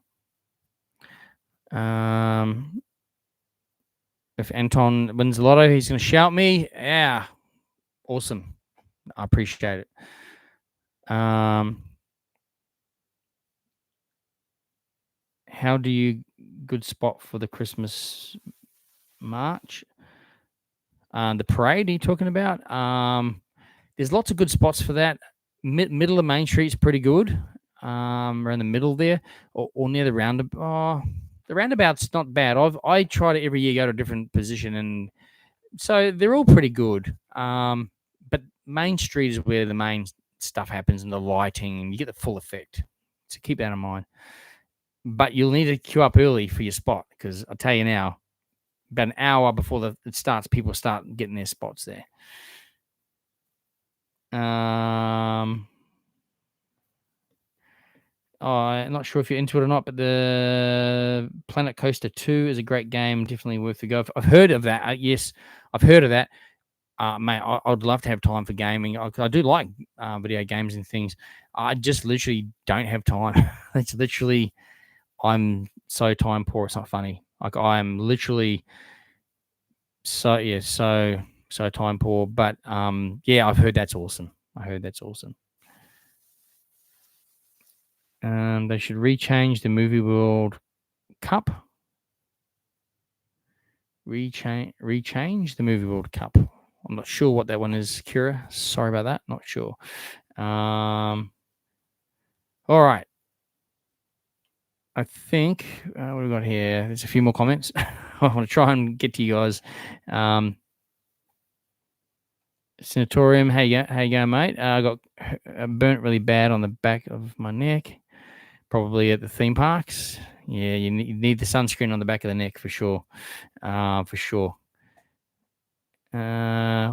If Anton wins the lotto, he's going to shout me. Yeah, awesome. I appreciate it. How do you good spot for the Christmas march? The parade are you talking about? There's lots of good spots for that. Middle of Main Street's pretty good. Around the middle there, or near the roundabout. Oh, the roundabout's not bad. I try to every year go to a different position, and so they're all pretty good. But Main Street is where the main stuff happens, and the lighting, and you get the full effect. So keep that in mind. But you'll need to queue up early for your spot, because I'll tell you now, about an hour before it starts, people start getting their spots there. I'm not sure if you're into it or not, but the Planet Coaster 2 is a great game. Definitely worth the go. I've heard of that. Yes, I've heard of that. Mate, I'd love to have time for gaming. I do like video games and things. I just literally don't have time. It's literally, I'm so time poor. It's not funny. Like I am literally so time poor. But yeah, I've heard that's awesome. They should rechange the Movie World Cup. rechange the Movie World Cup. I'm not sure what that one is, Kira. Sorry about that. Not sure. All right. I think what have we got here? There's a few more comments. I want to try and get to you guys. Sanatorium, how you going, mate? I got burnt really bad on the back of my neck. Probably at the theme parks. Yeah, you need the sunscreen on the back of the neck for sure. For sure. Okay,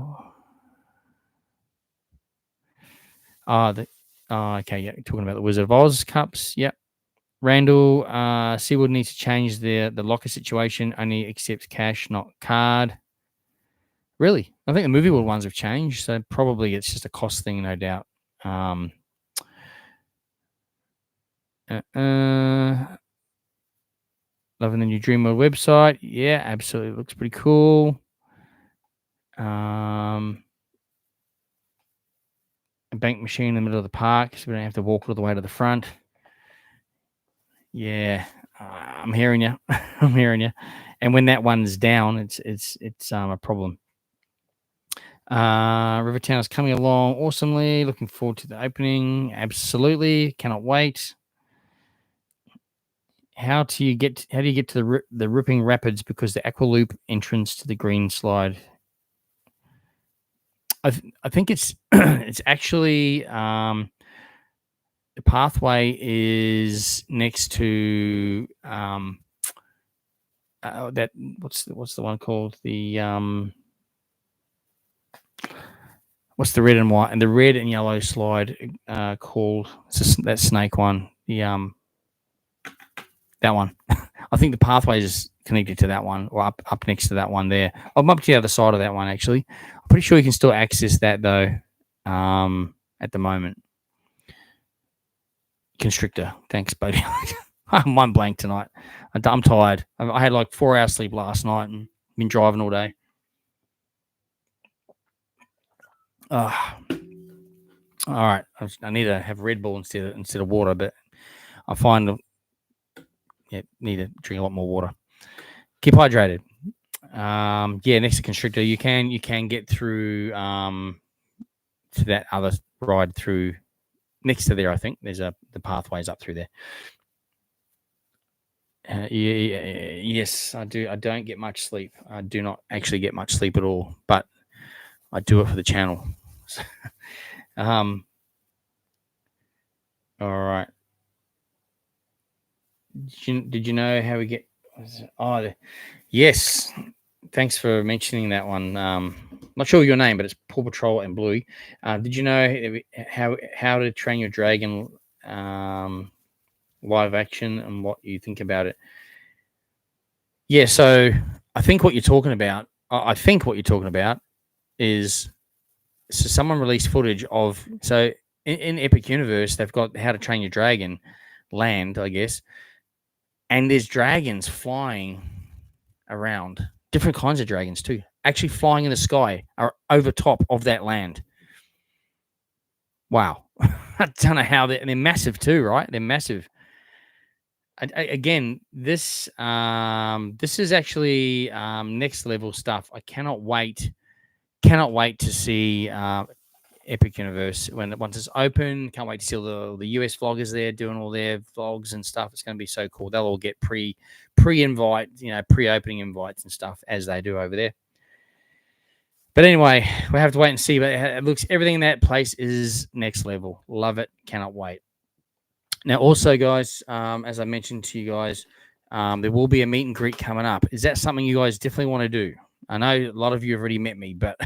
yeah, talking about the Wizard of Oz cups. Yep. Randall, SeaWorld needs to change the locker situation. Only accepts cash, not card. Really? I think the Movie World ones have changed, so probably it's just a cost thing, no doubt. Loving the new Dreamworld website. Yeah, absolutely. Looks pretty cool. A bank machine in the middle of the park, so we don't have to walk all the way to the front. Yeah, I'm hearing you. I'm hearing you. And when that one's down, it's a problem. Rivertown is coming along awesomely. Looking forward to the opening. Absolutely, cannot wait. How do you get to the Ripping Rapids? Because the Aqualoop entrance to the green slide. I think it's it's actually the pathway is next to that what's the one called the what's the red and white and the red and yellow slide called that snake one, the that one. I think the pathway is connected to that one or up next to that one there. I'm up to the other side of that one actually. I'm pretty sure you can still access that though at the moment. Constrictor. Thanks, buddy. I'm blank tonight. I'm tired. I had like 4 hours sleep last night and been driving all day. All right. I need to have Red Bull instead of water, but I find need to drink a lot more water. Keep hydrated. Next to Constrictor, you can get through to that other ride through next to there. I think there's the pathways up through there. Yes, I do. I don't get much sleep. I do not actually get much sleep at all, but I do it for the channel. All right. Did you know how we get? Yes. Thanks for mentioning that one. Not sure your name, but it's Paw Patrol and Bluey. Did you know how to train your dragon live action and what you think about it? Yeah, so I think what you're talking about. I think what you're talking about is someone released footage of in Epic Universe they've got How to Train Your Dragon land, I guess, and there's dragons flying around. Different kinds of dragons too, actually flying in the sky are over top of that land. Wow. I don't know how they're massive too, right? They're massive. Again, this is actually next level stuff. I cannot wait to see Epic Universe once it's open. Can't wait to see all the US vloggers there doing all their vlogs and stuff. It's going to be so cool. They'll all get pre-invite, pre-opening invites and stuff as they do over there. But anyway, we have to wait and see. But it looks everything in that place is next level. Love it. Cannot wait. Now, also, guys, as I mentioned to you guys, there will be a meet and greet coming up. Is that something you guys definitely want to do? I know a lot of you have already met me, but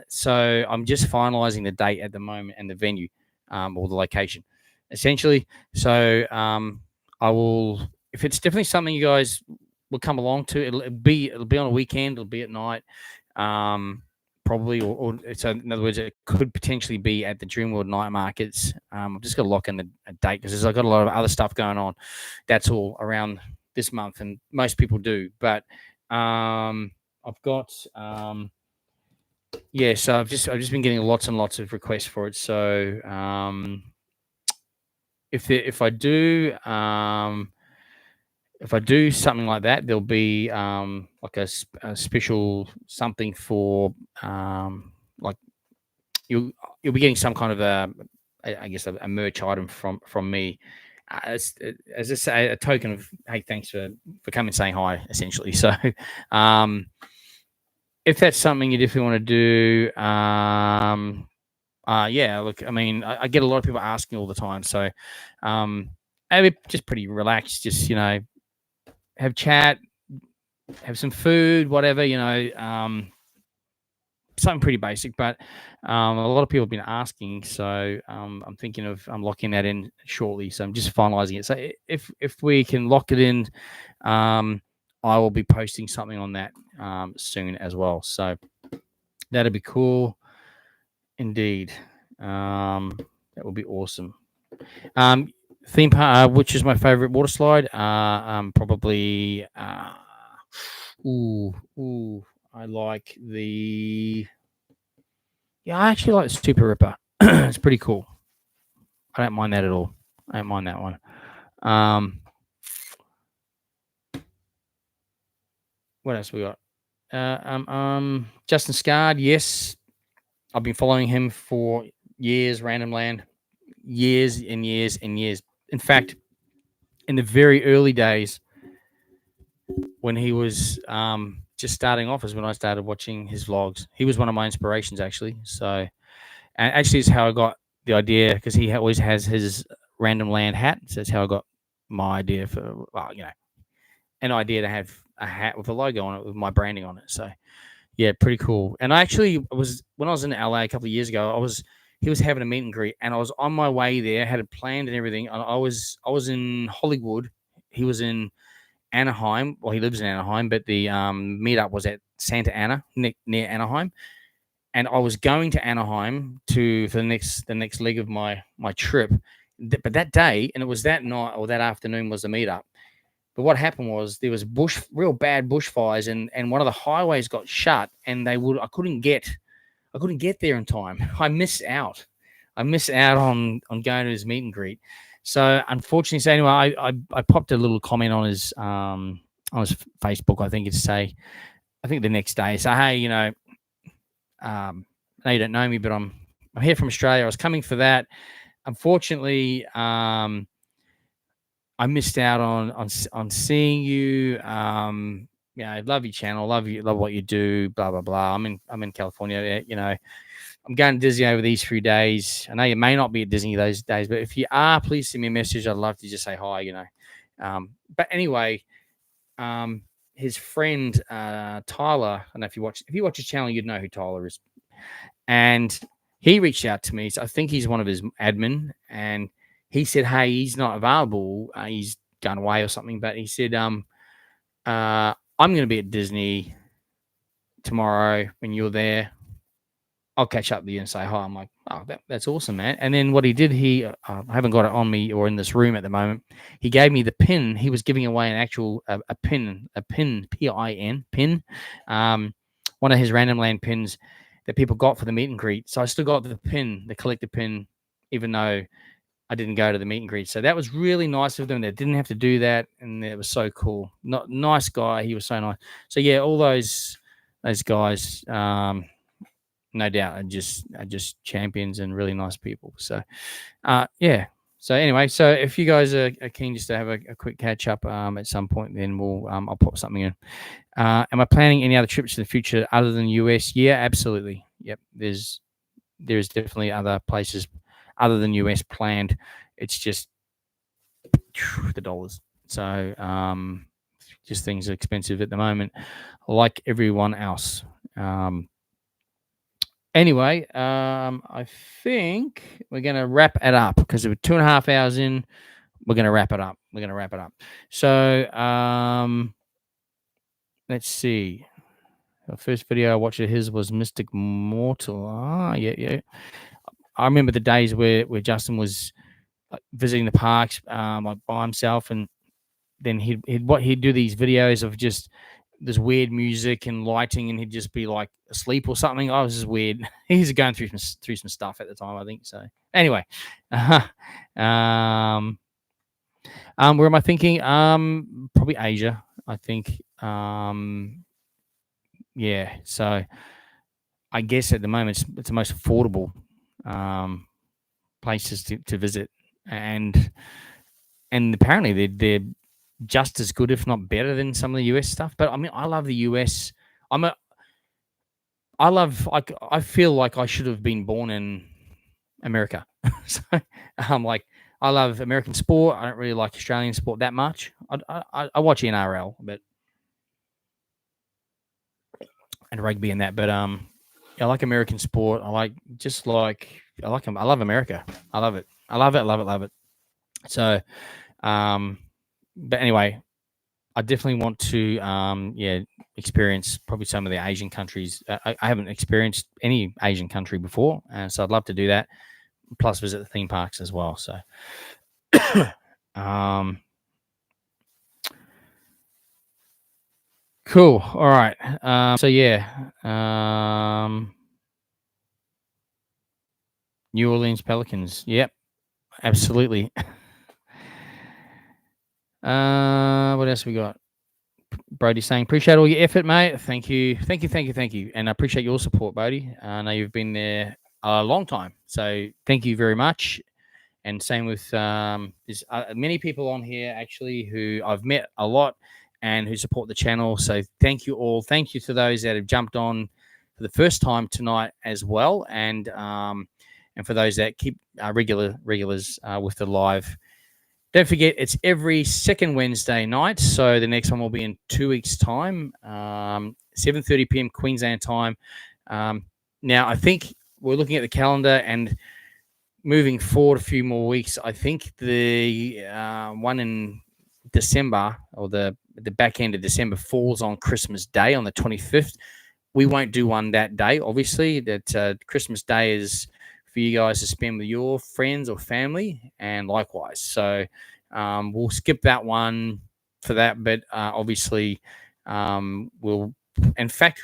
so I'm just finalizing the date at the moment and the venue or the location, essentially. So I will, if it's definitely something you guys will come along to, it'll be on a weekend, it'll be at night, probably, or so in other words, it could potentially be at the Dreamworld night markets. I've just got to lock in a date because I've got a lot of other stuff going on. That's all around this month, and most people do. But I've got so I've just been getting lots and lots of requests for it. So if I do if I do something like that, there'll be like a special something for like you'll be getting some kind of I guess a merch item from me as a token of, hey, thanks for coming and saying hi, essentially. So if that's something you definitely want to do, yeah, look, I mean, I get a lot of people asking all the time, so I'll be just pretty relaxed, just have chat, have some food, whatever, something pretty basic. But a lot of people have been asking, so I'm thinking of locking that in shortly. So I'm just finalizing it. So if we can lock it in, I will be posting something on that soon as well. So that'd be cool, indeed. That would be awesome. Theme park, which is my favorite water slide? Probably. I like the. Yeah, I actually like the Super Ripper. It's pretty cool. I don't mind that at all. I don't mind that one. What else we got? Justin Scard. Yes, I've been following him for years. Random Land, years and years and years. In fact, in the very early days, when he was just starting off, is when I started watching his vlogs. He was one of my inspirations, actually. So, and actually, it's how I got the idea, because he always has his Random Land hat. So that's how I got my idea for, an idea to have a hat with a logo on it, with my branding on it. So, yeah, pretty cool. And I actually when I was in LA a couple of years ago, he was having a meet and greet, and I was on my way there, had it planned and everything. I was in Hollywood. He was in Anaheim. Well, he lives in Anaheim, but the meetup was at Santa Ana, near Anaheim. And I was going to Anaheim for the next leg of my trip. But that day, and it was that night or that afternoon, was the meetup. But what happened was there was real bad bushfires, and one of the highways got shut, and I couldn't get there in time. I missed out on going to his meet and greet. So unfortunately, so anyway, I popped a little comment on his Facebook, I think, to say, I think the next day, say, hey, I know you don't know me, but I'm here from Australia. I was coming for that. Unfortunately, I missed out on seeing you. I love your channel, love what you do, blah blah blah. I'm in California, I'm going to Disney over these few days. I know you may not be at Disney those days, but if you are, please send me a message. I'd love to just say hi, But anyway, his friend Tyler, I don't know if you watch his channel, you'd know who Tyler is. And he reached out to me. So I think he's one of his admin, and he said, hey, he's not available. He's gone away or something. But he said, I'm going to be at Disney tomorrow when you're there. I'll catch up with you and say hi. I'm like, oh, that's awesome, man. And then what he did, I haven't got it on me or in this room at the moment. He gave me the pin. He was giving away an actual a pin, PIN, pin. One of his Random Land pins that people got for the meet and greet. So I still got the pin, the collector pin, even though I didn't go to the meet and greet. So that was really nice of them. They didn't have to do that, and it was so cool. Nice guy. He was so nice. So yeah, all those guys, no doubt, are just champions and really nice people. So yeah. So anyway, so if you guys are keen just to have a quick catch up at some point, then I'll pop something in. Am I planning any other trips in the future other than US? Yeah, absolutely. Yep. There's definitely other places other than US planned. It's just the dollars. So just things are expensive at the moment, like everyone else. Anyway, I think we're going to wrap it up because we're 2.5 hours in. We're going to wrap it up. So let's see. The first video I watched of his was Mystic Mortal. Yeah. I remember the days where Justin was visiting the parks like by himself, and then he'd do these videos of just this weird music and lighting, and he'd just be like asleep or something. Oh, it was just weird. He was going through some stuff at the time, I think. So anyway, Where am I thinking? Probably Asia, I think. Yeah. So I guess at the moment it's the most affordable um, places to visit, and apparently they're just as good, if not better, than some of the US stuff. But I mean, I love the US. I'm a I feel like I should have been born in America. So I'm like, I love American sport. I don't really like Australian sport that much. I watch NRL, but and rugby and that. But I like American sport. I love America. I love it. I love it. Love it. Love it. So, but anyway, I definitely want to experience probably some of the Asian countries. I haven't experienced any Asian country before, and so I'd love to do that. Plus, visit the theme parks as well. So, cool. All right. So yeah. New Orleans Pelicans. Yep. Absolutely. What else we got? Brody saying, appreciate all your effort, mate. Thank you. And I appreciate your support, Brody. I know you've been there a long time. So thank you very much. And same with there's many people on here actually who I've met a lot and who support the channel. So thank you all. Thank you to those that have jumped on for the first time tonight as well. And for those that keep regulars with the live. Don't forget, it's every second Wednesday night. So the next one will be in 2 weeks' time, 7:30 p.m. Queensland time. Now, I think we're looking at the calendar and moving forward a few more weeks. I think the one in December or the back end of December falls on Christmas Day on the 25th. We won't do one that day, obviously. That Christmas Day is for you guys to spend with your friends or family, and likewise. So we'll skip that one for that, but obviously we'll, in fact,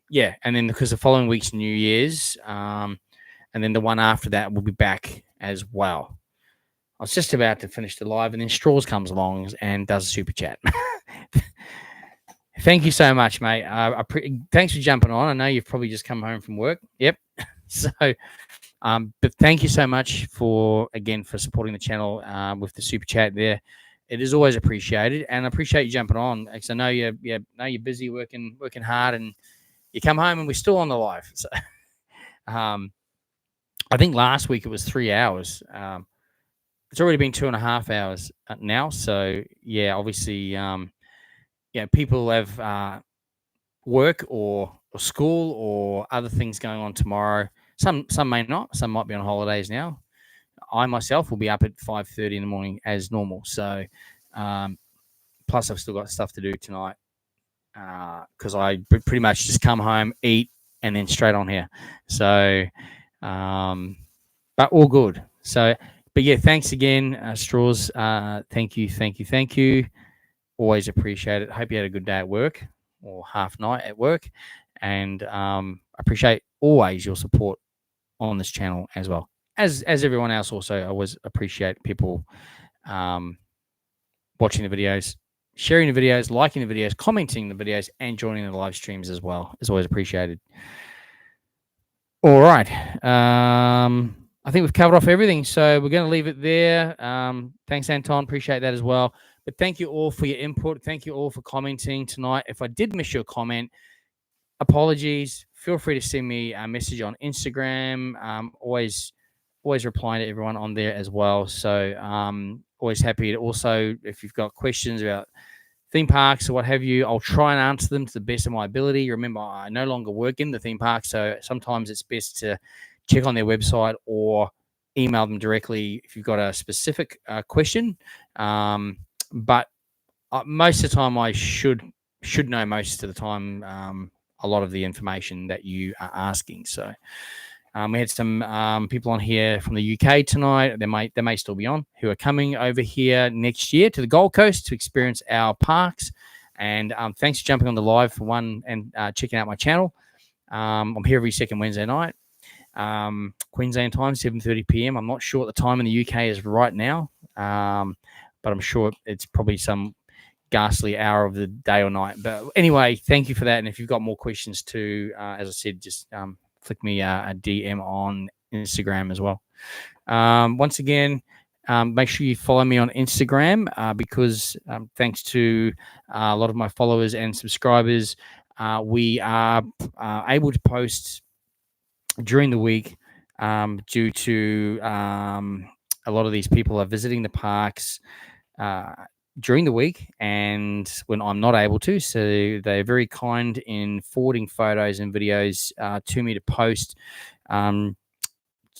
yeah. And then because the following week's New Year's, and then the one after that will be back as well. I was just about to finish the live, and then Straws comes along and does a super chat. Thank you so much, mate. Thanks for jumping on. I know you've probably just come home from work. Yep. So, but thank you so much for supporting the channel with the super chat there. It is always appreciated, and I appreciate you jumping on because I know you're busy working hard, and you come home and we're still on the live. So, I think last week it was 3 hours. It's already been 2.5 hours now. So yeah, obviously, people have work or school or other things going on tomorrow. Some may not. Some might be on holidays now. I myself will be up at 5:30 in the morning as normal. So, plus I've still got stuff to do tonight because I pretty much just come home, eat, and then straight on here. So, but all good. So, but yeah, thanks again, Straws. Thank you. Always appreciate it. Hope you had a good day at work or half night at work, and appreciate always your support on this channel as well as everyone else. Also, I always appreciate people watching the videos, sharing the videos, liking the videos, commenting the videos, and joining the live streams as well. It's always appreciated. All right. I think we've covered off everything, so we're going to leave it there. Thanks, Anton. Appreciate that as well. But thank you all for your input. Thank you all for commenting tonight. If I did miss your comment, apologies. Feel free to send me a message on Instagram. Always replying to everyone on there as well. So always happy to also, if you've got questions about theme parks or what have you, I'll try and answer them to the best of my ability. Remember, I no longer work in the theme park, so sometimes it's best to check on their website or email them directly if you've got a specific question. But most of the time, I should know most of the time a lot of the information that you are asking. So we had some people on here from the UK tonight. They may still be on, who are coming over here next year to the Gold Coast to experience our parks. And thanks for jumping on the live for one and checking out my channel. I'm here every second Wednesday night. Queensland time, 7:30 p.m. I'm not sure what the time in the UK is right now. but I'm sure it's probably some ghastly hour of the day or night. But anyway, thank you for that. And if you've got more questions too, as I said, just flick me a DM on Instagram as well. Once again, make sure you follow me on Instagram because thanks to a lot of my followers and subscribers, we are able to post during the week due to a lot of these people are visiting the parks during the week and when I'm not able to. So they're very kind in forwarding photos and videos to me to post.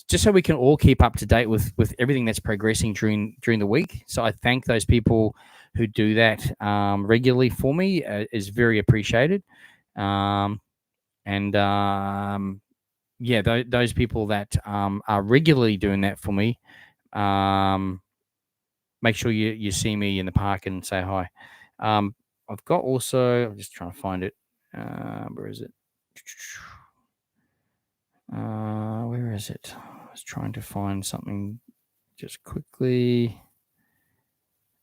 Just so we can all keep up to date with everything that's progressing during the week. So I thank those people who do that regularly for me. Is very appreciated. Those people that are regularly doing that for me, make sure you see me in the park and say hi. I've got also, I'm just trying to find it. Where is it? Where is it? I was trying to find something just quickly.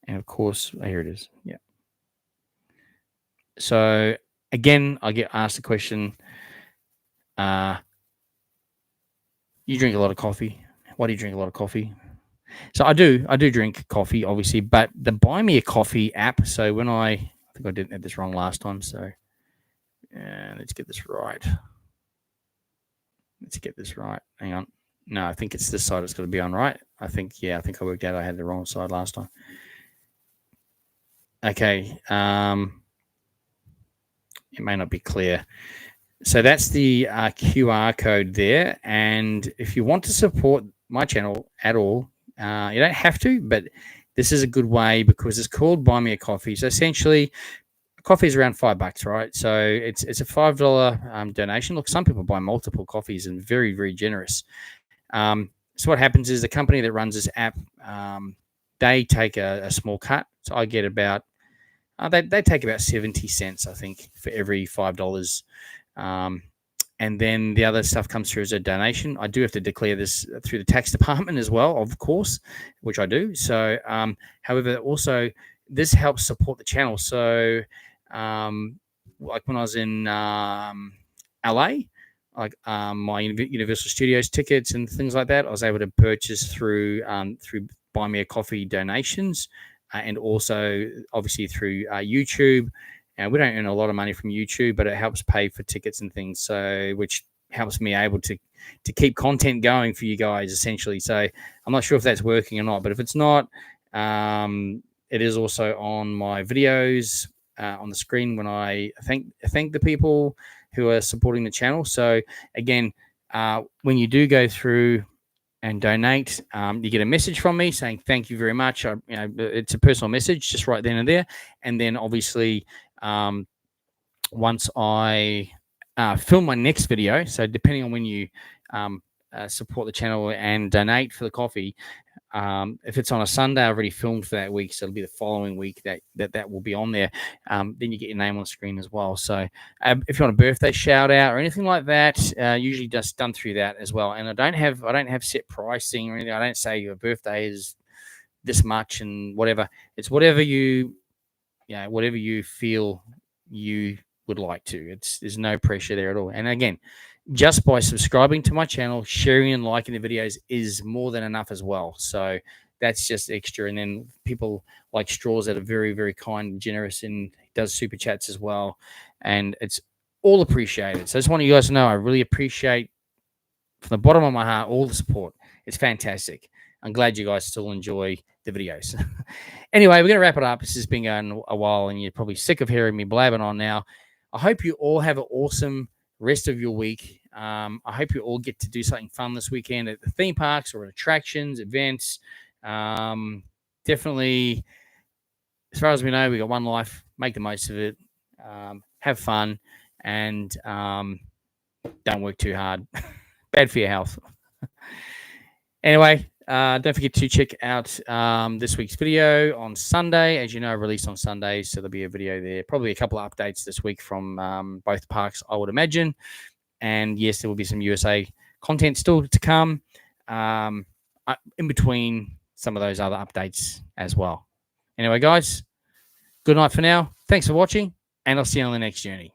And of course, here it is. Yeah. So again, I get asked the question, you drink a lot of coffee. Why do you drink a lot of coffee? So I do drink coffee, obviously, but the Buy Me a Coffee app. So when I think I did this wrong last time. So let's get this right. Hang on. No, I think it's this side it's got to be on, right? I think I worked out I had the wrong side last time. Okay. It may not be clear. So that's the QR code there. And if you want to support my channel at all, you don't have to, but this is a good way because it's called Buy Me a Coffee. So essentially, coffee is around $5, right? So it's a $5 donation. Look, some people buy multiple coffees and very, very generous. So what happens is the company that runs this app, they take a small cut. So I get about, they take about 70 cents, I think, for every $5. And then the other stuff comes through as a donation. I do have to declare this through the tax department as well, of course, which I do. So, however, also this helps support the channel. So, like when I was in LA, like my Universal Studios tickets and things like that, I was able to purchase through Buy Me a Coffee donations, and also obviously through YouTube. We don't earn a lot of money from YouTube, but it helps pay for tickets and things. So, which helps me able to keep content going for you guys, essentially. So, I'm not sure if that's working or not, but if it's not, it is also on my videos on the screen when I thank the people who are supporting the channel. So, again, when you do go through and donate, you get a message from me saying thank you very much. It's a personal message just right then and there, and then obviously. Once I film my next video, so depending on when you support the channel and donate for the coffee, if it's on a Sunday, I've already filmed for that week, so it'll be the following week that will be on there. Then you get your name on the screen as well. So if you want a birthday shout out or anything like that, usually just done through that as well. And I don't have set pricing or anything. I don't say your birthday is this much and whatever. It's whatever you feel you would like to. There's no pressure there at all. And again, just by subscribing to my channel, sharing and liking the videos is more than enough as well. So that's just extra. And then people like Straws that are very, very kind and generous and does super chats as well. And it's all appreciated. So I just want you guys to know I really appreciate from the bottom of my heart all the support. It's fantastic. I'm glad you guys still enjoy the videos. Anyway, we're going to wrap it up. This has been going a while, and you're probably sick of hearing me blabbing on now. I hope you all have an awesome rest of your week. I hope you all get to do something fun this weekend at the theme parks or at attractions, events. Definitely, as far as we know, we got one life. Make the most of it. Have fun, and don't work too hard. Bad for your health. Anyway, don't forget to check out this week's video on Sunday. As you know, I release on Sundays, so there'll be a video there. Probably a couple of updates this week from both parks, I would imagine. And yes, there will be some USA content still to come in between some of those other updates as well. Anyway, guys, good night for now. Thanks for watching, and I'll see you on the next journey.